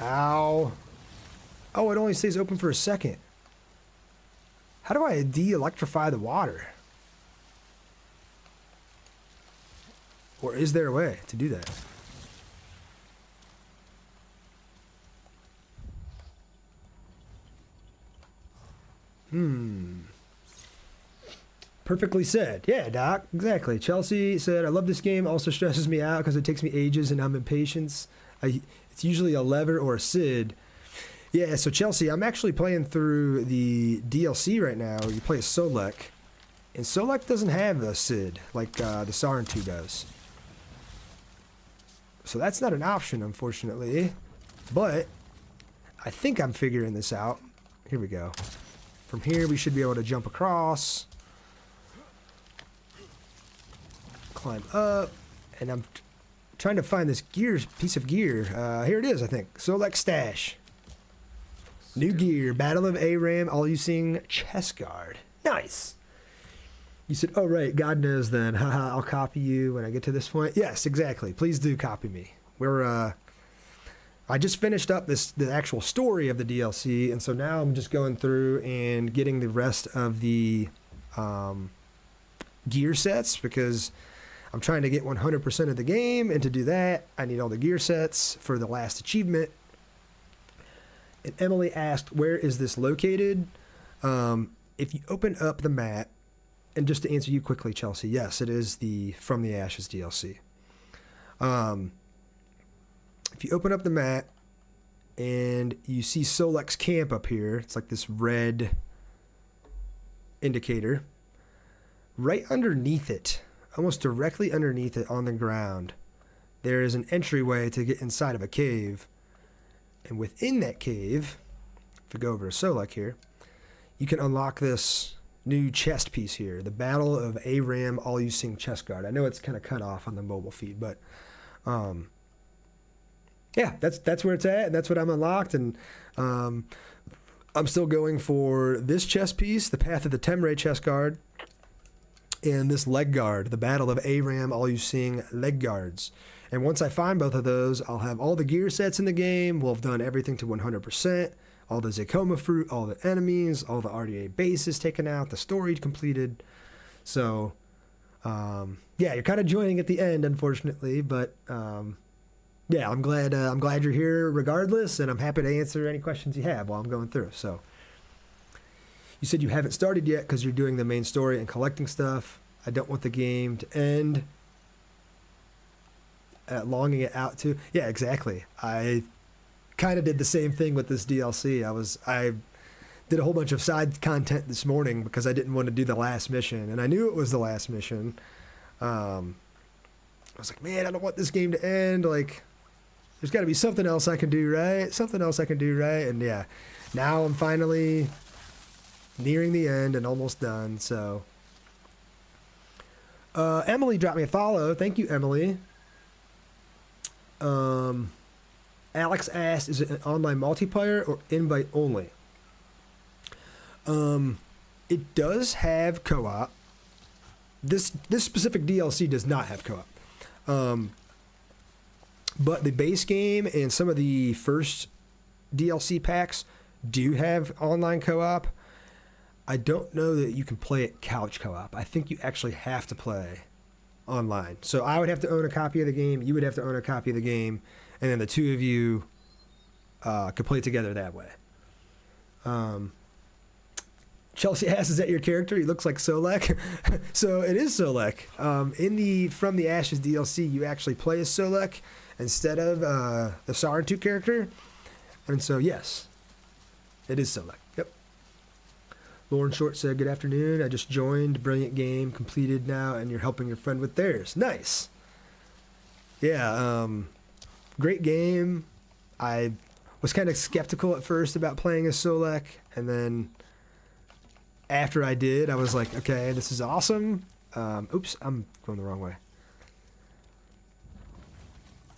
Ow. Oh, it only stays open for a second. How do I de-electrify the water? Or is there a way to do that? Perfectly said. Yeah, Doc. Exactly. Chelsea said, I love this game. Also stresses me out because it takes me ages and I'm impatient. It's usually a lever or a Sid. Yeah, so Chelsea, I'm actually playing through the DLC right now. You play as Solek. And Solek doesn't have a Sid like the Sarin 2 does. So that's not an option, unfortunately. But I think I'm figuring this out. Here we go. From here, we should be able to jump across. Climb up. And I'm trying to find this piece of gear. Here it is, I think. Solek Stash. New gear. Battle of Aram, all-using chest guard. Nice. You said, oh, right. God knows then. Haha, I'll copy you when I get to this point. Yes, exactly. Please do copy me. I just finished up the actual story of the DLC, and so now I'm just going through and getting the rest of the gear sets because I'm trying to get 100% of the game, and to do that, I need all the gear sets for the last achievement. And Emily asked, where is this located? If you open up the map, and just to answer you quickly, Chelsea, yes, it is the From the Ashes DLC. If you open up the map and you see Solek's camp up here, it's like this red indicator. Right underneath it, almost directly underneath it on the ground, there is an entryway to get inside of a cave. And within that cave, if we go over to Solek here, you can unlock this new chest piece here, the Battle of Aram all-using chest guard. I know it's kind of cut off on the mobile feed, but yeah, that's where it's at, and that's what I'm unlocked. And I'm still going for this chest piece, the Path of the Temray chest guard, and this leg guard, the Battle of Aram all-using leg guards. And once I find both of those, I'll have all the gear sets in the game. We'll have done everything to 100%. All the Zakoma fruit, all the enemies, all the RDA bases taken out, the story completed. So, yeah, you're kind of joining at the end, unfortunately. But, yeah, I'm glad you're here regardless. And I'm happy to answer any questions you have while I'm going through. So, you said you haven't started yet because you're doing the main story and collecting stuff. I don't want the game to end. Longing it out to. Yeah, exactly. I kind of did the same thing with this DLC. I did a whole bunch of side content this morning because I didn't want to do the last mission, and I knew it was the last mission. I was like, man, I don't want this game to end. Like, there's got to be something else I can do, right? Something else I can do, right? And yeah, now I'm finally nearing the end and almost done. So, Emily dropped me a follow. Thank you, Emily. Alex asked, is it an online multiplayer or invite only? It does have co-op. This specific DLC does not have co-op. But the base game and some of the first DLC packs do have online co-op. I don't know that you can play it couch co-op. I think you actually have to play online. So I would have to own a copy of the game. You would have to own a copy of the game. And then the two of you could play together that way. Chelsea asks, is that your character? He looks like Solek. So it is Solek. In the From the Ashes DLC, you actually play as Solek instead of the Sarin 2 character. And so, yes, it is Solek. Yep. Lauren Short said, good afternoon. I just joined. Brilliant game. Completed now, and you're helping your friend with theirs. Nice. Yeah, great game. I was kind of skeptical at first about playing as Solek, and then after I did, I was like, okay, this is awesome. Oops, I'm going the wrong way.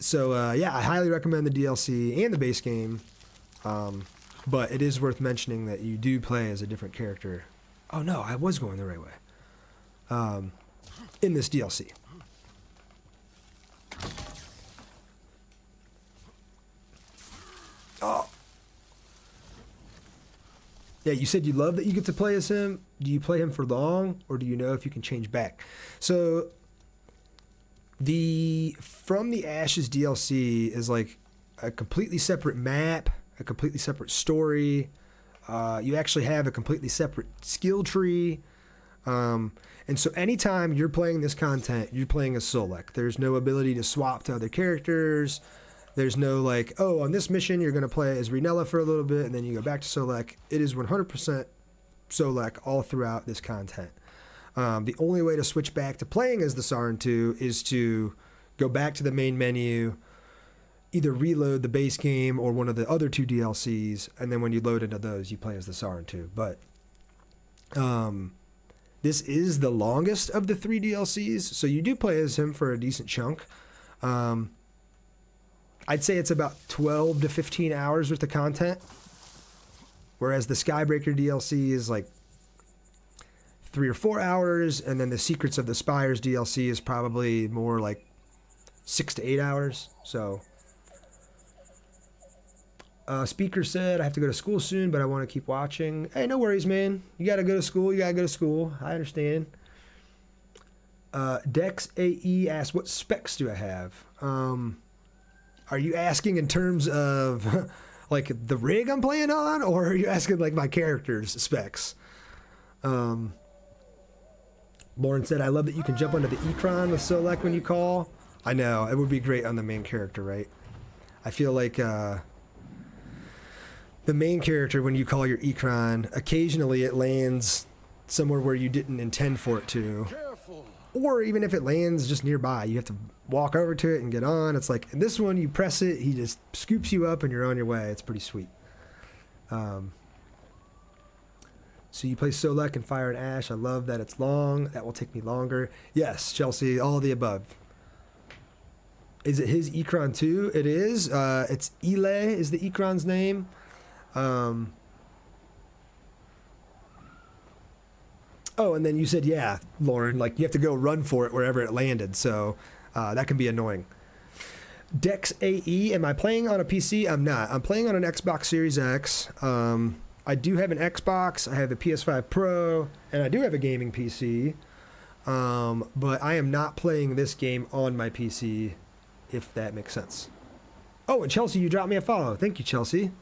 So, yeah, I highly recommend the DLC and the base game. But it is worth mentioning that you do play as a different character. Oh, no, I was going the right way. In this DLC. Oh. Yeah, you said you love that you get to play as him. Do you play him for long, or do you know if you can change back? So, the From the Ashes DLC is like a completely separate map, a completely separate story. You actually have a completely separate skill tree. And so anytime you're playing this content, you're playing as Solek. There's no ability to swap to other characters. There's no like, oh, on this mission, you're going to play as Renella for a little bit, and then you go back to Solek. It is 100% Solek all throughout this content. The only way to switch back to playing as the Sarin 2 is to go back to the main menu, either reload the base game or one of the other two DLCs, and then when you load into those, you play as the Sarin 2. But this is the longest of the 3 DLCs, so you do play as him for a decent chunk. I'd say it's about 12 to 15 hours worth of content, whereas the Skybreaker DLC is like 3 or 4 hours, and then the Secrets of the Spires DLC is probably more like 6 to 8 hours. So, Speaker said, I have to go to school soon, but I want to keep watching. Hey, no worries, man. You got to go to school. You got to go to school. I understand. Dex AE asked, what specs do I have? Are you asking in terms of like the rig I'm playing on, or are you asking like my character's specs? Lauren said, I love that you can jump onto the Ekron with Solek when you call. I know, it would be great on the main character, right? I feel like the main character, when you call your Ekron, occasionally it lands somewhere where you didn't intend for it to. Careful. Or even if it lands just nearby, you have to walk over to it and get on. It's like, in this one, you press it, he just scoops you up and you're on your way. It's pretty sweet. So you play Solek and Fire and Ash. I love that it's long. That will take me longer. Yes, Chelsea, all of the above. Is it his Ekron too? It is. It's Ile is the Ekron's name. Oh, and then you said, yeah, Lauren, like you have to go run for it wherever it landed. So that can be annoying. Dex AE, am I playing on a PC? I'm not. I'm playing on an Xbox Series X. I do have an Xbox. I have a PS5 Pro, and I do have a gaming PC. But I am not playing this game on my PC, if that makes sense. Oh, and Chelsea, you dropped me a follow. Thank you, Chelsea.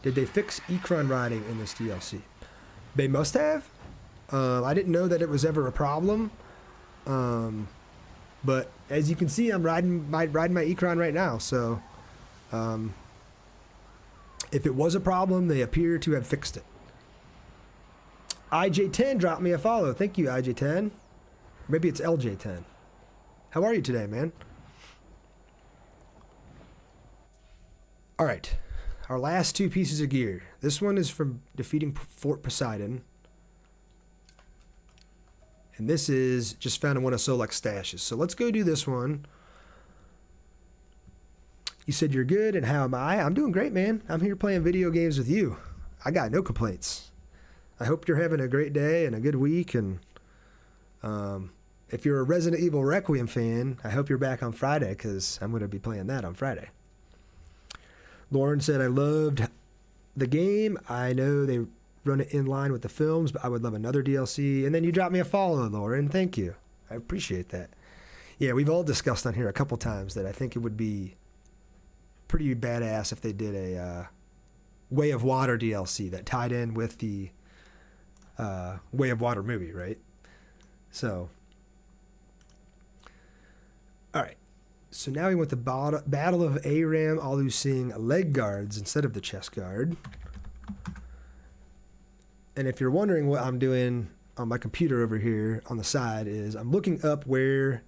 Did they fix Ekron riding in this DLC? They must have. I didn't know that it was ever a problem. But as you can see, I'm riding my Ekron right now. So if it was a problem, they appear to have fixed it. IJ10 dropped me a follow. Thank you, IJ10. Maybe it's LJ10. How are you today, man? All right. Our last 2 pieces of gear. This one is from defeating Fort Poseidon. And this is just found in one of Solek's stashes. So let's go do this one. You said you're good, and how am I? I'm doing great, man. I'm here playing video games with you. I got no complaints. I hope you're having a great day and a good week, and if you're a Resident Evil Requiem fan, I hope you're back on Friday because I'm going to be playing that on Friday. Lauren said, I loved the game. I know they run it in line with the films, but I would love another DLC. And then you dropped me a follow, Lauren. Thank you. I appreciate that. Yeah, we've all discussed on here a couple times that I think it would be pretty badass if they did a Way of Water DLC that tied in with the Way of Water movie, right? So, all right. So now we went to Battle of Aram, all who's seeing leg guards instead of the chest guard. And if you're wondering what I'm doing on my computer over here on the side is I'm looking up where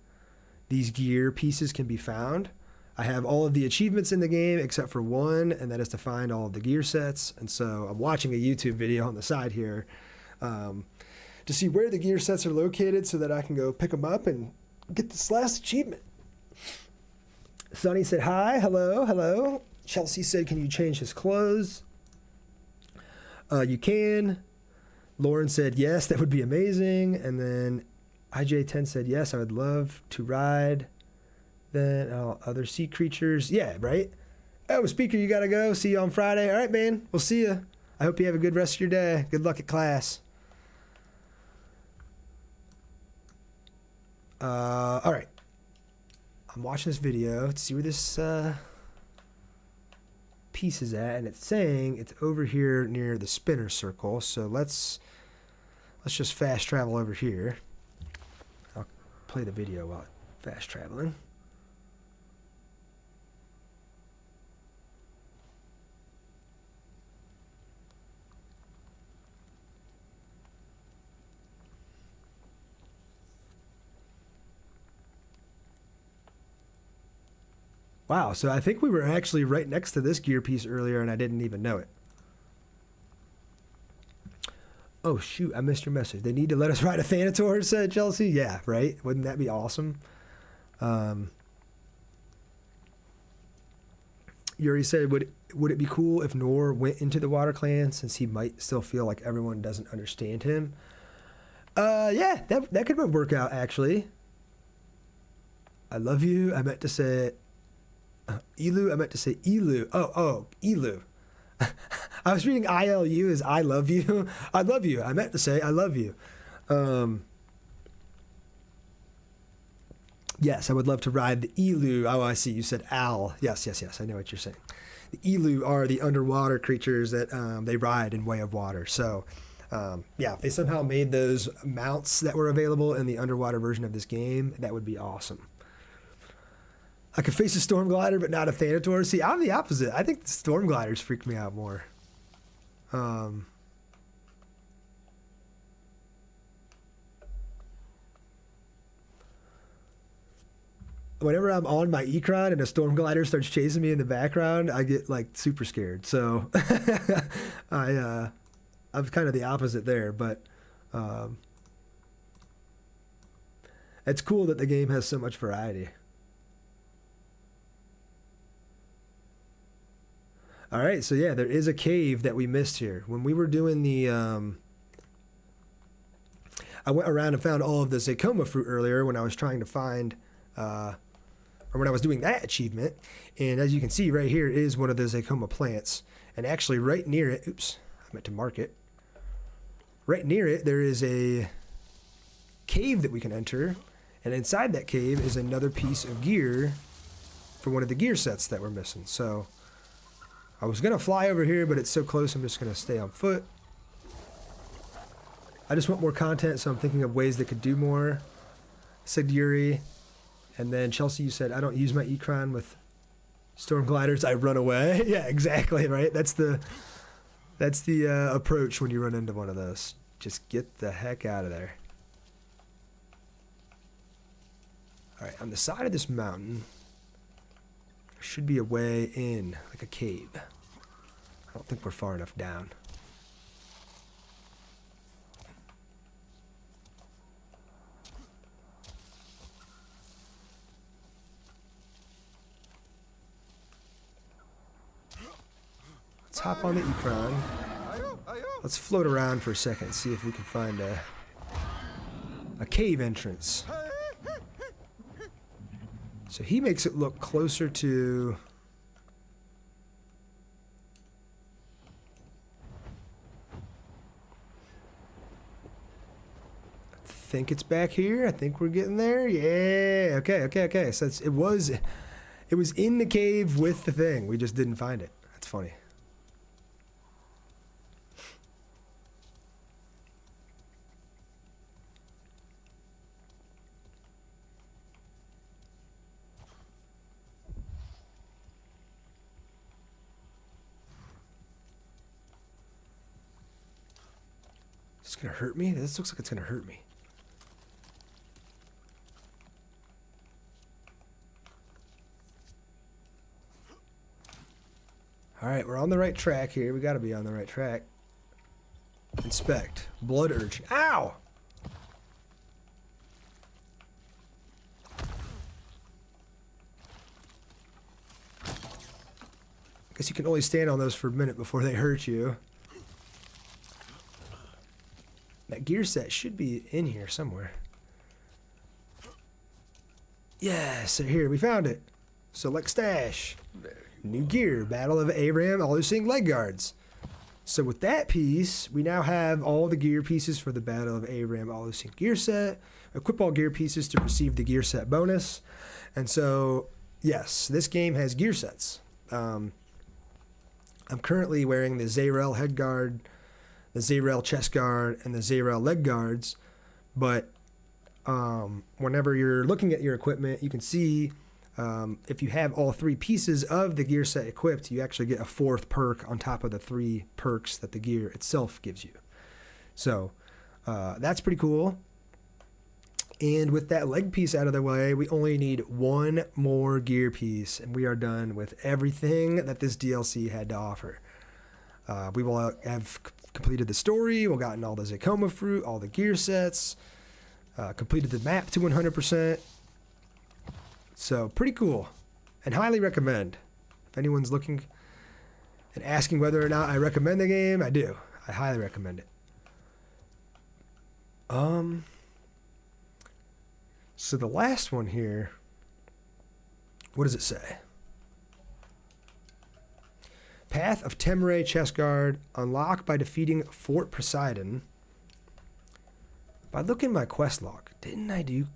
these gear pieces can be found. I have all of the achievements in the game except for one, and that is to find all of the gear sets. And so I'm watching a YouTube video on the side here to see where the gear sets are located so that I can go pick them up and get this last achievement. Sonny said, hi, hello, hello. Chelsea said, can you change his clothes? You can. Lauren said, yes, that would be amazing. And then IJ10 said, yes, I would love to ride. Then other sea creatures. Yeah, right? Oh, Speaker, you got to go. See you on Friday. All right, man. We'll see you. I hope you have a good rest of your day. Good luck at class. All right. I'm watching this video to see where this piece is at, and it's saying it's over here near the spinner circle. So let's just fast travel over here. I'll play the video while fast traveling. Wow, so I think we were actually right next to this gear piece earlier and I didn't even know it. Oh shoot, I missed your message. They need to let us ride a Thanator, said Chelsea. Yeah, right? Wouldn't that be awesome? Yuri said, would it be cool if Nor went into the Water Clan since he might still feel like everyone doesn't understand him? Yeah, that could work out actually. I love you. I meant to say Elu. I meant to say Elu. Oh, Elu. I was reading ILU as I love you. I love you. I meant to say I love you. Yes, I would love to ride the Elu. Oh, I see. You said Al. Yes. I know what you're saying. The Elu are the underwater creatures that they ride in Way of Water. So, yeah, if they somehow made those mounts that were available in the underwater version of this game, that would be awesome. I could face a Storm Glider, but not a Thanator. See, I'm the opposite. I think the Storm Gliders freak me out more. Whenever I'm on my Ecron and a Storm Glider starts chasing me in the background, I get like super scared. So I'm kind of the opposite there, but it's cool that the game has so much variety. All right, so yeah, there is a cave that we missed here. When we were doing the, I went around and found all of the Zacoma fruit earlier when I was trying to find, or when I was doing that achievement. And as you can see right here is one of the Zacoma plants. And actually right near it, oops, I meant to mark it. Right near it, there is a cave that we can enter. And inside that cave is another piece of gear for one of the gear sets that we're missing. So I was going to fly over here, but it's so close, I'm just going to stay on foot. I just want more content, so I'm thinking of ways that could do more. Said Yuri. And then Chelsea, you said, I don't use my Ecron with Storm Gliders, I run away. Yeah, exactly, right? That's the approach when you run into one of those. Just get the heck out of there. All right, on the side of this mountain, there should be a way in, like a cave. I don't think we're far enough down. Let's hop on the Ecron. Let's float around for a second, see if we can find a cave entrance. So he makes it look closer to... I think it's back here. I think we're getting there. Yeah. Okay. So it was in the cave with the thing. We just didn't find it. That's funny. It's gonna hurt me? This looks like it's gonna hurt me. Alright, we're on the right track here. We gotta be on the right track. Inspect. Blood urge. Ow! Guess you can only stand on those for a minute before they hurt you. That gear set should be in here somewhere. Yeah, so here, we found it. Select stash. New gear, Battle of Aram, all-using leg guards. So with that piece, we now have all the gear pieces for the Battle of Aram all-using gear set. Equip all gear pieces to receive the gear set bonus. And so, yes, this game has gear sets. I'm currently wearing the Zayrel head guard, the Zayrel chest guard, and the Zayrel leg guards, but whenever you're looking at your equipment, you can see if you have all 3 pieces of the gear set equipped, you actually get a 4th perk on top of the 3 perks that the gear itself gives you. So that's pretty cool. And with that leg piece out of the way, we only need 1 more gear piece, and we are done with everything that this DLC had to offer. We will have completed the story, we've gotten all the Zakoma fruit, all the gear sets, completed the map to 100%. So pretty cool, and highly recommend. If anyone's looking and asking whether or not I recommend the game, I do. I highly recommend it. So the last one here, what does it say? Path of Temerae chest guard, unlock by defeating Fort Poseidon. If I look in my quest log, didn't I do...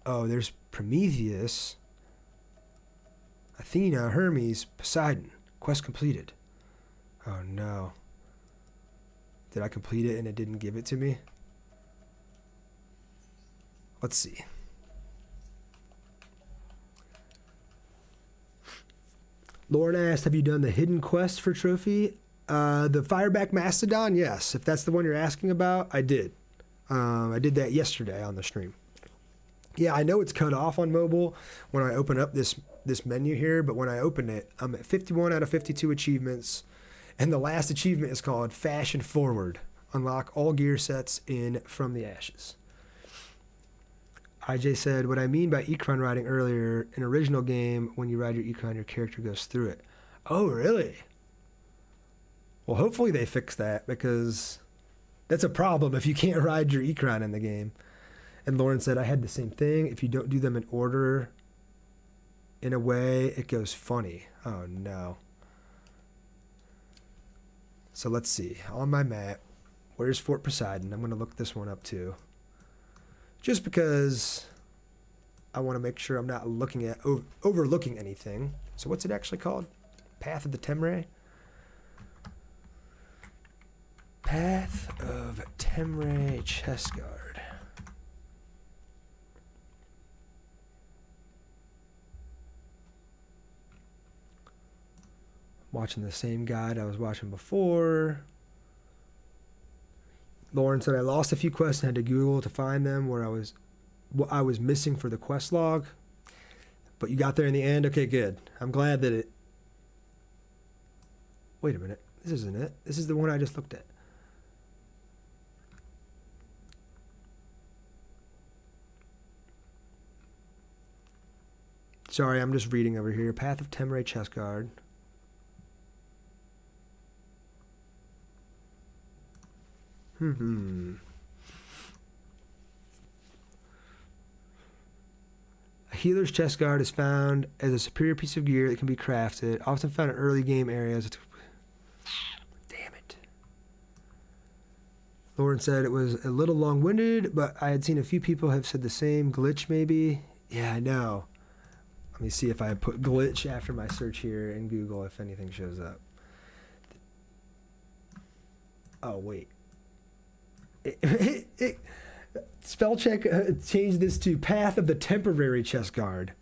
Oh, there's Prometheus, Athena, Hermes, Poseidon. Quest completed. Oh no. Did I complete it and it didn't give it to me? Let's see. Lauren asked, have you done the hidden quest for trophy? The Fireback Mastodon, yes. If that's the one you're asking about, I did. I did that yesterday on the stream. Yeah, I know it's cut off on mobile when I open up this menu here, but when I open it, I'm at 51 out of 52 achievements, and the last achievement is called Fashion Forward. Unlock all gear sets in From the Ashes. IJ said, what I mean by Ecron riding earlier, in original game, when you ride your Ecron, your character goes through it. Oh, really? Well, hopefully they fix that, because that's a problem if you can't ride your Ecron in the game. And Lauren said, I had the same thing. If you don't do them in order, in a way, it goes funny. Oh, no. So let's see. On my map, where's Fort Poseidon? I'm going to look this one up, too. Just because I want to make sure I'm not looking at overlooking anything. So what's it actually called? Path of the Temerae? Path of Temerae chest guard. Watching the same guide I was watching before. Lauren said I lost a few quests and had to Google to find them where what I was missing for the quest log. But you got there in the end? Okay, good. I'm glad that it... Wait a minute. This isn't it. This is the one I just looked at. Sorry, I'm just reading over here. Path of Temerae chest guard. healer's chest guard is found as a superior piece of gear that can be crafted, often found in early game areas. Damn it. Lauren said it was a little long-winded, but I had seen a few people have said the same. Glitch, maybe? Yeah, I know. Let me see if I put glitch after my search here in Google, if anything shows up. Oh, wait. Spell check changed this to Path of the Temporary Chest Guard.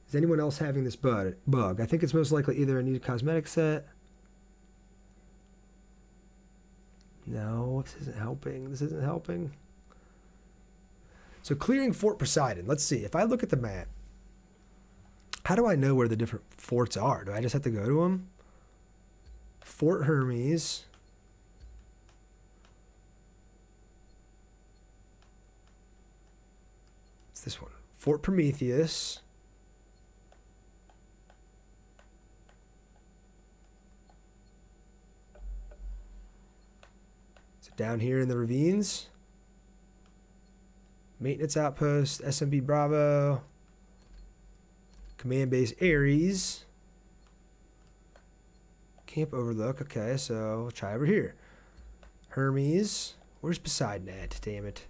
Is anyone else having this bug? I think it's most likely either a new cosmetic set. No, this isn't helping. This isn't helping. So clearing Fort Poseidon. Let's see. If I look at the map, how do I know where the different forts are? Do I just have to go to them? Fort Hermes. It's this one. Fort Prometheus. So down here in the ravines. Maintenance Outpost, SMB Bravo. Command Base Ares. Camp Overlook. Okay, so we'll try over here. Hermes. Where's Poseidon at? Damn it.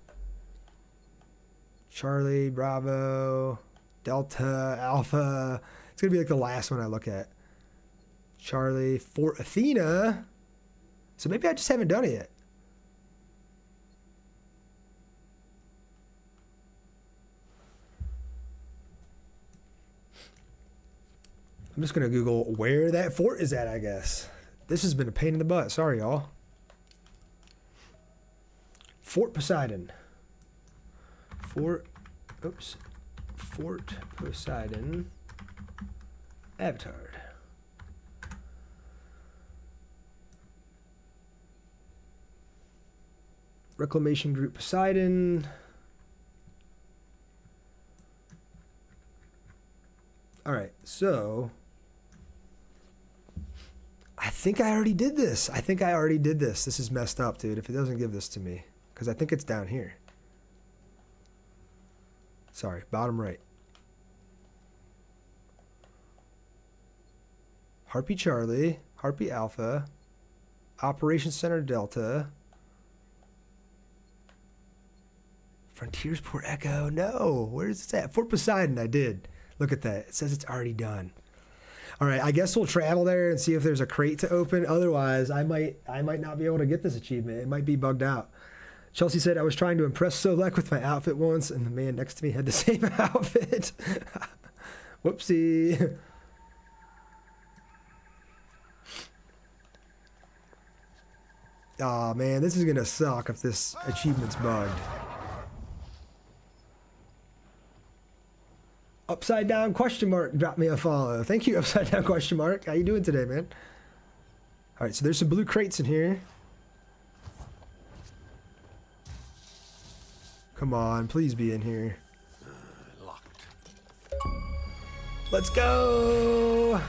Charlie, Bravo, Delta, Alpha. It's going to be like the last one I look at. Charlie, Fort Athena. So maybe I just haven't done it yet. I'm just going to Google where that fort is at, I guess. This has been a pain in the butt. Sorry, y'all. Fort Poseidon. Fort Poseidon. Avatar. Reclamation Group Poseidon. All right, so I think I already did this. This is messed up, dude, if it doesn't give this to me. Because I think it's down here. Sorry, bottom right. Harpy Charlie, Harpy Alpha, Operations Center Delta, Frontiersport Echo. No, where's it at? Fort Poseidon, I did. Look at that. It says it's already done. All right, I guess we'll travel there and see if there's a crate to open. Otherwise, I might not be able to get this achievement. It might be bugged out. Chelsea said, I was trying to impress Solek with my outfit once, and the man next to me had the same outfit. Whoopsie. Aw, man, this is going to suck if this achievement's bugged. Upside down question mark, drop me a follow. Thank you, upside down question mark. How you doing today, man? All right, so there's some blue crates in here. Come on, please be in here. Locked. Let's go!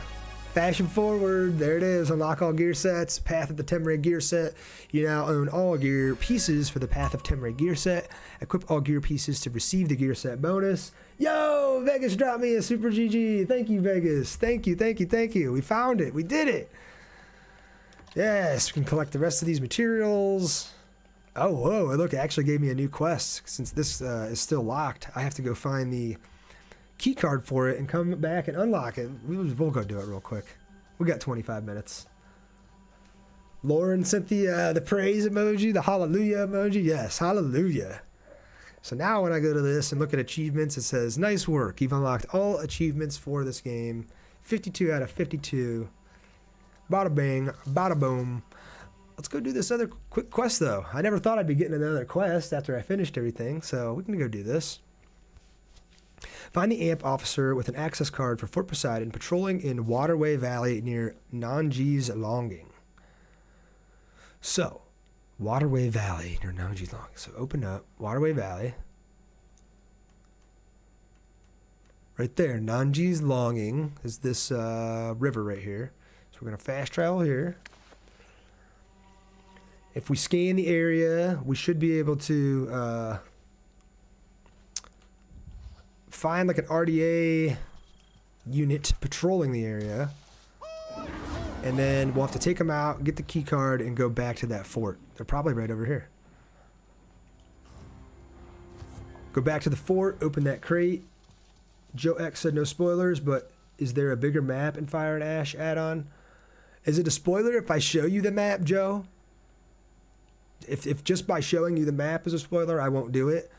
Fashion forward. There it is. Unlock all gear sets. Path of the Temporary gear set. You now own all gear pieces for the Path of Temporary gear set. Equip all gear pieces to receive the gear set bonus. Yo, Vegas dropped me a super GG. Thank you, Vegas. Thank you, thank you, thank you. We found it. We did it. Yes, we can collect the rest of these materials. Oh, whoa, look, it actually gave me a new quest. Since this is still locked, I have to go find the key card for it and come back and unlock it. We'll go do it real quick. We got 25 minutes. Lauren sent the praise emoji, the hallelujah emoji. Yes, hallelujah. So now when I go to this and look at achievements, it says, nice work. You've unlocked all achievements for this game. 52 out of 52. Bada bang, bada boom. Let's go do this other quick quest, though. I never thought I'd be getting another quest after I finished everything, so we can go do this. Find the AMP officer with an access card for Fort Poseidon patrolling in Waterway Valley near Nanji's Longing. So, Waterway Valley near Nanji's Longing. So open up Waterway Valley. Right there, Nanji's Longing is this river right here. So we're going to fast travel here. If we scan the area, we should be able to find like an RDA unit patrolling the area. And then we'll have to take them out, get the key card, and go back to that fort. They're probably right over here. Go back to the fort, open that crate. Joe X said no spoilers, but is there a bigger map in Fire and Ash add-on? Is it a spoiler if I show you the map, Joe? If just by showing you the map is a spoiler, I won't do it.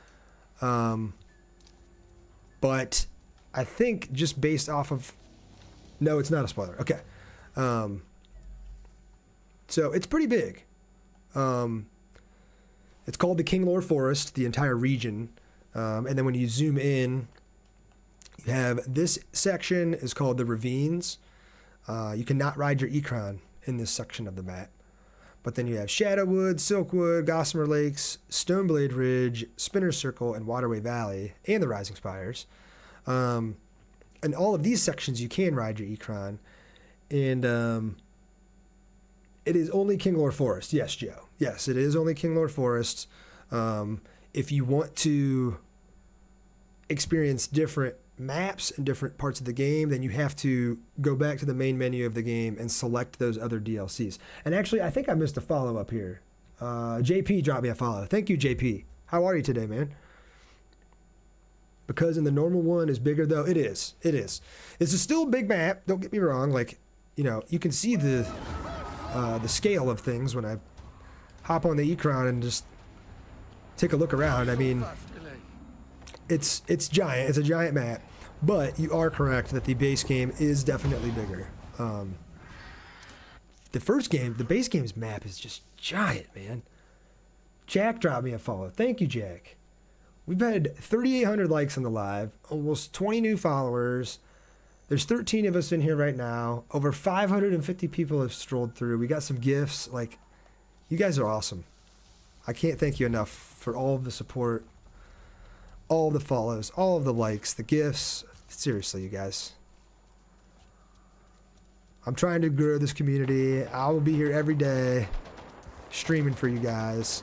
But I think just based off of... No, it's not a spoiler. Okay. So it's pretty big. It's called the King Lore Forest, the entire region. And then when you zoom in, you have this section is called the Ravines. You cannot ride your Ecron in this section of the map. But then you have Shadowwood, Silkwood, Gossamer Lakes, Stoneblade Ridge, Spinner Circle, and Waterway Valley, and the Rising Spires. And all of these sections you can ride your Ecron. And it is only King Lore Forest. Yes, Joe. Yes, it is only King Lore Forest. If you want to experience different maps and different parts of the game, then you have to go back to the main menu of the game and select those other DLCs. And actually, I think I missed a follow-up here. JP dropped me a follow. Thank you, JP. How are you today, man? Because in the normal one is bigger, though. It is. It is. This is still a big map. Don't get me wrong. Like, you know, you can see the scale of things when I hop on the Ecron and just take a look around. I mean, it's giant. It's a giant map. But you are correct that the base game is definitely bigger. The first game, the base game's map is just giant, man. Jack dropped me a follow. Thank you, Jack. We've had 3,800 likes on the live, almost 20 new followers. There's 13 of us in here right now. Over 550 people have strolled through. We got some gifts. Like, you guys are awesome. I can't thank you enough for all of the support, all of the follows, all of the likes, the gifts. Seriously, you guys. I'm trying to grow this community. I will be here every day streaming for you guys.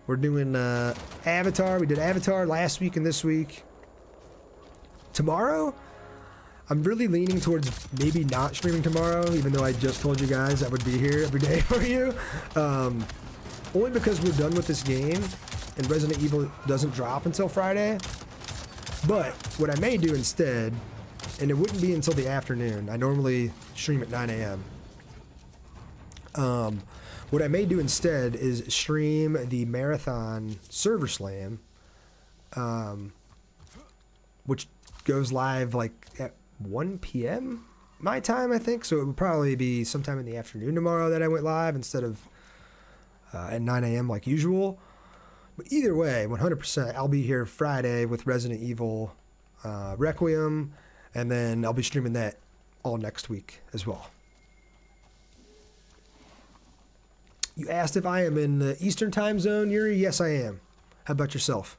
We're doing Avatar. We did Avatar last week and this week. Tomorrow, I'm really leaning towards maybe not streaming tomorrow, even though I just told you guys I would be here every day for you. Only because we're done with this game and Resident Evil doesn't drop until Friday. But what I may do instead, and it wouldn't be until the afternoon. I normally stream at 9 a.m. What I may do instead is stream the Marathon Server Slam, which goes live like at 1 p.m. my time, I think. So it would probably be sometime in the afternoon tomorrow that I went live instead of at 9 a.m. like usual. But either way, 100%, I'll be here Friday with Resident Evil Requiem, and then I'll be streaming that all next week as well. You asked if I am in the Eastern time zone, Yuri? Yes, I am. How about yourself?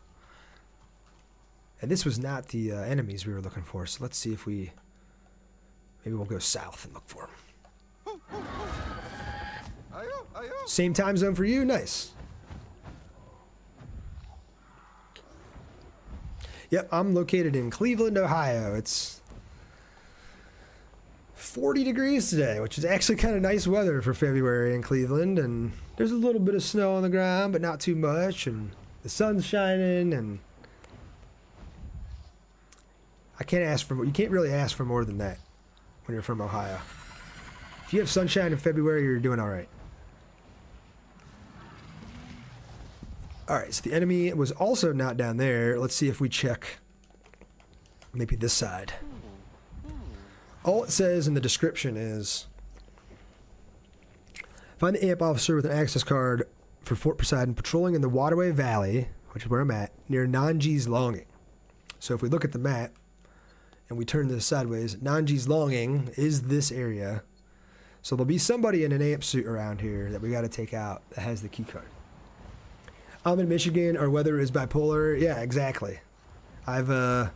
And this was not the enemies we were looking for, so let's see if we... Maybe we'll go south and look for them. Same time zone for you? Nice. Yep, I'm located in Cleveland, Ohio. It's 40 degrees today, which is actually kind of nice weather for February in Cleveland. And there's a little bit of snow on the ground, but not too much. And the sun's shining, and I can't ask for more. You can't really ask for more than that when you're from Ohio. If you have sunshine in February, you're doing all right. All right, so the enemy was also not down there. Let's see if we check maybe this side. All it says in the description is, find the AMP officer with an access card for Fort Poseidon patrolling in the Waterway Valley, which is where I'm at, near Nanji's Longing. So if we look at the map and we turn this sideways, Nanji's Longing is this area. So there'll be somebody in an AMP suit around here that we got to take out that has the key card. I'm in Michigan. Our weather is bipolar. Yeah, exactly. I've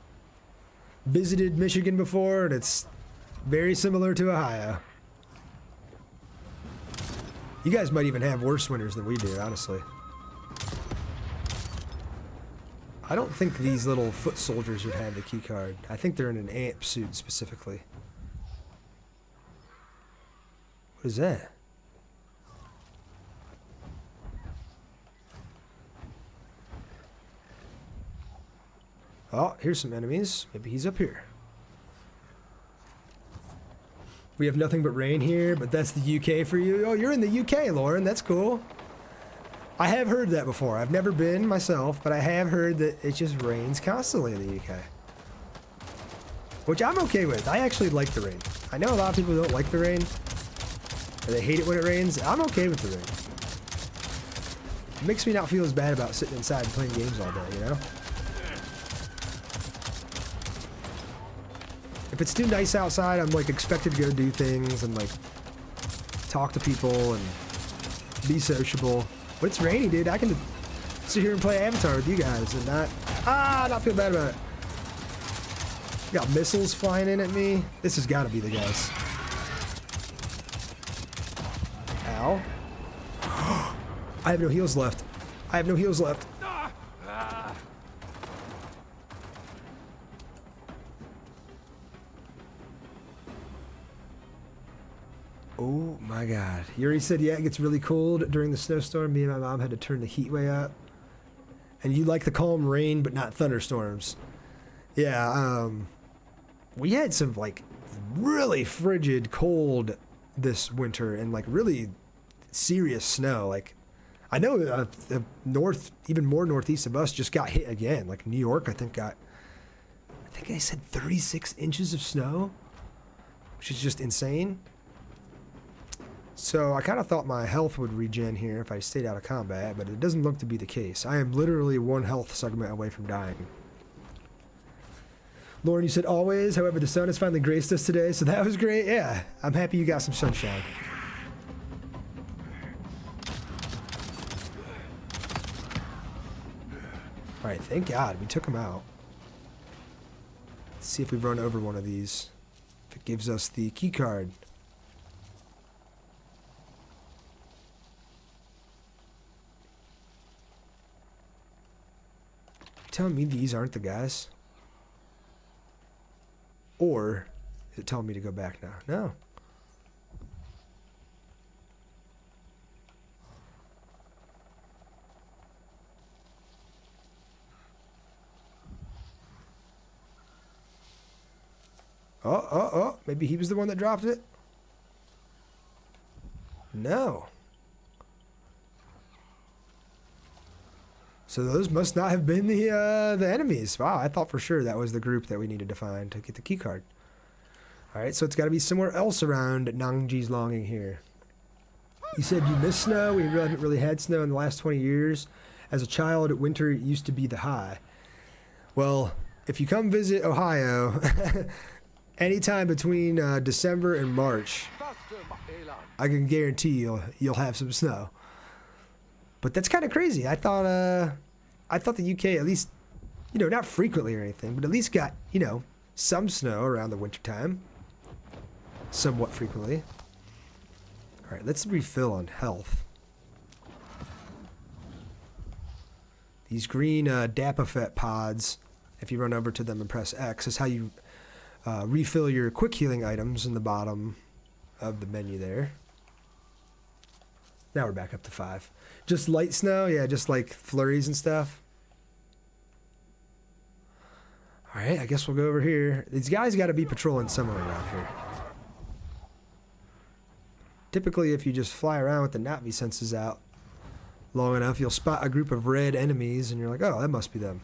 visited Michigan before, and it's very similar to Ohio. You guys might even have worse winters than we do, honestly. I don't think these little foot soldiers would have the key card. I think they're in an amp suit specifically. What is that? Oh, here's some enemies. Maybe he's up here. We have nothing but rain here, but that's the UK for you. Oh, you're in the UK, Lauren. That's cool. I have heard that before. I've never been myself, but I have heard that it just rains constantly in the UK. Which I'm okay with. I actually like the rain. I know a lot of people don't like the rain, or they hate it when it rains. I'm okay with the rain. It makes me not feel as bad about sitting inside and playing games all day, you know? If it's too nice outside, I'm like expected to go do things and like talk to people and be sociable. But it's rainy, dude. I can sit here and play Avatar with you guys and not feel bad about it. Got missiles flying in at me. This has got to be the guys. Ow. I have no heals left. I have no heals left. Oh my god. Yuri said, yeah, it gets really cold during the snowstorm. Me and my mom had to turn the heat way up. And you like the calm rain, but not thunderstorms. Yeah, we had some, like, really frigid cold this winter and, like, really serious snow. Like, I know the north, even more northeast of us, just got hit again. Like, New York, I think I said 36 inches of snow, which is just insane. So I kind of thought my health would regen here if I stayed out of combat, but it doesn't look to be the case. I am literally one health segment away from dying. Lauren, you said always. However, the sun has finally graced us today, so that was great. Yeah, I'm happy you got some sunshine. All right, thank God we took him out. Let's see if we run over one of these. If it gives us the key card. Telling me these aren't the guys? Or is it telling me to go back now? No. Oh, maybe he was the one that dropped it? No. So those must not have been the enemies. Wow, I thought for sure that was the group that we needed to find to get the key card. All right, so it's got to be somewhere else around Nangji's Longing here. You said you miss snow. We haven't really had snow in the last 20 years. As a child, winter used to be the high. Well, if you come visit Ohio, anytime between December and March, I can guarantee you'll have some snow. But that's kind of crazy. I thought the UK at least, you know, not frequently or anything, but at least got, you know, some snow around the wintertime. Somewhat frequently. All right, let's refill on health. These green Dapafet pods, if you run over to them and press X, is how you refill your quick healing items in the bottom of the menu there. Now we're back up to 5. Just light snow? Yeah, just like flurries and stuff. All right, I guess we'll go over here. These guys got to be patrolling somewhere around here. Typically, if you just fly around with the Navi senses out long enough, you'll spot a group of red enemies, and you're like, oh, that must be them.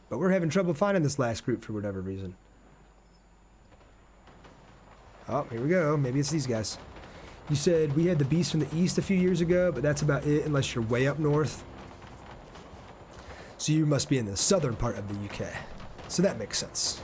But we're having trouble finding this last group for whatever reason. Oh, here we go. Maybe it's these guys. You said we had the beast from the east a few years ago, but that's about it unless you're way up north. So you must be in the southern part of the UK. So that makes sense.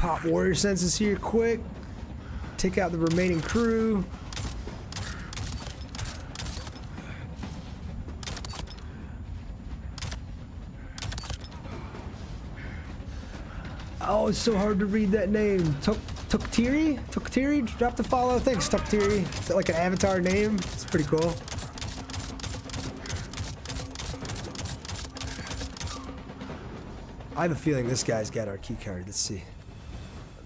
pop warrior senses here quick. Take out the remaining crew. Oh, it's so hard to read that name. Tuktiri? Tuktiri? Drop the follow. Thanks, Tuktiri. Is that like an avatar name? It's pretty cool. I have a feeling this guy's got our key card. Let's see.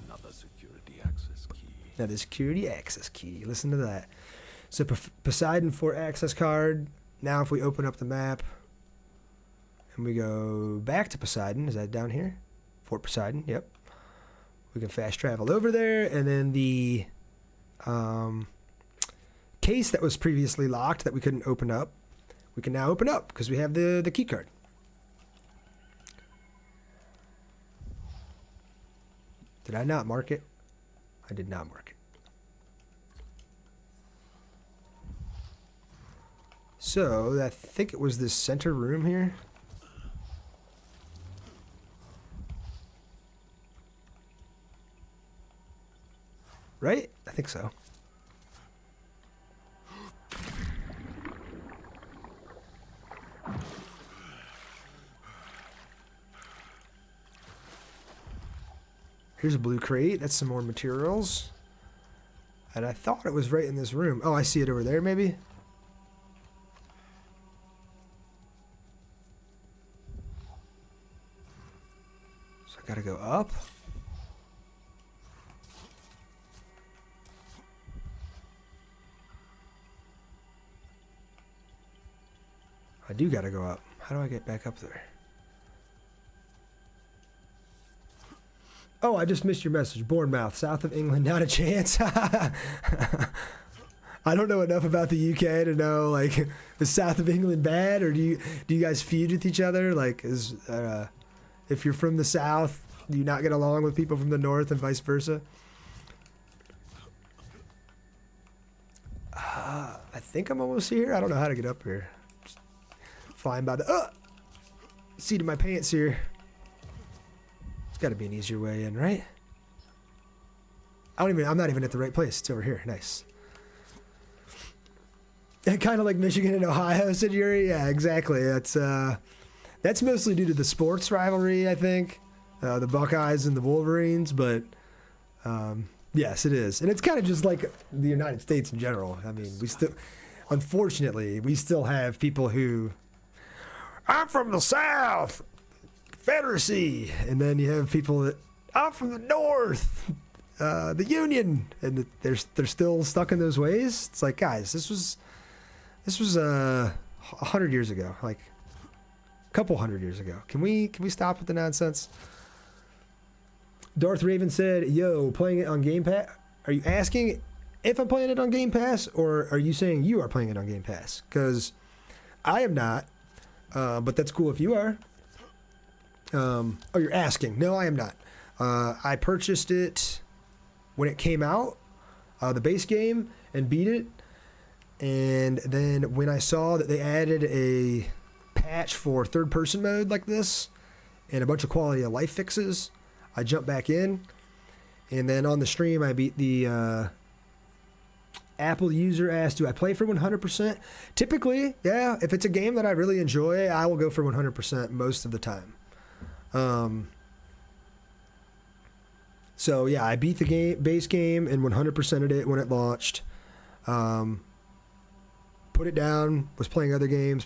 Another security access key. Another security access key. Listen to that. So Poseidon Fort access card. Now if we open up the map and we go back to Poseidon, is that down here? Fort Poseidon, yep. We can fast travel over there, and then the case that was previously locked that we couldn't open up, we can now open up because we have the key card. Did I not mark it? I did not mark it. So I think it was this center room here. Right? I think so. Here's a blue crate. That's some more materials. And I thought it was right in this room. Oh, I see it over there, maybe? So I gotta go up. I do gotta go up. How do I get back up there? Oh, I just missed your message. Bournemouth, south of England, not a chance. I don't know enough about the UK to know, like, is south of England bad, or do you guys feud with each other? Like, if you're from the south, do you not get along with people from the north and vice versa? I think I'm almost here. I don't know how to get up here. Just flying by the seat of my pants here. There's got to be an easier way in, right? I'm not even at the right place. It's over here. Nice. And kind of like Michigan and Ohio, said Yuri. Yeah, exactly. That's mostly due to the sports rivalry, I think. The Buckeyes and the Wolverines, but yes, it is. And it's kind of just like the United States in general. I mean, unfortunately, we still have people who, I'm from the South, Confederacy, and then you have people that, I'm from the North, the Union, and they're still stuck in those ways. It's like, guys, this was 100 years ago, like a couple hundred years ago. Can we stop with the nonsense? Darth Raven said, yo, playing it on Game Pass. Are you asking if I'm playing it on Game Pass, or are you saying you are playing it on Game Pass? Because I am not, but that's cool if you are. Oh, you're asking. No, I am not. I purchased it when it came out, the base game, and beat it. And then when I saw that they added a patch for third-person mode like this and a bunch of quality of life fixes, I jumped back in. And then on the stream, I beat the Apple user asked, do I play for 100%? Typically, yeah. If it's a game that I really enjoy, I will go for 100% most of the time. So yeah, I beat the base game and 100%ed it when it launched. Put it down, was playing other games.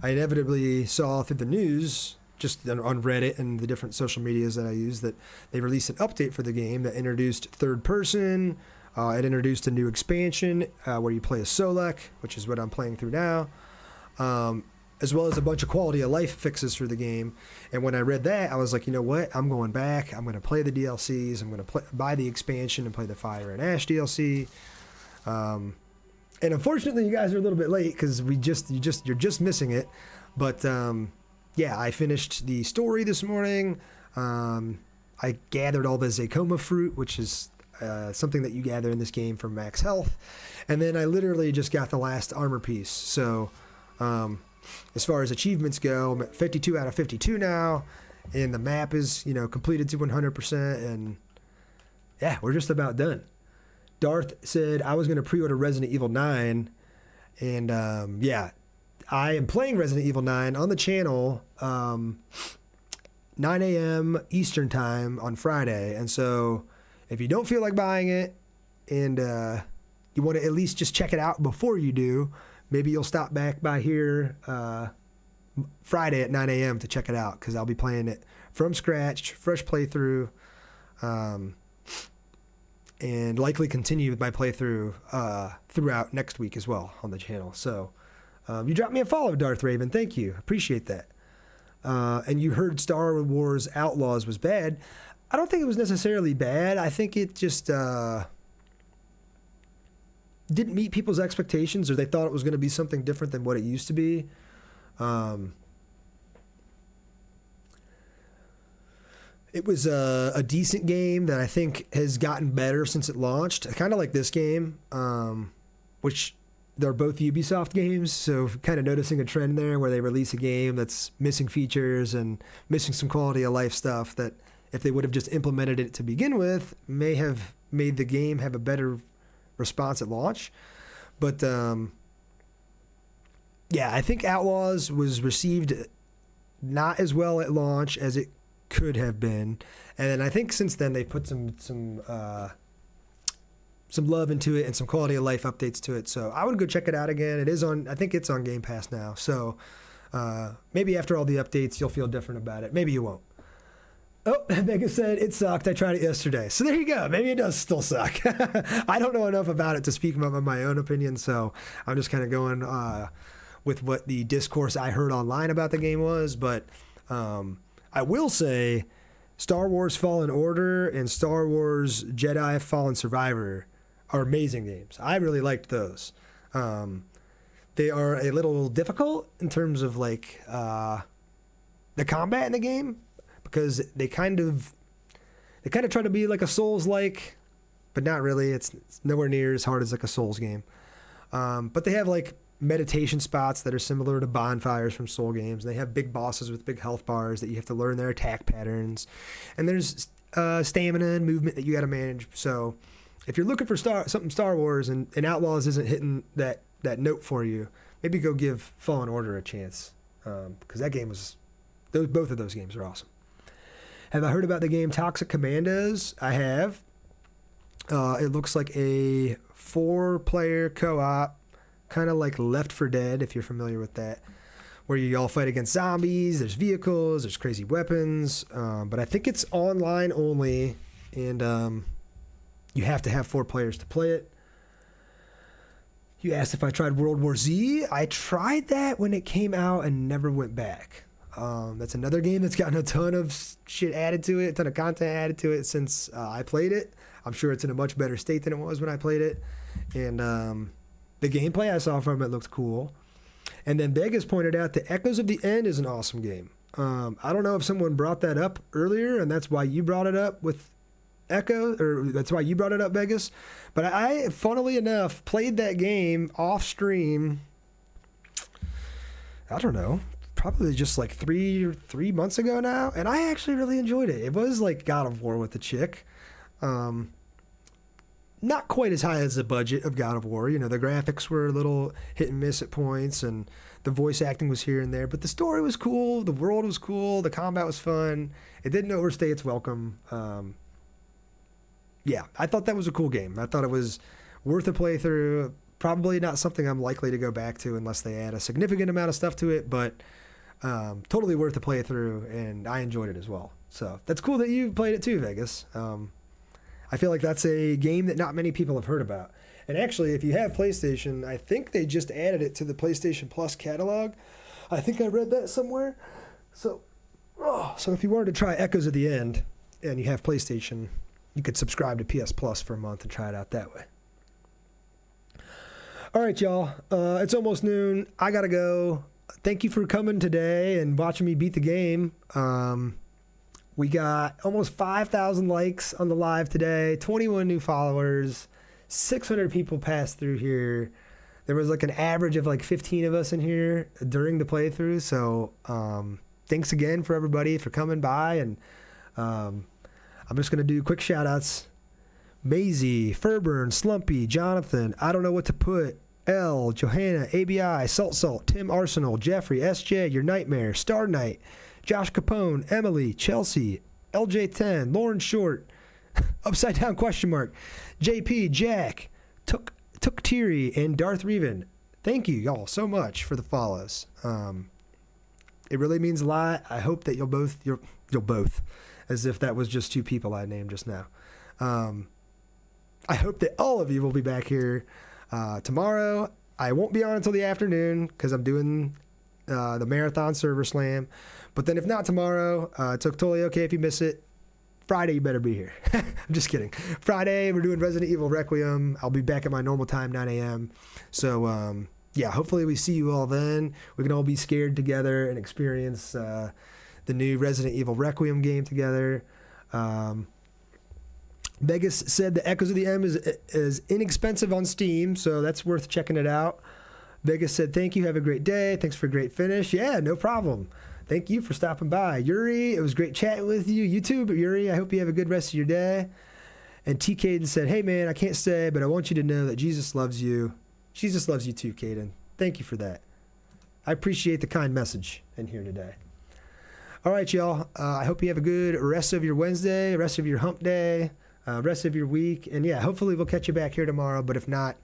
I inevitably saw through the news, just on Reddit and the different social medias that I use, that they released an update for the game that introduced third person. It introduced a new expansion where you play as Solek, which is what I'm playing through now. As well as a bunch of quality of life fixes for the game. And when I read that, I was like, you know what? I'm going back. I'm going to play the DLCs. I'm going to buy the expansion and play the Fire and Ash DLC. And unfortunately, you guys are a little bit late because you're just missing it. But yeah, I finished the story this morning. I gathered all the Zakoma fruit, which is something that you gather in this game for max health. And then I literally just got the last armor piece. So as far as achievements go, I'm at 52 out of 52 now. and the map is, completed to 100%, and yeah, we're just about done. Darth said I was going to pre-order Resident Evil 9, and yeah, I am playing Resident Evil 9 on the channel 9 a.m. Eastern time on Friday, and so if you don't feel like buying it and you want to at least just check it out before you do, maybe you'll stop back by here Friday at 9 a.m. to check it out, because I'll be playing it from scratch, fresh playthrough, and likely continue with my playthrough throughout next week as well on the channel. So you dropped me a follow, Darth Raven. Thank you. Appreciate that. And you heard Star Wars Outlaws was bad. I don't think it was necessarily bad. I think it just didn't meet people's expectations, or they thought it was going to be something different than what it used to be. It was a decent game that I think has gotten better since it launched. Kind of like this game, which they're both Ubisoft games, so kind of noticing a trend there where they release a game that's missing features and missing some quality of life stuff that if they would have just implemented it to begin with, may have made the game have a better response at launch. But yeah, I think Outlaws was received not as well at launch as it could have been, and then I think since then they've put some love into it and some quality of life updates to it. So I would go check it out again. It is on, I think it's on Game Pass now. So maybe after all the updates you'll feel different about it. Maybe you won't. Oh, Megan said it sucked. I tried it yesterday. So there you go. Maybe it does still suck. I don't know enough about it to speak about my own opinion, so I'm just kind of going with what the discourse I heard online about the game was. But I will say Star Wars Fallen Order and Star Wars Jedi Fallen Survivor are amazing games. I really liked those. They are a little difficult in terms of like the combat in the game, because they kind of try to be like a Souls-like, but not really. It's nowhere near as hard as like a Souls game. But they have like meditation spots that are similar to bonfires from Soul games. They have big bosses with big health bars that you have to learn their attack patterns. And there's stamina and movement that you got to manage. So if you're looking for something Star Wars and Outlaws isn't hitting that note for you, maybe go give Fallen Order a chance, because that game was, both of those games are awesome. Have I heard about the game Toxic Commandos? I have. It looks like a 4-player co-op, kind of like Left 4 Dead, if you're familiar with that, where you all fight against zombies. There's vehicles, there's crazy weapons, but I think it's online only, and you have to have 4 players to play it. You asked if I tried World War Z. I tried that when it came out and never went back. That's another game that's gotten a ton of shit added to it, a ton of content added to it since I played it. I'm sure it's in a much better state than it was when I played it. And the gameplay I saw from it looked cool. And then Vegas pointed out that Echoes of the End is an awesome game. I don't know if someone brought that up earlier, and that's why you brought it up with Echo, or that's why you brought it up, Vegas. But I, funnily enough, played that game off stream, I don't know, probably just like three months ago now, and I actually really enjoyed it. It was like God of War with the chick. Not quite as high as the budget of God of War. The graphics were a little hit and miss at points, and the voice acting was here and there, but the story was cool, the world was cool, the combat was fun. It didn't overstay its welcome. Yeah, I thought that was a cool game. I thought it was worth a playthrough. Probably not something I'm likely to go back to unless they add a significant amount of stuff to it, but totally worth a playthrough, and I enjoyed it as well. So that's cool that you played it too, Vegas. I feel like that's a game that not many people have heard about. And actually, if you have PlayStation, I think they just added it to the PlayStation Plus catalog. I think I read that somewhere. So if you wanted to try Echoes of the End and you have PlayStation, you could subscribe to PS Plus for a month and try it out that way. All right, y'all. It's almost noon. I got to go. Thank you for coming today and watching me beat the game. We got almost 5,000 likes on the live today, 21 new followers, 600 people passed through here. There was like an average of like 15 of us in here during the playthrough. So thanks again for everybody for coming by. And I'm just going to do quick shout outs. Maisie, Furburn, Slumpy, Jonathan, I don't know what to put, L, Johanna, ABI, Salt, Tim Arsenal, Jeffrey, SJ, Your Nightmare, Star Knight, Josh Capone, Emily, Chelsea, LJ10, Lauren Short, Upside Down question mark, JP, Jack, Took Teary, and Darth Reven. Thank you y'all so much for the follows. It really means a lot. I hope that you'll both, as if that was just two people I named just now. I hope that all of you will be back here tomorrow. I won't be on until the afternoon because I'm doing the Marathon Server Slam. But then if not tomorrow, it's totally okay if you miss it. Friday, you better be here. I'm just kidding. Friday, we're doing Resident Evil Requiem. I'll be back at my normal time, 9 a.m. So, yeah, hopefully we see you all then. We can all be scared together and experience the new Resident Evil Requiem game together. Vegas said the Echoes of the M is inexpensive on Steam, so that's worth checking it out. Vegas said, thank you, have a great day. Thanks for a great finish. Yeah, no problem. Thank you for stopping by. Yuri, it was great chatting with you. You too, but Yuri, I hope you have a good rest of your day. And T. Caden said, hey man, I can't stay, but I want you to know that Jesus loves you. Jesus loves you too, Caden. Thank you for that. I appreciate the kind message in here today. All right, y'all. I hope you have a good rest of your Wednesday, rest of your hump day, rest of your week. And yeah, hopefully we'll catch you back here tomorrow. But if not,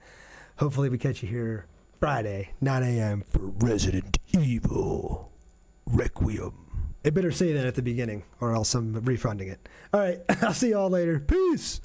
hopefully we catch you here Friday, 9 a.m. for Resident Evil Requiem. It better say that at the beginning or else I'm refunding it. All right. I'll see y'all later. Peace.